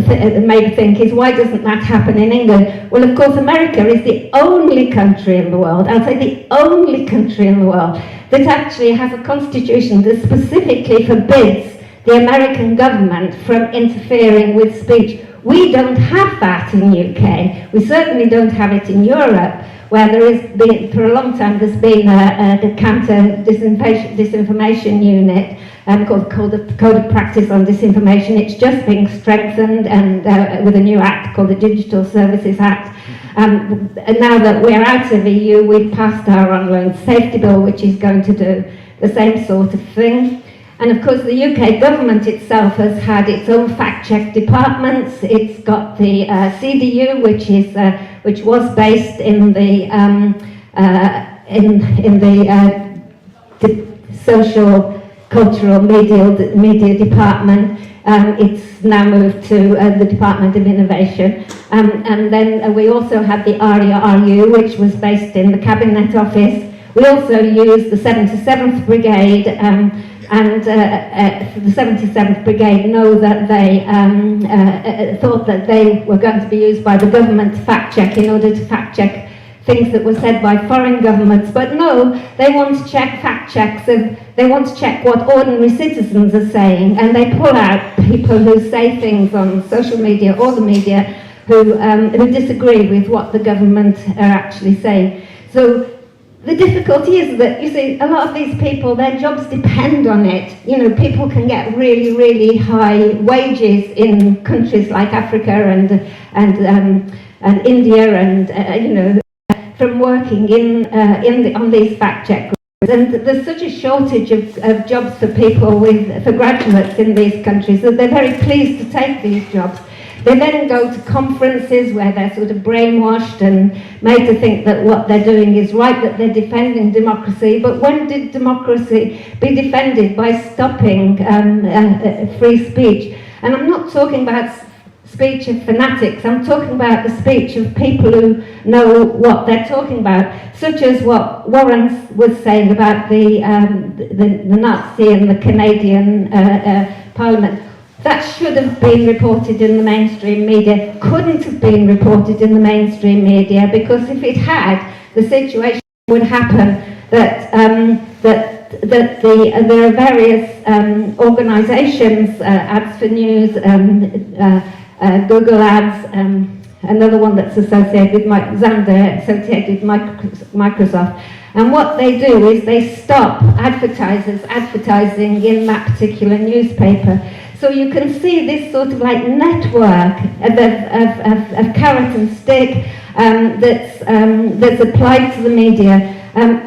maybe think is, why doesn't that happen in England? Well, of course, America is the only country in the world, I'll say the only country in the world, that actually has a constitution that specifically forbids the American government from interfering with speech. We don't have that in the UK. We certainly don't have it in Europe, where there has been, for a long time, there's been a counter disinformation unit called Code of Practice on Disinformation. It's just being strengthened and with a new act called the Digital Services Act. And now that we're out of the EU, we've passed our online safety bill, which is going to do the same sort of thing. And of course, the UK government itself has had its own fact-check departments. It's got the CDU, which was based in the social, cultural, media department. It's now moved to the Department of Innovation. And then we also had the RU, which was based in the Cabinet Office. We also used the 77th Brigade, and the 77th Brigade know that they thought that they were going to be used by the government to fact-check in order to fact-check things that were said by foreign governments. But no, they want to check fact-checks, and they want to check what ordinary citizens are saying, and they pull out people who say things on social media or the media who disagree with what the government are actually saying. So the difficulty is that, you see, a lot of these people, their jobs depend on it. You know, people can get really, really high wages in countries like Africa and India, and you know, from working on these fact-check groups. And there's such a shortage of jobs for people for graduates in these countries that they're very pleased to take these jobs. They then go to conferences where they're sort of brainwashed and made to think that what they're doing is right, that they're defending democracy. But when did democracy be defended? By stopping free speech. And I'm not talking about speech of fanatics, I'm talking about the speech of people who know what they're talking about, such as what Warren was saying about the Nazi and the Canadian Parliament. That should have been reported in the mainstream media, couldn't have been reported in the mainstream media, because if it had, the situation would happen that there are various organisations, Ads for News, Google Ads, another one that's associated with Xander, associated with Microsoft. And what they do is they stop advertisers advertising in that particular newspaper. So you can see this sort of like network of carrot and stick that's applied to the media.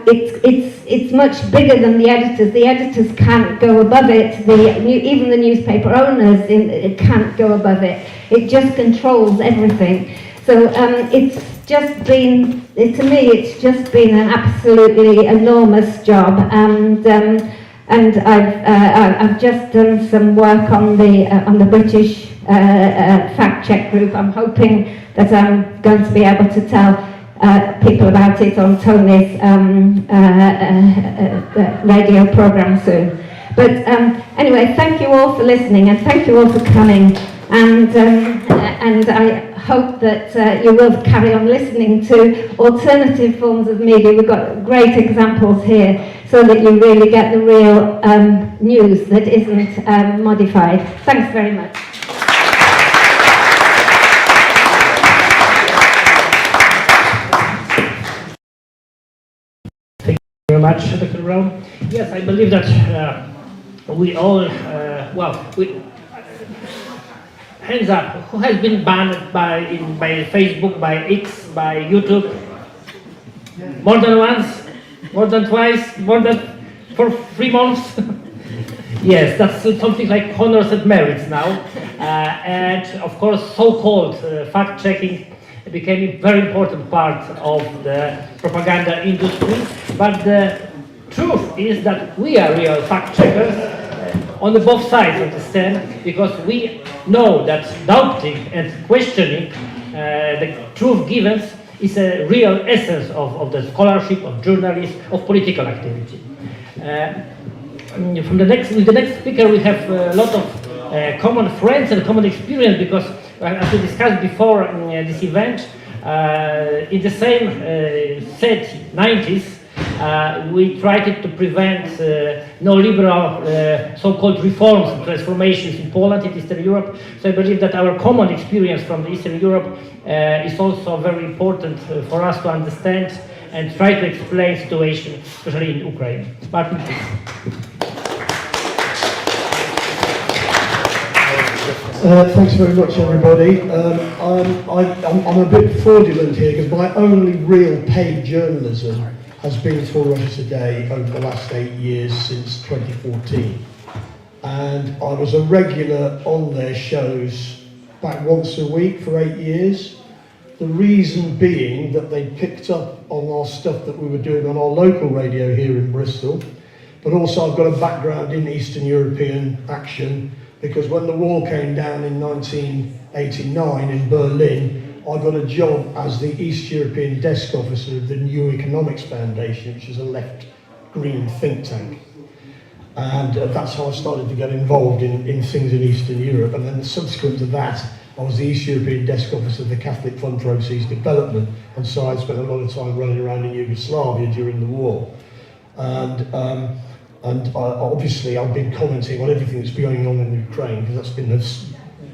It's much bigger than the editors. The editors can't go above it. Even the newspaper owners can't go above it. It just controls everything. So it's just been, to me, it's just been an absolutely enormous job, and I've just done some work on the British fact check group. I'm hoping that I'm going to be able to tell people about it on Tony's radio programme soon. But anyway, thank you all for listening, and thank you all for coming, and I hope that you will carry on listening to alternative forms of media. We've got great examples here, so that you really get the real news that isn't modified. Thanks very much. Very much, Dr. Brown. Yes, I believe that we all, hands up, who has been banned by Facebook, by X, by YouTube? More than once? More than twice? More than for 3 months? Yes, that's something like honors and merits now. And of course, so-called fact-checking became a very important part of the propaganda industry. But the truth is that we are real fact-checkers on the both sides of the stand, because we know that doubting and questioning the truth given is a real essence of the scholarship, of journalism, of political activity. With the next speaker, we have a lot of common friends and common experience, because as we discussed before this event, in the same said 90s, we tried to prevent neoliberal so-called reforms and transformations in Poland, in Eastern Europe. So I believe that our common experience from Eastern Europe is also very important for us to understand and try to explain the situation, especially in Ukraine. Martin, please. Thanks very much, everybody. I'm a bit fraudulent here, because my only real paid journalism has been for Russia Today over the last 8 years, since 2014. And I was a regular on their shows back once a week for 8 years. The reason being that they picked up on our stuff that we were doing on our local radio here in Bristol. But also I've got a background in Eastern European action, because when the wall came down in 1989 in Berlin, I got a job as the East European desk officer of the New Economics Foundation, which is a left-green think tank. And that's how I started to get involved in things in Eastern Europe. And then subsequent to that, I was the East European desk officer of the Catholic Fund for Overseas Development. And so I spent a lot of time running around in Yugoslavia during the war. And obviously I've been commenting on everything that's been going on in Ukraine, because that's been the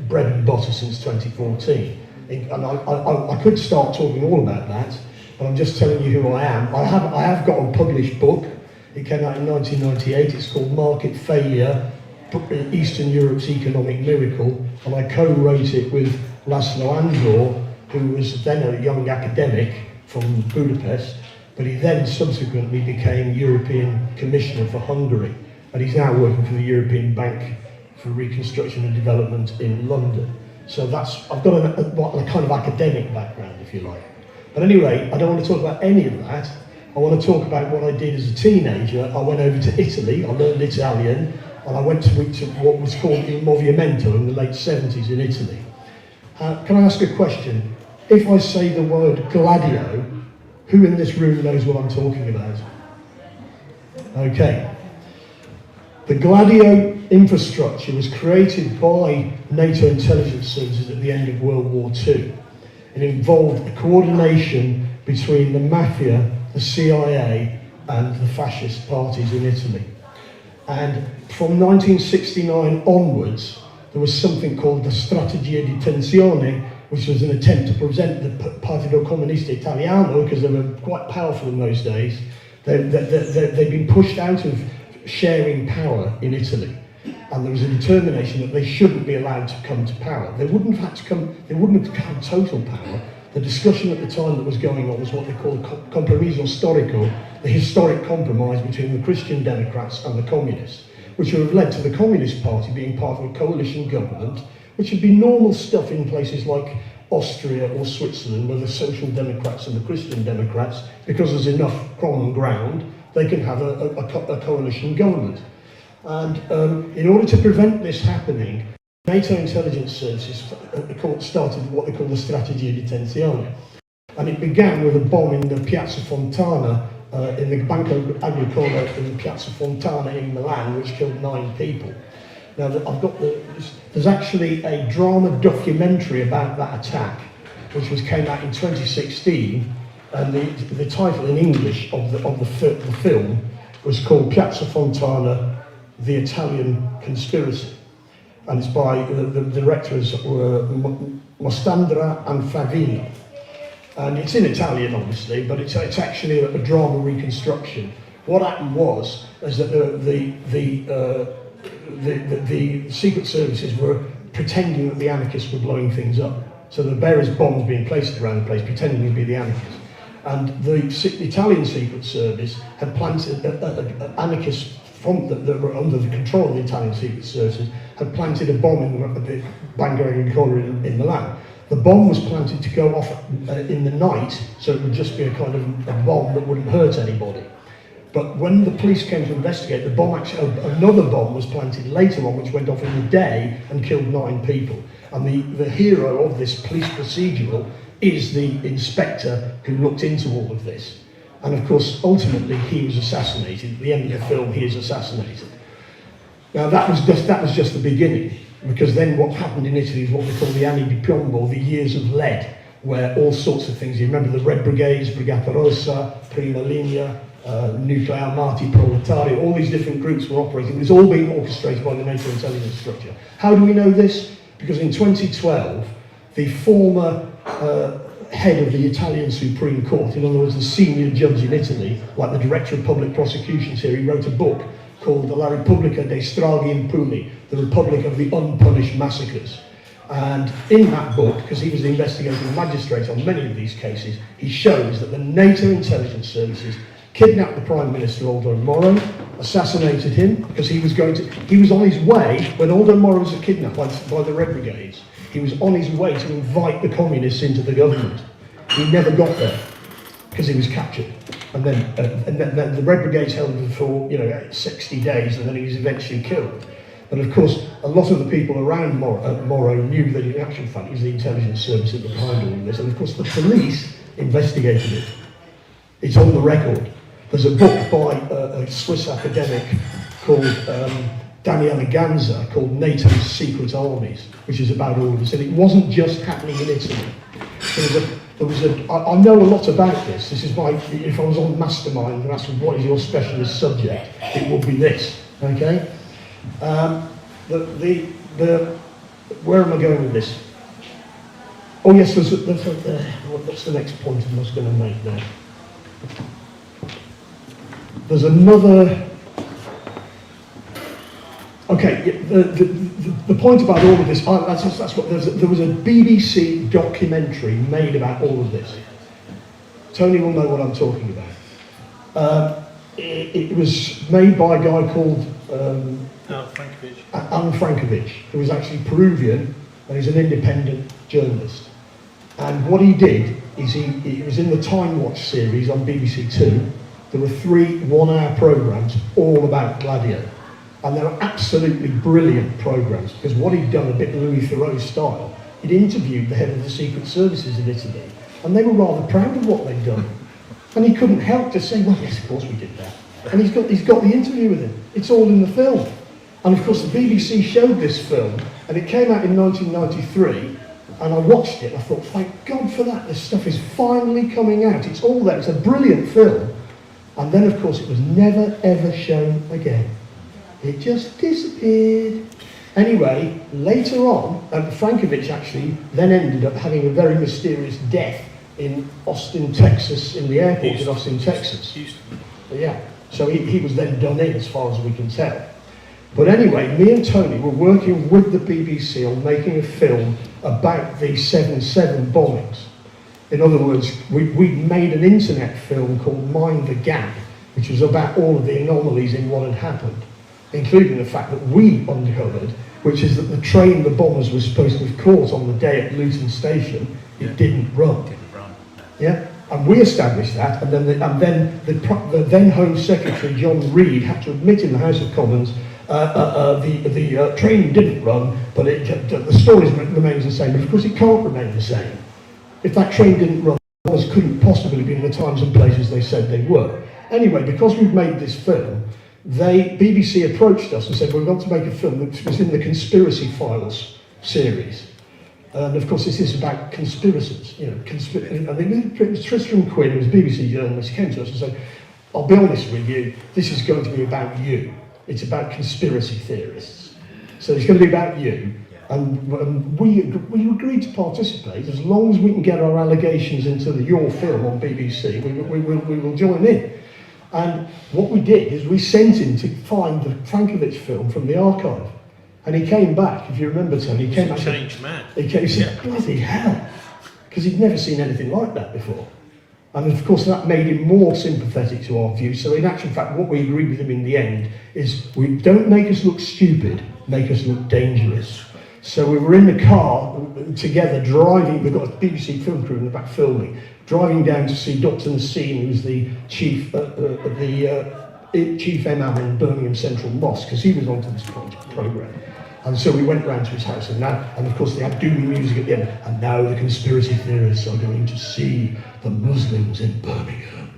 bread and butter since 2014. And I could start talking all about that, but I'm just telling you who I am. I have got a published book. It came out in 1998. It's called Market Failure, Eastern Europe's Economic Miracle, and I co-wrote it with Laszlo Andor, who was then a young academic from Budapest, but he then subsequently became European Commissioner for Hungary, and he's now working for the European Bank for Reconstruction and Development in London. So I've got a kind of academic background, if you like. But anyway, I don't want to talk about any of that. I want to talk about what I did as a teenager. I went over to Italy, I learned Italian, and I went to what was called Il Movimento in the late 70s in Italy. Can I ask a question? If I say the word Gladio, who in this room knows what I'm talking about? Okay. The Gladio infrastructure was created by NATO intelligence services at the end of World War II. It involved a coordination between the mafia, the CIA, and the fascist parties in Italy. And from 1969 onwards, there was something called the Strategia di Tensione, which was an attempt to present the Partito Comunista Italiano, because they were quite powerful in those days. They'd been pushed out of sharing power in Italy, and there was a determination that they shouldn't be allowed to come to power. They wouldn't have had total power. The discussion at the time that was going on was what they called compromiso storico, the historic compromise between the Christian Democrats and the Communists, which would have led to the Communist Party being part of a coalition government, which would be normal stuff in places like Austria or Switzerland, where the Social Democrats and the Christian Democrats, because there's enough common ground, they can have a coalition government. And in order to prevent this happening, NATO intelligence services started what they call the Strategia di Tensione. And it began with a bomb in the Piazza Fontana, in the Banco Agricolo in the Piazza Fontana in Milan, which killed 9 people. Now, there's actually a drama documentary about that attack, which came out in 2016, and the title in English of the film was called Piazza Fontana, The Italian Conspiracy. And it's by the directors Mostandra and Favino. And it's in Italian, obviously, but it's actually a drama reconstruction. What happened was that the secret services were pretending that the anarchists were blowing things up. So there were various bombs being placed around the place, pretending to be the anarchists. And the Italian secret service had planted anarchists that were under the control of the Italian secret services had planted a bomb in the Banco Agricolo in Milan. The bomb was planted to go off in the night, so it would just be a kind of a bomb that wouldn't hurt anybody. But when the police came to investigate, another bomb was planted later on, which went off in the day and killed 9 people. And the hero of this police procedural is the inspector who looked into all of this. And of course, ultimately, he was assassinated. At the end of the film, he is assassinated. Now, that was just the beginning, because then what happened in Italy is what we call the anni di piombo, the years of lead, where all sorts of things, you remember the Red Brigades, Brigata Rossa, Prima Linea, Nuclei Armati, Proletario, all these different groups were operating. It was all being orchestrated by the NATO intelligence structure. How do we know this? Because in 2012, the former head of the Italian Supreme Court, in other words, the senior judge in Italy, like the Director of Public Prosecutions here, he wrote a book called La Repubblica dei Stragi Impuni, the Republic of the Unpunished Massacres. And in that book, because he was the investigating magistrate on many of these cases, he shows that the NATO intelligence services kidnapped the Prime Minister Aldo Moro, assassinated him, because he was on his way, when Aldo Moro was kidnapped by the Red Brigades, he was on his way to invite the communists into the government. He never got there, because he was captured. And then the Red Brigades held him for 60 days, and then he was eventually killed. But of course, a lot of the people around Moro knew that in actual fact it was the intelligence service that was behind all of this. And of course, the police investigated it. It's on the record. There's a book by a Swiss academic called Daniele Ganza called NATO's Secret Armies, which is about all of this. And it wasn't just happening in Italy. I know a lot about this. This is if I was on Mastermind and asked what is your specialist subject, it would be this, okay? Where am I going with this? Oh yes, what's the next point I was going to make there? There's another. Okay, the point about all of this, that's what there was a BBC documentary made about all of this. Tony will know what I'm talking about. It was made by a guy called Alan Frankovich, who was actually Peruvian, and he's an independent journalist. And what he did is he was in the Time Watch series on BBC Two. There were 3 one-hour programmes all about Gladio. And they were absolutely brilliant programmes, because what he'd done, a bit Louis Theroux style, he'd interviewed the head of the secret services in Italy, and they were rather proud of what they'd done. And he couldn't help to say, well, yes, of course we did that. And he's got the interview with him. It's all in the film. And of course the BBC showed this film, and it came out in 1993, and I watched it, and I thought, thank God for that, this stuff is finally coming out. It's all there, it's a brilliant film. And then of course it was never ever shown again. It just disappeared. Anyway, later on, Frankovich actually then ended up having a very mysterious death in Austin, Texas, in the airport in Austin, Texas. Yeah, so he was then done in, as far as we can tell. But anyway, me and Tony were working with the BBC on making a film about the 7/7 bombings. In other words, we'd made an internet film called Mind the Gap, which was about all of the anomalies in what had happened, including the fact that we uncovered which is that the train the bombers were supposed to have caught on the day at Luton Station, it didn't run. Yeah, and we established that, and then the then Home Secretary John Reid had to admit in the House of Commons the train didn't run, but the story remains the same. But of course, it can't remain the same. If that train didn't run, the bombers couldn't possibly be in the times and places they said they were. Anyway, because we've made this film, BBC approached us and said, we've got to make a film that was in the Conspiracy Files series. And of course, this is about conspiracies. You know, I think Tristram Quinn, who was a BBC journalist, came to us and said, I'll be honest with you, this is going to be about you. It's about conspiracy theorists. So it's going to be about you. And we agreed to participate as long as we can get our allegations into your film on BBC. We will join in. And what we did is we sent him to find the Frankovich film from the archive. And he came back, if you remember, Tony, he came back. Changed man. He said, bloody hell, because he'd never seen anything like that before. And of course that made him more sympathetic to our view. So in actual fact, what we agreed with him in the end is we don't make us look stupid, make us look dangerous. So we were in the car together driving, we've got a BBC film crew in the back filming, driving down to see Dr. Nassim, who's the chief imam in Birmingham Central Mosque, because he was onto this programme. And so we went round to his house, and of course they had doomy music at the end, and now the conspiracy theorists are going to see the Muslims in Birmingham.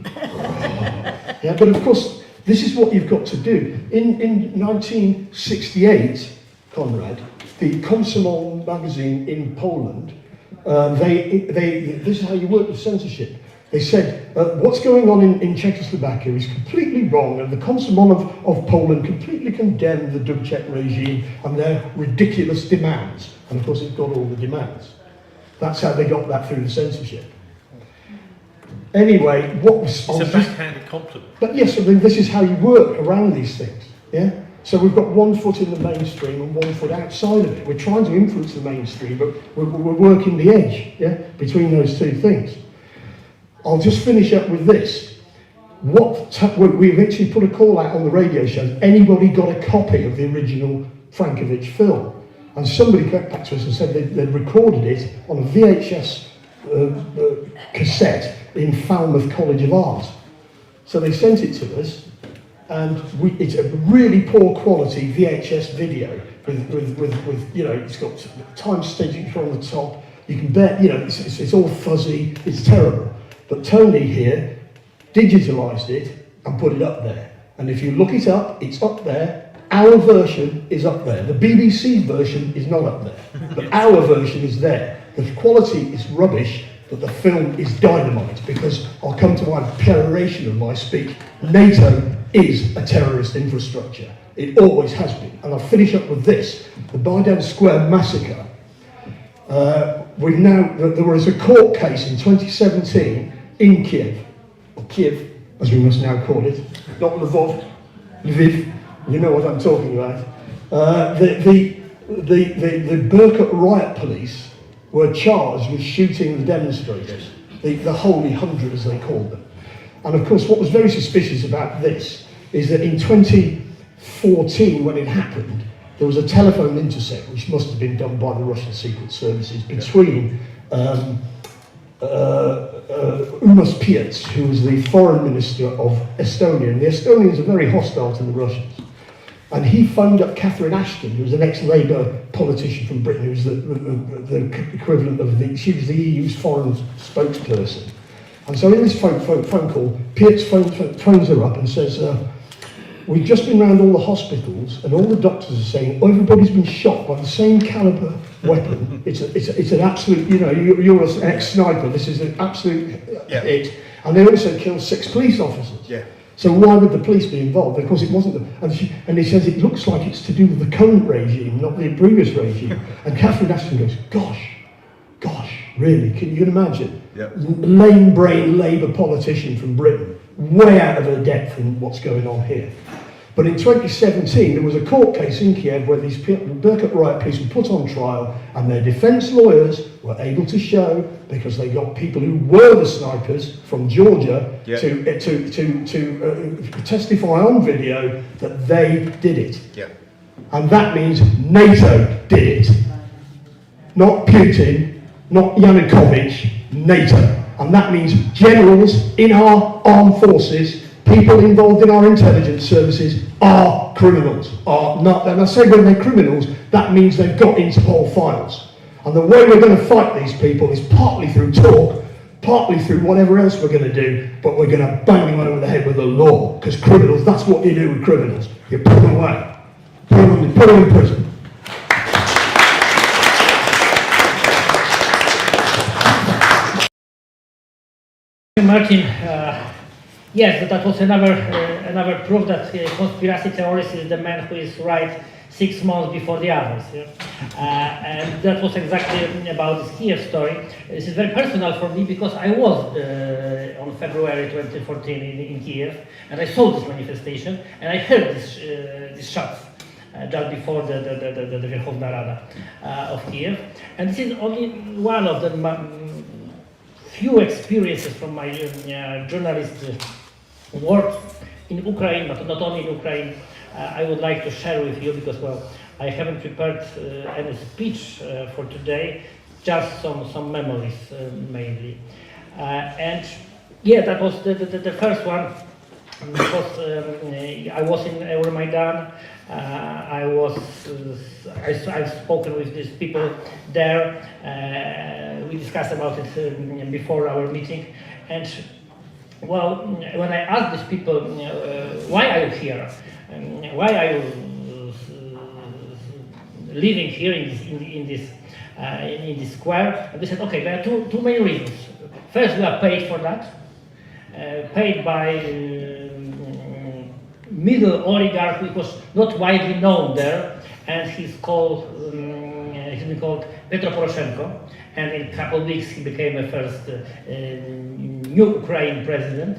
Yeah, but of course, this is what you've got to do. In 1968, Konrad, the Komsomol magazine in Poland, this is how you work with censorship. They said, what's going on in Czechoslovakia is completely wrong, and the Komsomol of Poland completely condemned the Dubček regime and their ridiculous demands. And of course, it got all the demands. That's how they got that through the censorship. Anyway, what was... It's a backhanded compliment. But yes, I mean, this is how you work around these things, yeah? So we've got 1 foot in the mainstream and 1 foot outside of it. We're trying to influence the mainstream, but we're working the edge, yeah, between those two things. I'll just finish up with this. We've actually put a call out on the radio show. Anybody got a copy of the original Frankovich film? And somebody came back to us and said they'd recorded it on a VHS cassette in Falmouth College of Art. So they sent it to us, and it's a really poor quality VHS video with you know, it's got time staging on the top. You can bet, you know, it's all fuzzy. It's terrible. But Tony here digitalised it and put it up there. And if you look it up, it's up there. Our version is up there. The BBC version is not up there. But our version is there. The quality is rubbish, but the film is dynamite, because I'll come to my peroration of my speech. NATO is a terrorist infrastructure. It always has been. And I'll finish up with this. The Maidan Square massacre. There was a court case in 2017 in Kiev, or Kiev, as we must now call it, not Lviv, you know what I'm talking about. The Berkut riot police were charged with shooting the demonstrators, the Holy Hundred as they called them. And of course, what was very suspicious about this is that in 2014, when it happened, there was a telephone intercept, which must have been done by the Russian secret services, between Umas Piets, who was the foreign minister of Estonia, and the Estonians are very hostile to the Russians. And he phoned up Catherine Ashton, who was an ex-Labour politician from Britain, who was the equivalent of she was the EU's foreign spokesperson. And so in this phone call, Piets phones her up and says, we've just been around all the hospitals, and all the doctors are saying, oh, everybody's been shot by the same caliber weapon. It's an absolute, you know, you're an ex-sniper, this is an absolute hit. And they also killed 6 police officers. Yeah. So why would the police be involved? Because it wasn't and he says it looks like it's to do with the current regime, not the previous regime. And Catherine Ashton goes, gosh, really, can you imagine? Yep. Lame brain Labour politician from Britain, way out of her depth in what's going on here. But in 2017, there was a court case in Kiev where these Berkut riot police were put on trial, and their defence lawyers were able to show, because they got people who were the snipers from Georgia to testify on video that they did it. And that means NATO did it. Not Putin, not Yanukovych, NATO. And that means generals in our armed forces, people involved in our intelligence services are criminals. Are not, and I say when they're criminals, that means they've got Interpol files. And the way we're going to fight these people is partly through talk, partly through whatever else we're going to do, but we're going to bang them over the head with the law. Because criminals, that's what you do with criminals. You put them away. Put them in prison. Martin, yes, but that was another proof that conspiracy theorist is the man who is right 6 months before the others. Yeah? And that was exactly about this Kiev story. This is very personal for me because I was on February 2014 in Kiev, and I saw this manifestation, and I heard these shots just before the Verkhovna Rada of Kiev. And this is only one of the few experiences from my journalist work in Ukraine, but not only in Ukraine, I would like to share with you because, well, I haven't prepared any speech for today, just some memories mainly. And yeah, that was the first one because I was in Euromaidan. I've spoken with these people there. We discussed about it before our meeting, and well, when I asked these people, why are you here? Why are you living here in this square? And they said, okay, there are two main reasons. First, we are paid for that, paid by middle oligarch who was not widely known there, and he's been called Petro Poroshenko, and in a couple of weeks he became the first new Ukraine president.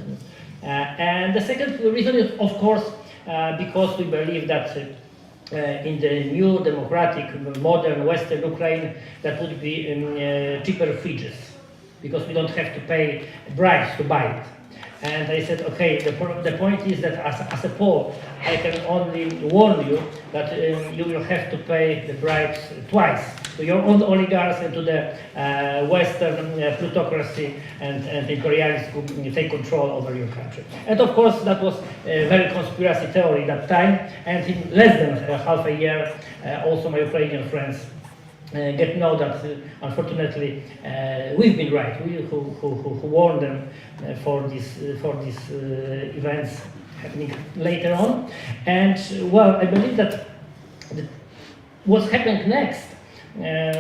And the second reason is, of course, because we believe that in the new democratic, modern Western Ukraine, that would be cheaper fridges, because we don't have to pay bribes to buy it. And I said, okay, the point is that as a Pole, I can only warn you that you will have to pay the bribes twice, to your own oligarchs and to the Western plutocracy and imperialists who take control over your country. And of course, that was a very conspiracy theory that time, and in less than half a year, also my Ukrainian friends get know that unfortunately we've been right. We who warned them for these events happening later on. And well, I believe that what's happened next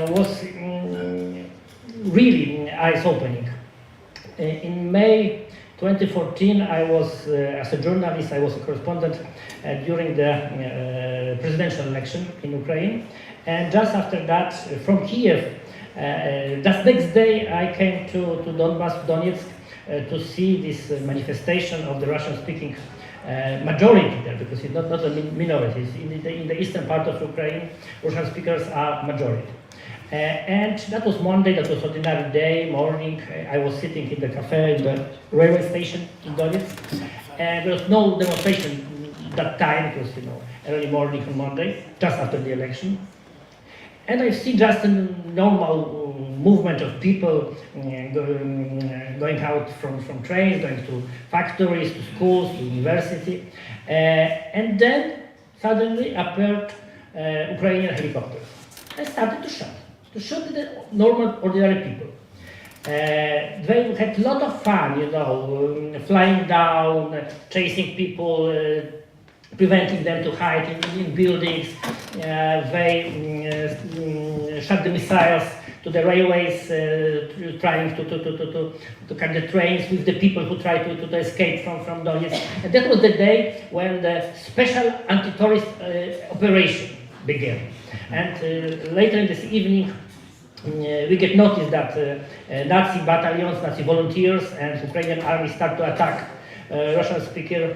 was really eye-opening. In May 2014, I was as a journalist, I was a correspondent during the presidential election in Ukraine. And just after that, from Kiev, just next day I came to Donbass, Donetsk, to see this manifestation of the Russian-speaking majority there, because it's not a minority. In the eastern part of Ukraine, Russian speakers are majority. And that was Monday, that was ordinary day, morning. I was sitting in the cafe in the railway station in Donetsk, and there was no demonstration that time. It was, early morning on Monday, just after the election. And I see just a normal movement of people going out from trains, going to factories, to schools, to university. And then suddenly appeared Ukrainian helicopters and started to shoot the normal, ordinary people. They had a lot of fun, flying down, chasing people, preventing them to hide in buildings. They shot the missiles to the railways, trying to cut the trains with the people who tried to escape from Donetsk. And that was the day when the special anti-terrorist operation began. And later in this evening, we get notice that Nazi battalions, Nazi volunteers, and Ukrainian army start to attack Russian speakers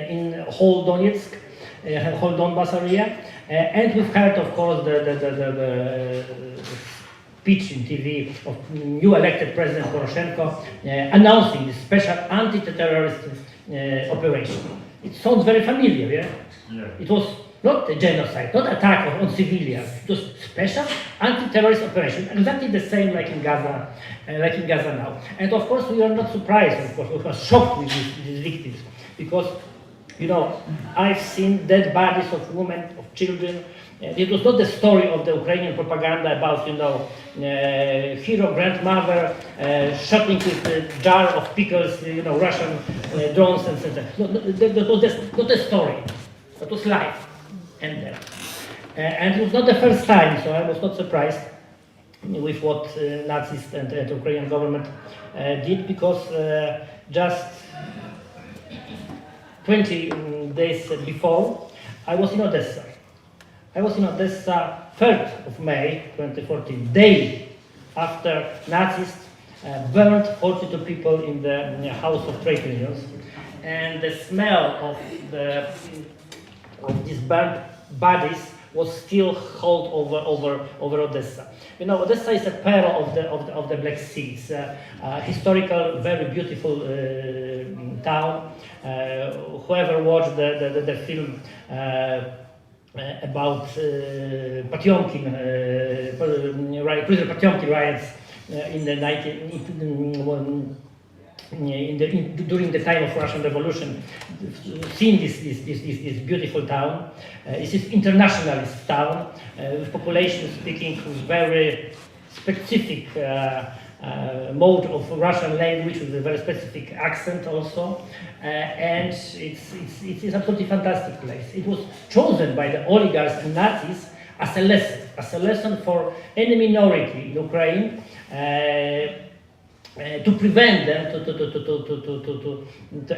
in whole Donetsk, whole Donbass area. And we've heard, of course, the speech in TV of new elected President Poroshenko announcing this special anti-terrorist operation. It sounds very familiar, yeah? Yeah. It was not a genocide, not attack on civilians. It was special anti-terrorist operation, exactly the same like in Gaza now. And of course, we are not surprised. Of course, we were shocked with these victims because, you know, I've seen dead bodies of women, of children. It was not the story of the Ukrainian propaganda about, you know, hero grandmother shopping with a jar of pickles, you know, Russian drones and so on. No, that was not the story. That was life and death. And it was not the first time, so I was not surprised with what Nazis and the Ukrainian government did, because just 20 days before, I was in Odessa. I was in Odessa 3rd of May 2014, day after Nazis burned 42 people in the House of Trade Unions, and the smell of these burnt bodies was still held over Odessa. You know, Odessa is a pearl of the Black Sea. It's a historical, very beautiful town. Whoever watched the film about Potemkin, Prisoner Potemkin riots in the during the time of Russian Revolution, seeing this beautiful town. This is internationalist town with population speaking very specific mode of Russian language with a very specific accent also, and it's absolutely fantastic place. It was chosen by the oligarchs and Nazis as a lesson for any minority in Ukraine. To prevent them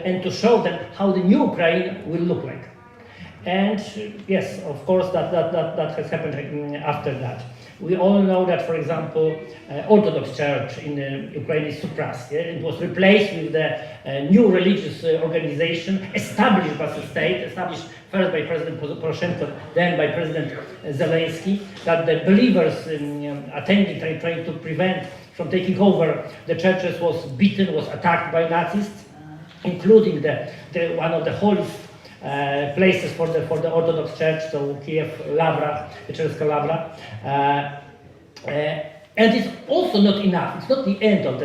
and to show them how the new Ukraine will look like. And yes, of course, that has happened after that. We all know that, for example, Orthodox Church in Ukraine is suppressed. Yeah? It was replaced with the new religious organization established by the state, established first by President Poroshenko, then by President Zelensky, that the believers attending, trying to prevent from taking over the churches, was beaten, was attacked by Nazis, including the one of the holiest places for the Orthodox Church, so Kiev Lavra, the Czerska Lavra, and it's also not enough. It's not the end of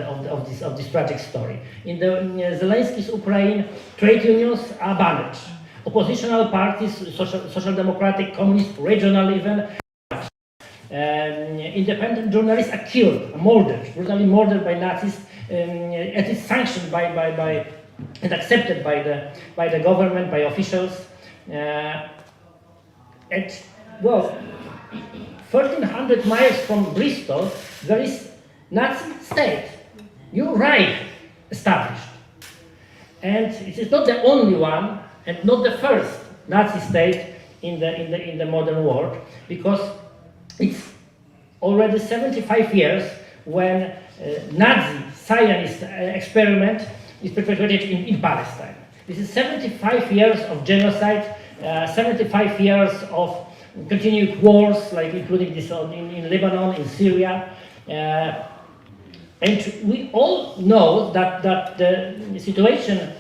this tragic story. In Zelensky's Ukraine, trade unions are banned. Oppositional parties, social democratic, communist, regional even. Independent journalists are killed, murdered, brutally murdered by Nazis, and it's sanctioned by and accepted by the government, by officials. And well, 1,300 miles from Bristol, there is Nazi state, new Reich established, and it is not the only one and not the first Nazi state in the modern world, because it's already 75 years when Nazi Zionist experiment is perpetrated in Palestine. This is 75 years of genocide, 75 years of continuing wars, like including this in Lebanon, in Syria. And we all know that the situation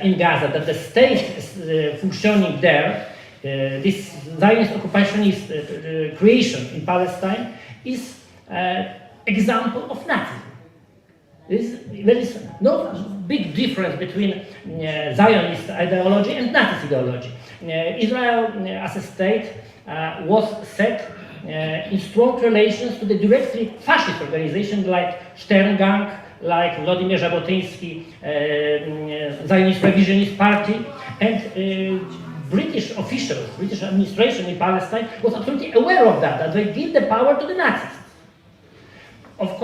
in Gaza, that the state is functioning there, this Zionist occupationist creation in Palestine is example of Nazism. There is no big difference between Zionist ideology and Nazi ideology. Israel as a state was set in strong relations to the directly fascist organizations like Sterngang, like Vladimir Jabotinsky, Zionist Revisionist Party, and British officials, British administration in Palestine was absolutely aware of that they give the power to the Nazis. Of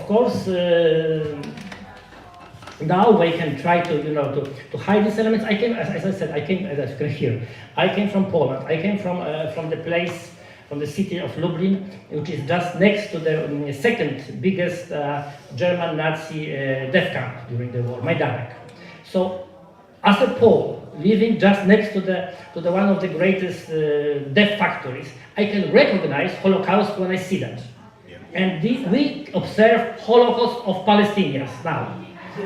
course, now we can try to hide these elements. I came, as I said, as you can hear, I came from Poland. I came from the city of Lublin, which is just next to the second biggest German Nazi death camp during the war, Majdanek. So, as a Pole, living just next to the one of the greatest death factories, I can recognize Holocaust when I see that. And we observe Holocaust of Palestinians now.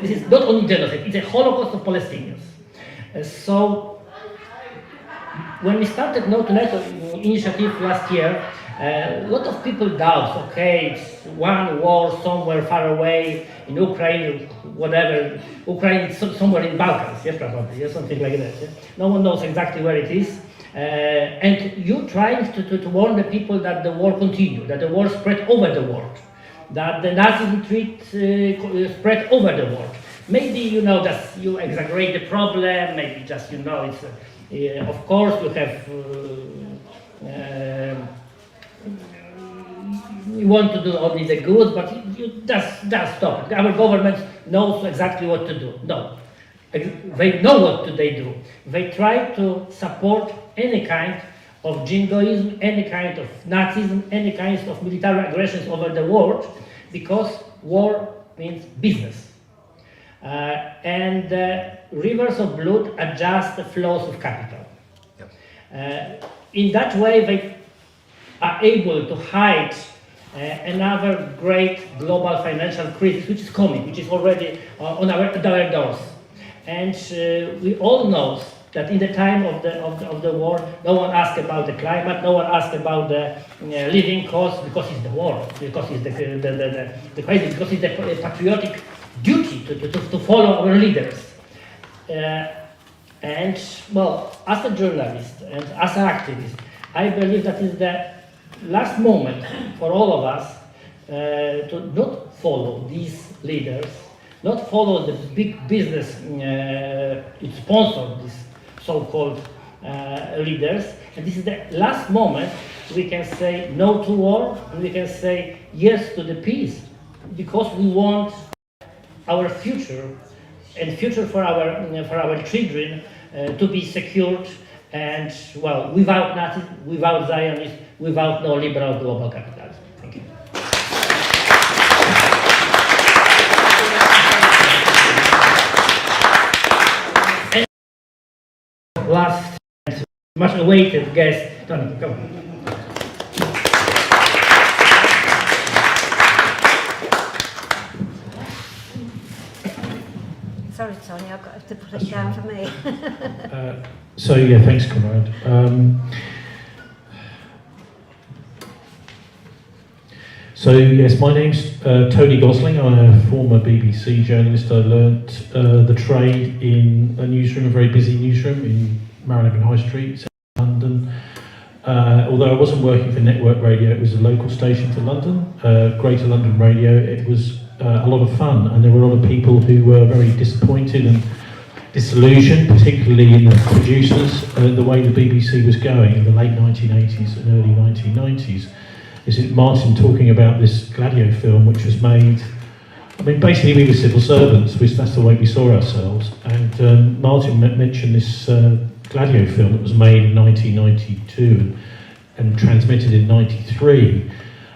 This is not only genocide, it's a Holocaust of Palestinians. So when we started No2Nato initiative last year, a lot of people doubt, okay, it's one war somewhere far away in Ukraine, whatever, Ukraine is somewhere in Balkans, yeah, probably, yeah, something like that. Yeah? No one knows exactly where it is. And you trying to warn the people that the war continues, that the war spread over the world, that the Nazism spread over the world. Maybe, you know, just you exaggerate the problem, maybe just, you know, it's, of course, you have, you want to do only the good, but you just stop. Our government knows exactly what to do. No, they know what they do. They try to support any kind of jingoism, any kind of Nazism, any kind of military aggressions over the world, because war means business. And rivers of blood are just the flows of capital. In that way, they are able to hide another great global financial crisis, which is coming, which is already on our doors. And we all know that in the time of the war, no one asked about the climate, no one asked about the living costs, because it's the war, because it's the crisis, because it's the patriotic duty to follow our leaders. And, well, as a journalist and as an activist, I believe that is the last moment for all of us to not follow these leaders, not follow the big business it sponsored these so-called leaders. And this is the last moment we can say no to war, and we can say yes to the peace, because we want our future and future for our children to be secured, and, well, without Nazis, without Zionists, without neoliberal global capitalism. Thank you. And last and much awaited guest, Tony, come on. Sorry, Tony, I've got to put it down for me. So yeah, thanks, Konrad. So yes, my name's Tony Gosling. I'm a former BBC journalist. I learnt the trade in a newsroom, a very busy newsroom in Marylebone High Street, London. Although I wasn't working for network radio, it was a local station for London, Greater London Radio. It was a lot of fun, and there were a lot of people who were very disappointed and disillusioned, particularly in the producers, the way the BBC was going in the late 1980s and early 1990s. Is it Martin talking about this Gladio film, which was made, I mean, basically we were civil servants, which that's the way we saw ourselves, and Martin mentioned this Gladio film that was made in 1992 and transmitted in 93.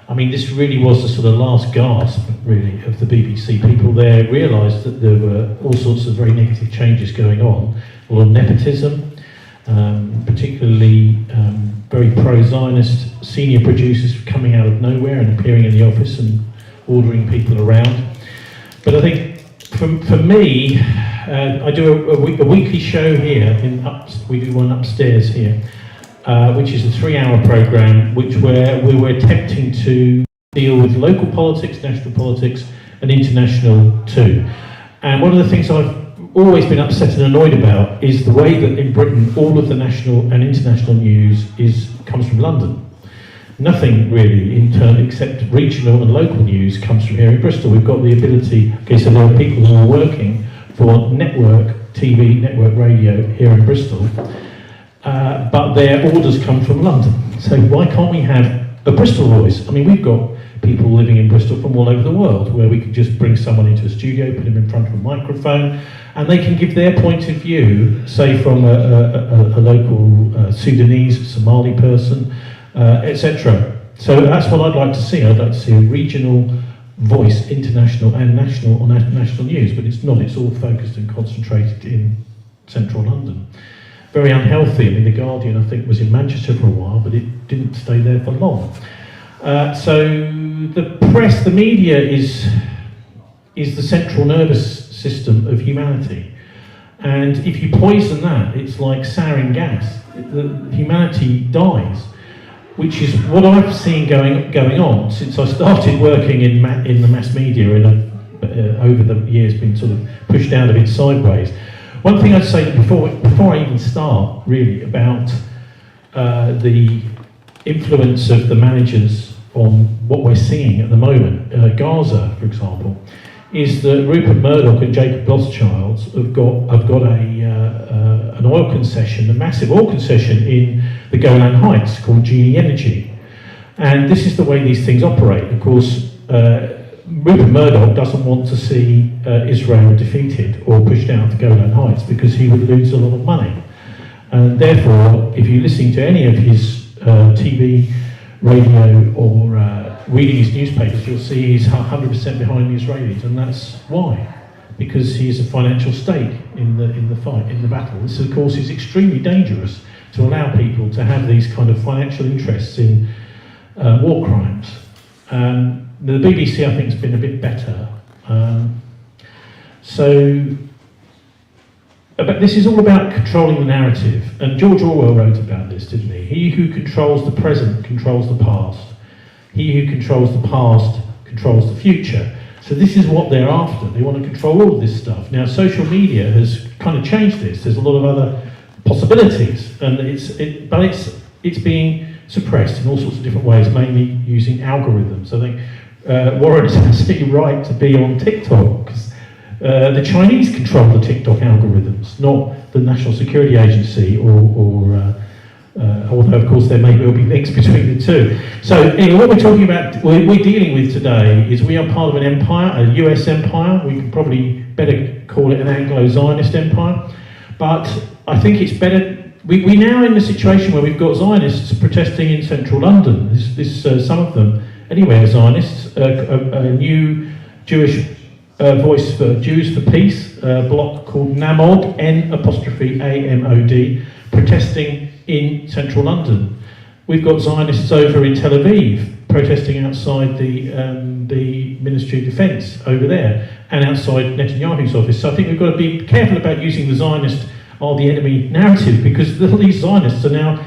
I mean, this really was the sort of last gasp, really, of the BBC. People there realised that there were all sorts of very negative changes going on, a lot of nepotism, particularly very pro-Zionist senior producers coming out of nowhere and appearing in the office and ordering people around. But I think, for me, I do a weekly show here, we do one upstairs here, which is a 3-hour programme where we were attempting to deal with local politics, national politics, and international too. And one of the things I've always been upset and annoyed about is the way that in Britain all of the national and international news comes from London. Nothing really in turn except regional and local news comes from here in Bristol. We've got the ability, okay, so there are people who are working for network TV, network radio here in Bristol, but their orders come from London. So why can't we have a Bristol voice? I mean, we've got people living in Bristol from all over the world, where we could just bring someone into a studio, put them in front of a microphone, and they can give their point of view, say from a local Sudanese, Somali person, etc. So that's what I'd like to see. I'd like to see a regional voice, international and national, on national news, but it's not. It's all focused and concentrated in central London. Very unhealthy. I mean, The Guardian, I think, was in Manchester for a while, but it didn't stay there for long. So the press, the media is the central nervous system of humanity. And if you poison that, it's like sarin gas. Humanity dies, which is what I've seen going on since I started working in the mass media over the years, been sort of pushed down a bit sideways. One thing I'd say before I even start really about the influence of the managers on what we're seeing at the moment, Gaza, for example, is that Rupert Murdoch and Jacob Rothschild have got an oil concession, a massive oil concession in the Golan Heights called Genie Energy. And this is the way these things operate. Of course, Rupert Murdoch doesn't want to see Israel defeated or pushed out of the Golan Heights because he would lose a lot of money. And therefore, if you're listening to any of his TV, radio, or reading his newspapers, you'll see he's 100% behind the Israelis, and that's why. Because he is a financial stake in the fight, in the battle. This, of course, is extremely dangerous to allow people to have these kind of financial interests in war crimes. The BBC, I think, has been a bit better. But this is all about controlling the narrative, and George Orwell wrote about this, didn't he? He who controls the present controls the past. He who controls the past controls the future. So this is what they're after. They want to control all of this stuff. Now, social media has kind of changed this. There's a lot of other possibilities, and it's being suppressed in all sorts of different ways, mainly using algorithms. I think Warren is absolutely right to be on TikTok, because the Chinese control the TikTok algorithms, not the National Security Agency, although of course there may well be links between the two. So anyway, what we're talking about, we're dealing with today, is we are part of an empire, a US empire. We could probably better call it an Anglo-Zionist empire. But I think it's better, we're now in a situation where we've got Zionists protesting in central London. Some of them, anyway, are Zionists, a new Jewish Voice for Jews for Peace, bloc called NAMOD, N''AMOD, protesting in central London. We've got Zionists over in Tel Aviv, protesting outside the Ministry of Defence over there, and outside Netanyahu's office. So I think we've got to be careful about using the Zionist are the enemy narrative, because these Zionists are now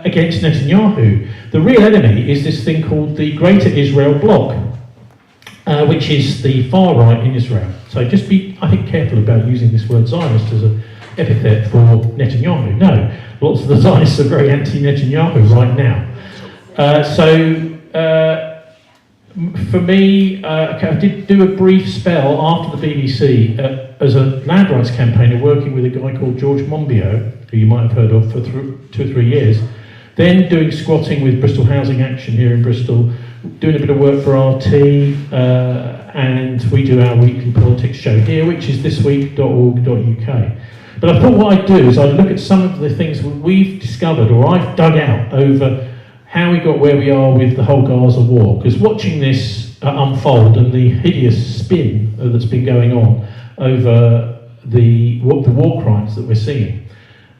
against Netanyahu. The real enemy is this thing called the Greater Israel Bloc, which is the far right in Israel. So just be, I think, careful about using this word Zionist as an epithet for Netanyahu. No, lots of the Zionists are very anti-Netanyahu right now. For me, I did do a brief spell after the BBC as a land rights campaigner, working with a guy called George Monbiot, who you might have heard of for 2 or 3 years. Then doing squatting with Bristol Housing Action here in Bristol, doing a bit of work for RT, and we do our weekly politics show here, which is thisweek.org.uk. But I thought what I'd do is I'd look at some of the things we've discovered, or I've dug out, over how we got where we are with the whole Gaza war. Because watching this unfold and the hideous spin that's been going on over the war crimes that we're seeing,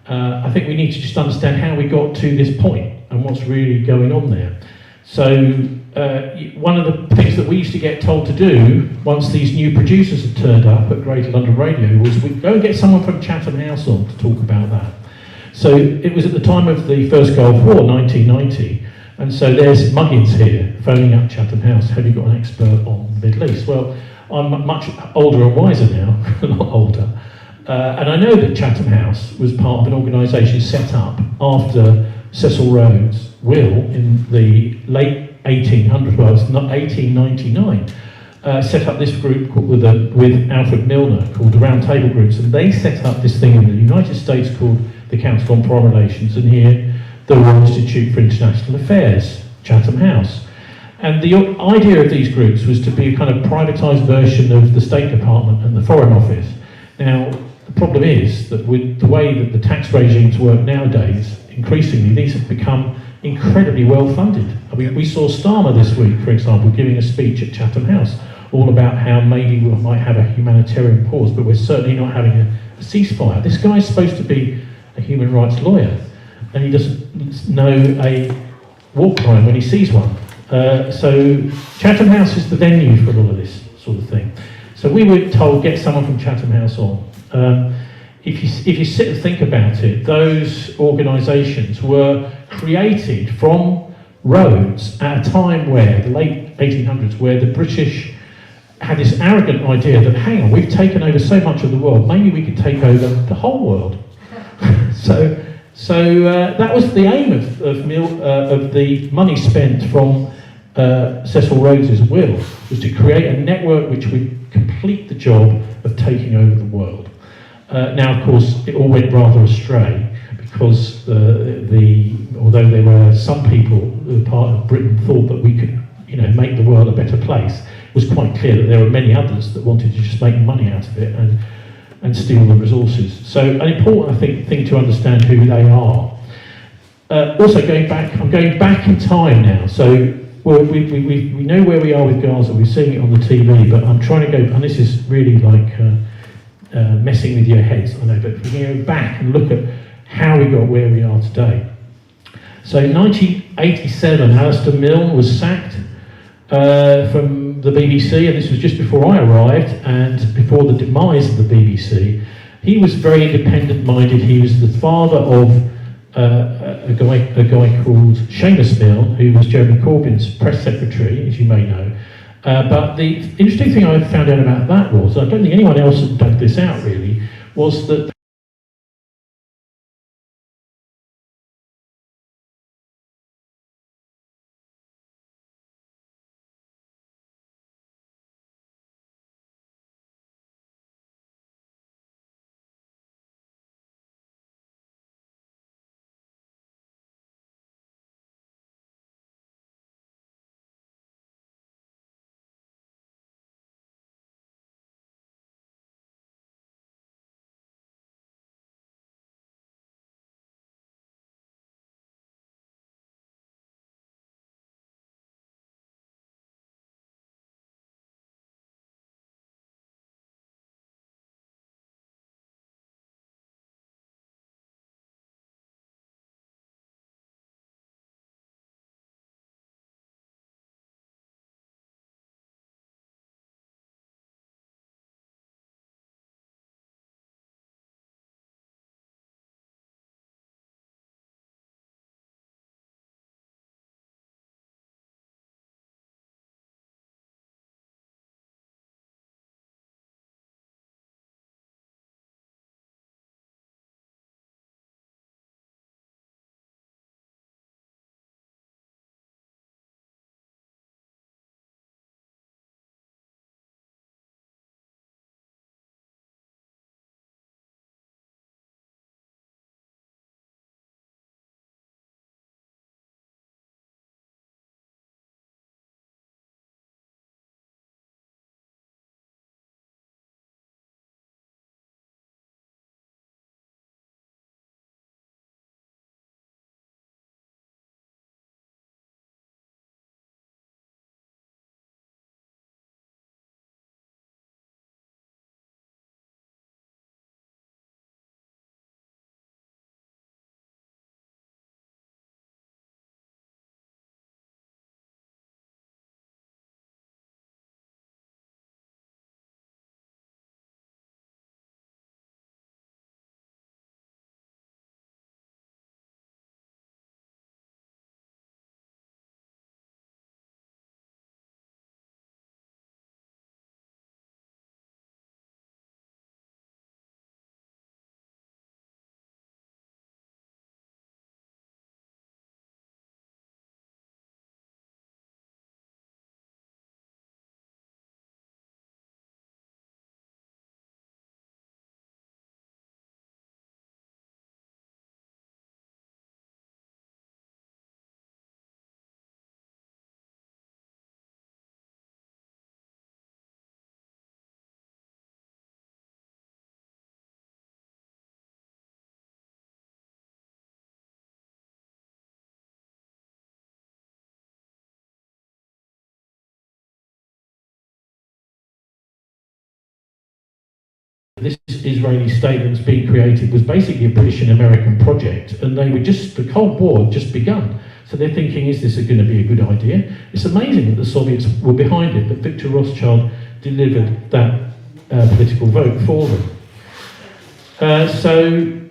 I think we need to just understand how we got to this point and what's really going on there. So one of the things that we used to get told to do once these new producers had turned up at Greater London Radio was we'd go and get someone from Chatham House on to talk about that. So it was at the time of the first Gulf War, 1990, and so there's Muggins here phoning up Chatham House. Have you got an expert on the Middle East? Well, I'm much older and wiser now, a lot older, and I know that Chatham House was part of an organisation set up after Cecil Rhodes' will in the late 1800s, well, it's not 1899, set up this group with Alfred Milner called the Round Table Groups, and they set up this thing in the United States called the Council on Foreign Relations, and here the Royal Institute for International Affairs, Chatham House. And the idea of these groups was to be a kind of privatised version of the State Department and the Foreign Office. Now, the problem is that with the way that the tax regimes work nowadays, increasingly these have become incredibly well funded. I mean, we saw Starmer this week, for example, giving a speech at Chatham House all about how maybe we might have a humanitarian pause, but we're certainly not having a ceasefire. This guy's supposed to be a human rights lawyer, and he doesn't know a war crime when he sees one. So Chatham House is the venue for all of this sort of thing. So we were told, get someone from Chatham House on. if you sit and think about it, those organisations were created from roads at a time where, the late 1800s, where the British had this arrogant idea that, hang on, we've taken over so much of the world, maybe we could take over the whole world. So that was the aim of the money spent from Cecil Rhodes's will, was to create a network which would complete the job of taking over the world. Now, of course, it all went rather astray, because although there were some people who were part of Britain thought that we could, make the world a better place, it was quite clear that there were many others that wanted to just make money out of it and steal the resources. So an important, I think, thing to understand who they are. Also, I'm going back in time now. So we know where we are with Gaza. We're seeing it on the TV, but I'm trying to go, and this is really like messing with your heads, I know, but if we go back and look at how we got where we are today. So in 1987, Alistair Milne was sacked from the BBC, and this was just before I arrived and before the demise of the BBC. He was very independent-minded. He was the father of a guy called Seamus Milne, who was Jeremy Corbyn's press secretary, as you may know. But the interesting thing I found out about that was, I don't think anyone else had dug this out really, was that this Israeli state that was being created was basically a British and American project, and they were the Cold War had just begun. So they're thinking, is this going to be a good idea? It's amazing that the Soviets were behind it, but Victor Rothschild delivered that political vote for them. So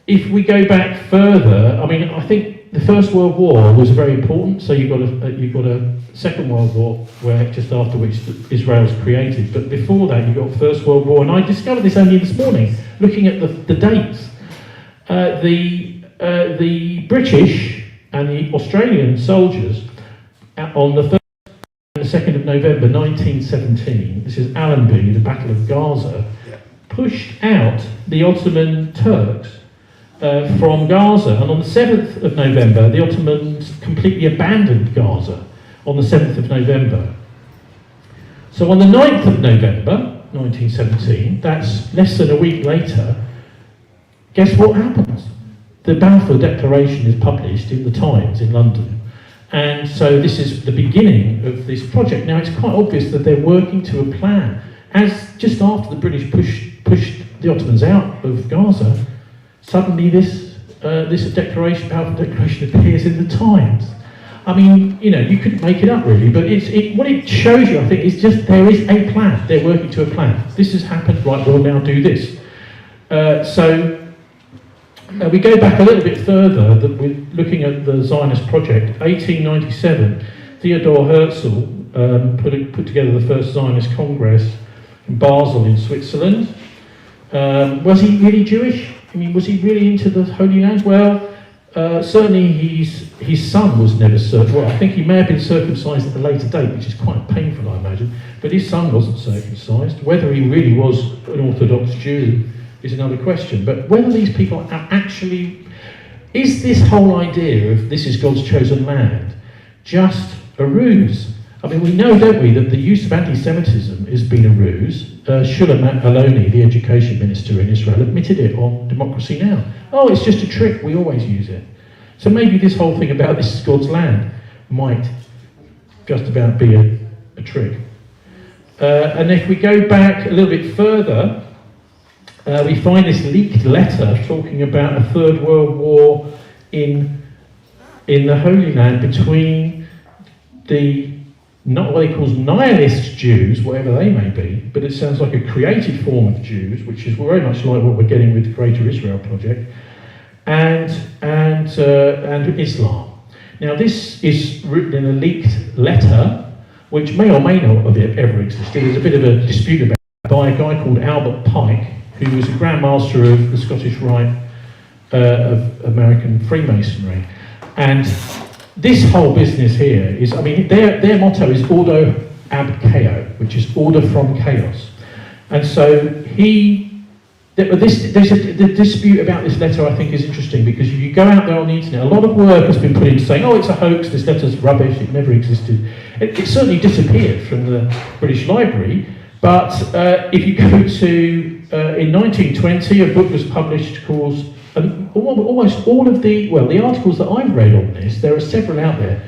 if we go back further, I mean, I think the First World War was very important. So you've got a Second World War, where just after which Israel was created. But before that, you've got First World War, and I discovered this only this morning, looking at the dates. The British and the Australian soldiers on the 1st and the 2nd of November 1917, this is Allenby, the Battle of Gaza, pushed out the Ottoman Turks from Gaza, and on the 7th of November the Ottomans completely abandoned Gaza on the 7th of November. So on the 9th of November 1917, that's less than a week later, guess what happens? The Balfour Declaration is published in the Times in London. And so this is the beginning of this project. Now it's quite obvious that they're working to a plan. As just after the British pushed the Ottomans out of Gaza, suddenly this declaration, Balfour Declaration, appears in the Times. I mean, you know, you couldn't make it up really, but what it shows you, I think, is just there is a plan. They're working to a plan. This has happened, right, we'll now do this. We go back a little bit further, that we're looking at the Zionist project. 1897, Theodor Herzl put together the first Zionist Congress in Basel in Switzerland. Was he really Jewish? I mean, was he really into the Holy Land? Well, certainly his son was never circumcised. Well, I think he may have been circumcised at a later date, which is quite painful, I imagine. But his son wasn't circumcised. Whether he really was an Orthodox Jew is another question. But whether these people are actually... Is this whole idea of this is God's chosen land just a ruse? I mean, we know, don't we, that the use of anti-Semitism has been a ruse. Shlomo Aloni, the education minister in Israel, admitted it on Democracy Now! Oh, it's just a trick, we always use it. So maybe this whole thing about this is God's land might just about be a trick. And if we go back a little bit further, we find this leaked letter talking about a Third World War in the Holy Land between not what he calls nihilist Jews, whatever they may be, but it sounds like a created form of Jews, which is very much like what we're getting with the Greater Israel Project, and Islam. Now this is written in a leaked letter, which may or may not have ever existed. There's a bit of a dispute about it, by a guy called Albert Pike, who was a Grand Master of the Scottish Rite of American Freemasonry. And this whole business here is, I mean, their motto is Ordo ab Chaos, which is order from chaos. And so the dispute about this letter, I think, is interesting, because if you go out there on the internet, a lot of work has been put into saying, oh, it's a hoax, this letter's rubbish, it never existed. It certainly disappeared from the British Library, but if you go to, in 1920, a book was published called, almost all of the articles that I've read on this, there are several out there,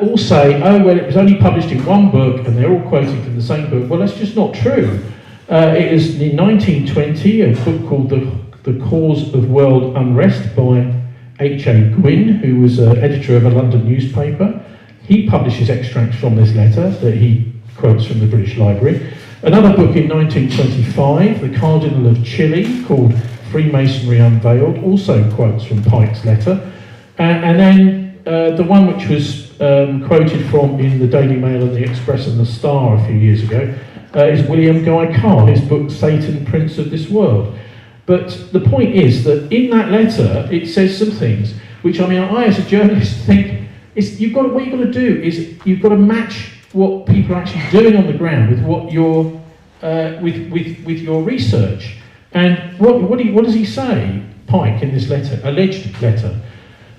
all say, oh, well, it was only published in one book, and they're all quoting from the same book. Well, that's just not true. It was in 1920, a book called The Cause of World Unrest by H.A. Gwynne, who was editor of a London newspaper. He publishes extracts from this letter that he quotes from the British Library. Another book in 1925, The Cardinal of Chile, called Freemasonry Unveiled, also quotes from Pike's letter. And then the one which was quoted from in the Daily Mail and the Express and the Star a few years ago is William Guy Carr, his book Satan, Prince of This World. But the point is that in that letter it says some things which, I mean, I as a journalist think what you've got to do is you've got to match what people are actually doing on the ground with what you're with your research. And what does he say, Pike, in this letter, alleged letter?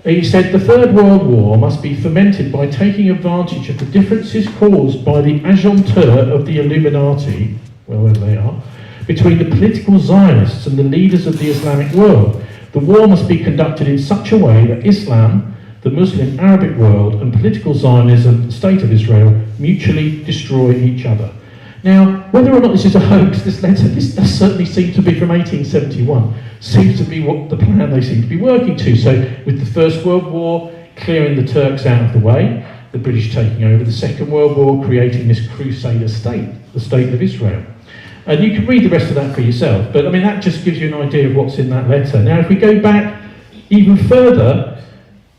He said, the Third World War must be fomented by taking advantage of the differences caused by the agenteur of the Illuminati, well, wherever they are, between the political Zionists and the leaders of the Islamic world. The war must be conducted in such a way that Islam, the Muslim Arabic world, and political Zionism, the State of Israel, mutually destroy each other. Now, whether or not this is a hoax, this letter, this does certainly seem to be from 1871, seems to be what the plan they seem to be working to. So, with the First World War clearing the Turks out of the way, the British taking over, the Second World War creating this crusader state, the State of Israel. And you can read the rest of that for yourself, but I mean that just gives you an idea of what's in that letter. Now if we go back even further,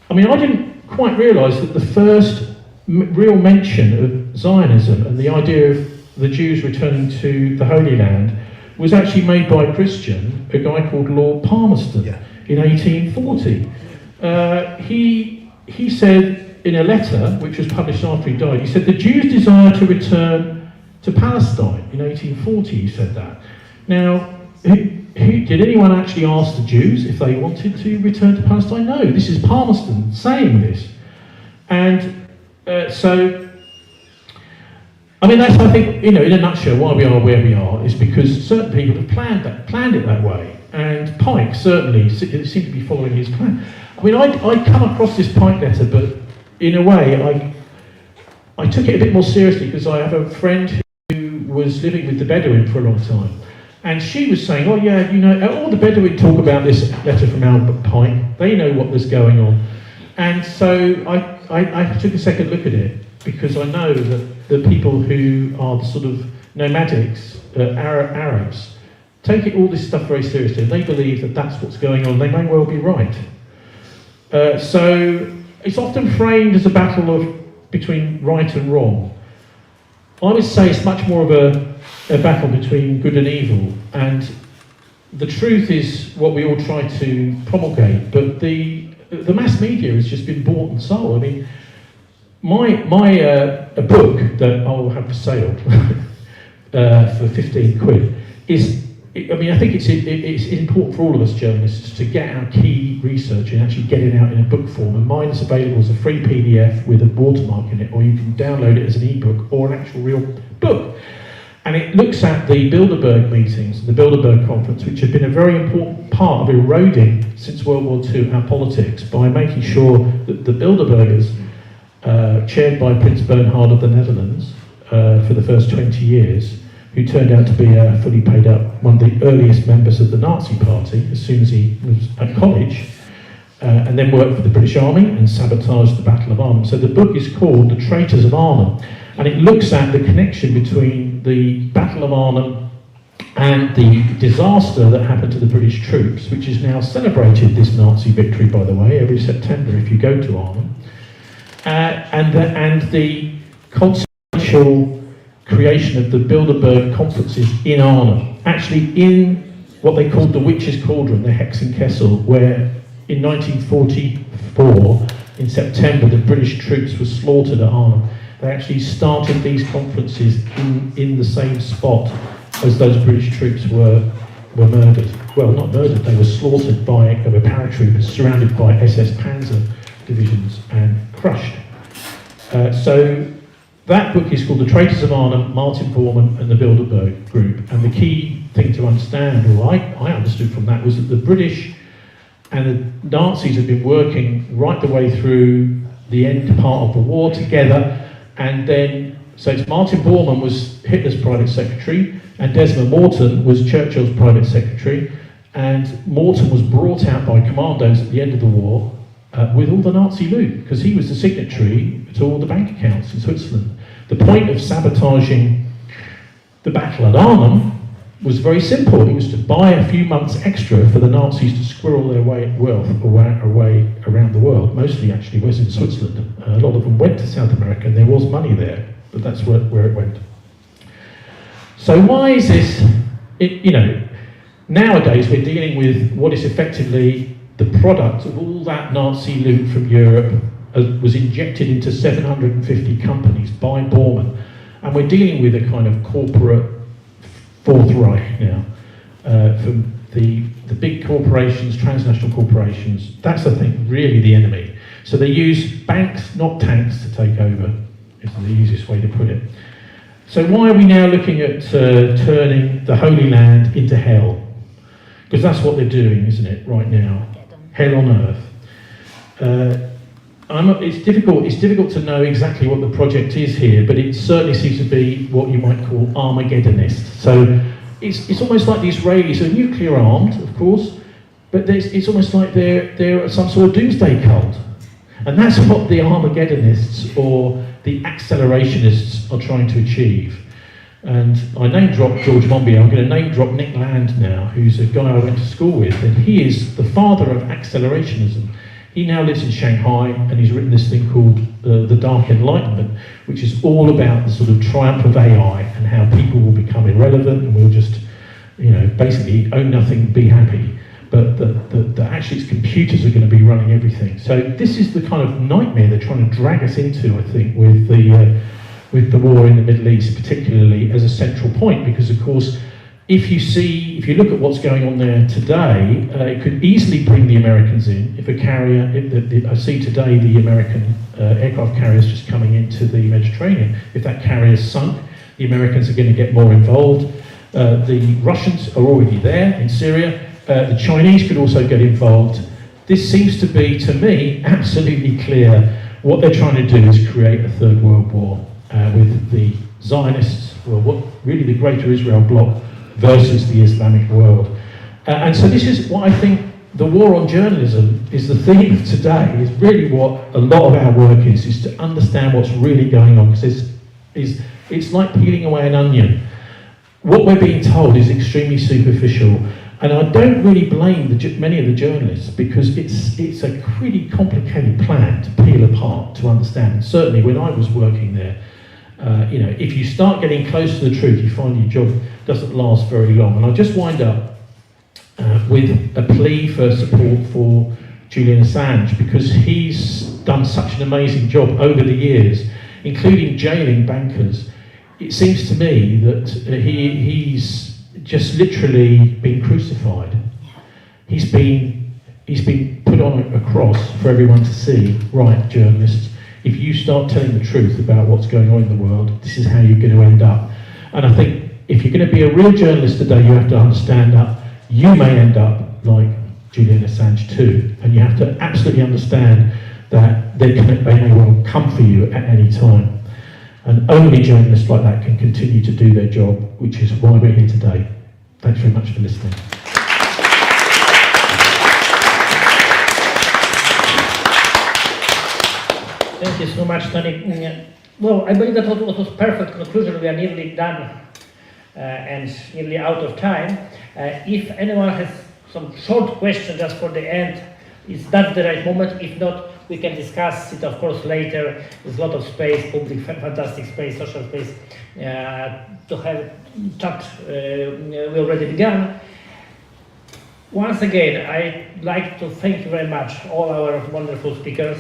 I mean I didn't quite realise that the first real mention of Zionism and the idea of the Jews returning to the Holy Land was actually made by a Christian, a guy called Lord Palmerston, in 1840. He said in a letter, which was published after he died, he said, the Jews desire to return to Palestine. In 1840 he said that. Now, did anyone actually ask the Jews if they wanted to return to Palestine? No, this is Palmerston saying this. And so, I mean, that's, I think, in a nutshell, why we are where we are is because certain people have planned it that way. And Pike certainly seemed to be following his plan. I mean, I'd come across this Pike letter, but in a way, I took it a bit more seriously because I have a friend who was living with the Bedouin for a long time. And she was saying, oh yeah, all the Bedouin talk about this letter from Albert Pike. They know what was going on. And so I took a second look at it because I know that the people who are the sort of nomadics, Arabs, take all this stuff very seriously, and they believe that that's what's going on. They may well be right. So it's often framed as a battle between right and wrong. I would say it's much more of a battle between good and evil, and the truth is what we all try to promulgate, but the mass media has just been bought and sold. I mean, a book that I'll have for sale for 15 quid is, I mean, I think it's important for all of us journalists to get our key research and actually get it out in a book form, and mine is available as a free PDF with a watermark in it, or you can download it as an ebook or an actual real book. And it looks at the Bilderberg meetings, the Bilderberg conference, which have been a very important part of eroding, since World War II, our politics, by making sure that the Bilderbergers, chaired by Prince Bernhard of the Netherlands for the first 20 years, who turned out to be fully paid up, one of the earliest members of the Nazi Party as soon as he was at college, and then worked for the British Army and sabotaged the Battle of Arnhem. So the book is called The Traitors of Arnhem, and it looks at the connection between the Battle of Arnhem and the disaster that happened to the British troops, which is now celebrated, this Nazi victory, by the way, every September if you go to Arnhem, and the consequential creation of the Bilderberg conferences in Arnhem, actually in what they called the Witches' Cauldron, the Hexenkessel, where in 1944, in September, the British troops were slaughtered at Arnhem. They actually started these conferences in the same spot as those British troops were murdered. Well, not murdered, they were slaughtered by paratroopers, surrounded by SS Panzer divisions and crushed. So that book is called The Traitors of Arnhem, Martin Bormann and the Bilderberg Group. And the key thing to understand, or I understood from that, was that the British and the Nazis had been working right the way through the end part of the war together. And then, so it's Martin Bormann was Hitler's private secretary, and Desmond Morton was Churchill's private secretary. And Morton was brought out by commandos at the end of the war with all the Nazi loot, because he was the signatory to all the bank accounts in Switzerland. The point of sabotaging the battle at Arnhem was very simple. It was to buy a few months extra for the Nazis to squirrel their wealth away around the world. Mostly actually was in Switzerland. A lot of them went to South America, and there was money there, but that's where it went. So why is this, nowadays we're dealing with what is effectively the product of all that Nazi loot from Europe was injected into 750 companies by Bormann. And we're dealing with a kind of corporate Fourth Reich now. From the big corporations, transnational corporations, that's, I think, really the enemy. So they use banks, not tanks, to take over, is the easiest way to put it. So why are we now looking at turning the Holy Land into hell? Because that's what they're doing, isn't it, right now? Hell on earth. It's difficult to know exactly what the project is here, but it certainly seems to be what you might call Armageddonist. So it's almost like the Israelis are nuclear armed, of course, but it's almost like they're some sort of doomsday cult. And that's what the Armageddonists or the accelerationists are trying to achieve. And I name dropped George Monbiot. I'm going to name drop Nick Land now, who's a guy I went to school with, and he is the father of accelerationism. He now lives in Shanghai, and he's written this thing called The Dark Enlightenment, which is all about the sort of triumph of AI and how people will become irrelevant and we'll just, basically own nothing, be happy. But that actually it's computers are going to be running everything. So this is the kind of nightmare they're trying to drag us into, I think, with the war in the Middle East, particularly as a central point, because of course, if you look at what's going on there today, it could easily bring the Americans in. If a carrier, I see today the American aircraft carriers just coming into the Mediterranean. If that carrier's sunk, the Americans are going to get more involved. The Russians are already there in Syria. The Chinese could also get involved. This seems to be, to me, absolutely clear. What they're trying to do is create a third world war with the Zionists, really the Greater Israel bloc, versus the Islamic world. And so this is what I think the war on journalism is the theme of today, is really what a lot of our work is to understand what's really going on, because it's like peeling away an onion. What we're being told is extremely superficial, and I don't really blame many of the journalists, because it's a pretty complicated plan to peel apart, to understand. And certainly when I was working there, if you start getting close to the truth, you find your job doesn't last very long. And I just wind up with a plea for support for Julian Assange, because he's done such an amazing job over the years, including jailing bankers. It seems to me that he's just literally been crucified. He's been put on a cross for everyone to see. Right, journalists, if you start telling the truth about what's going on in the world, this is how you're going to end up. And I think if you're going to be a real journalist today, you have to understand that you may end up like Julian Assange too, and you have to absolutely understand that they may well come for you at any time. And only journalists like that can continue to do their job, which is why we're here today. Thanks very much for listening. Thank you so much, Tony. Well, I believe that was perfect conclusion. We are nearly done and nearly out of time. If anyone has some short question just for the end, is that the right moment? If not, we can discuss it, of course, later. There's a lot of space, public, fantastic space, social space to have chat. We already began. Once again, I'd like to thank you very much, all our wonderful speakers.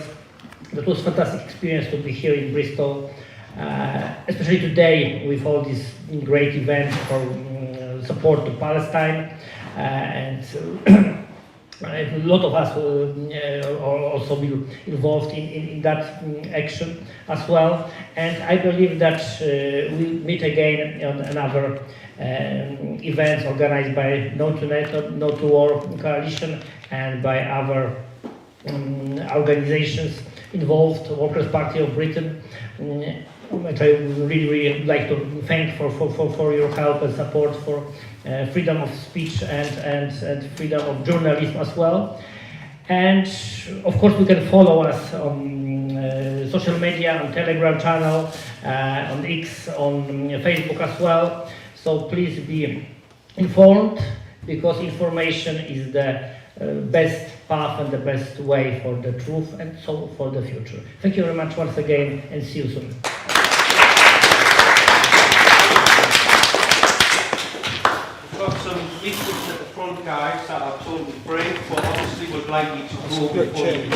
That was a fantastic experience to be here in Bristol, especially today with all these great events for support to Palestine, and a lot of us also be involved in that action as well. And I believe that we'll meet again on another events organized by No2Nato, No2War Coalition, and by other organizations involved, Workers' Party of Britain, which I really like to thank for your help and support for freedom of speech and freedom of journalism as well. And of course, we can follow us on social media, on Telegram channel, on X, on Facebook as well. So please be informed, because information is the best path and the best way for the truth and so for the future. Thank you very much once again, and see you soon. We've got some leaflets at the front, guys, that are totally free, but obviously we'd like you to go before you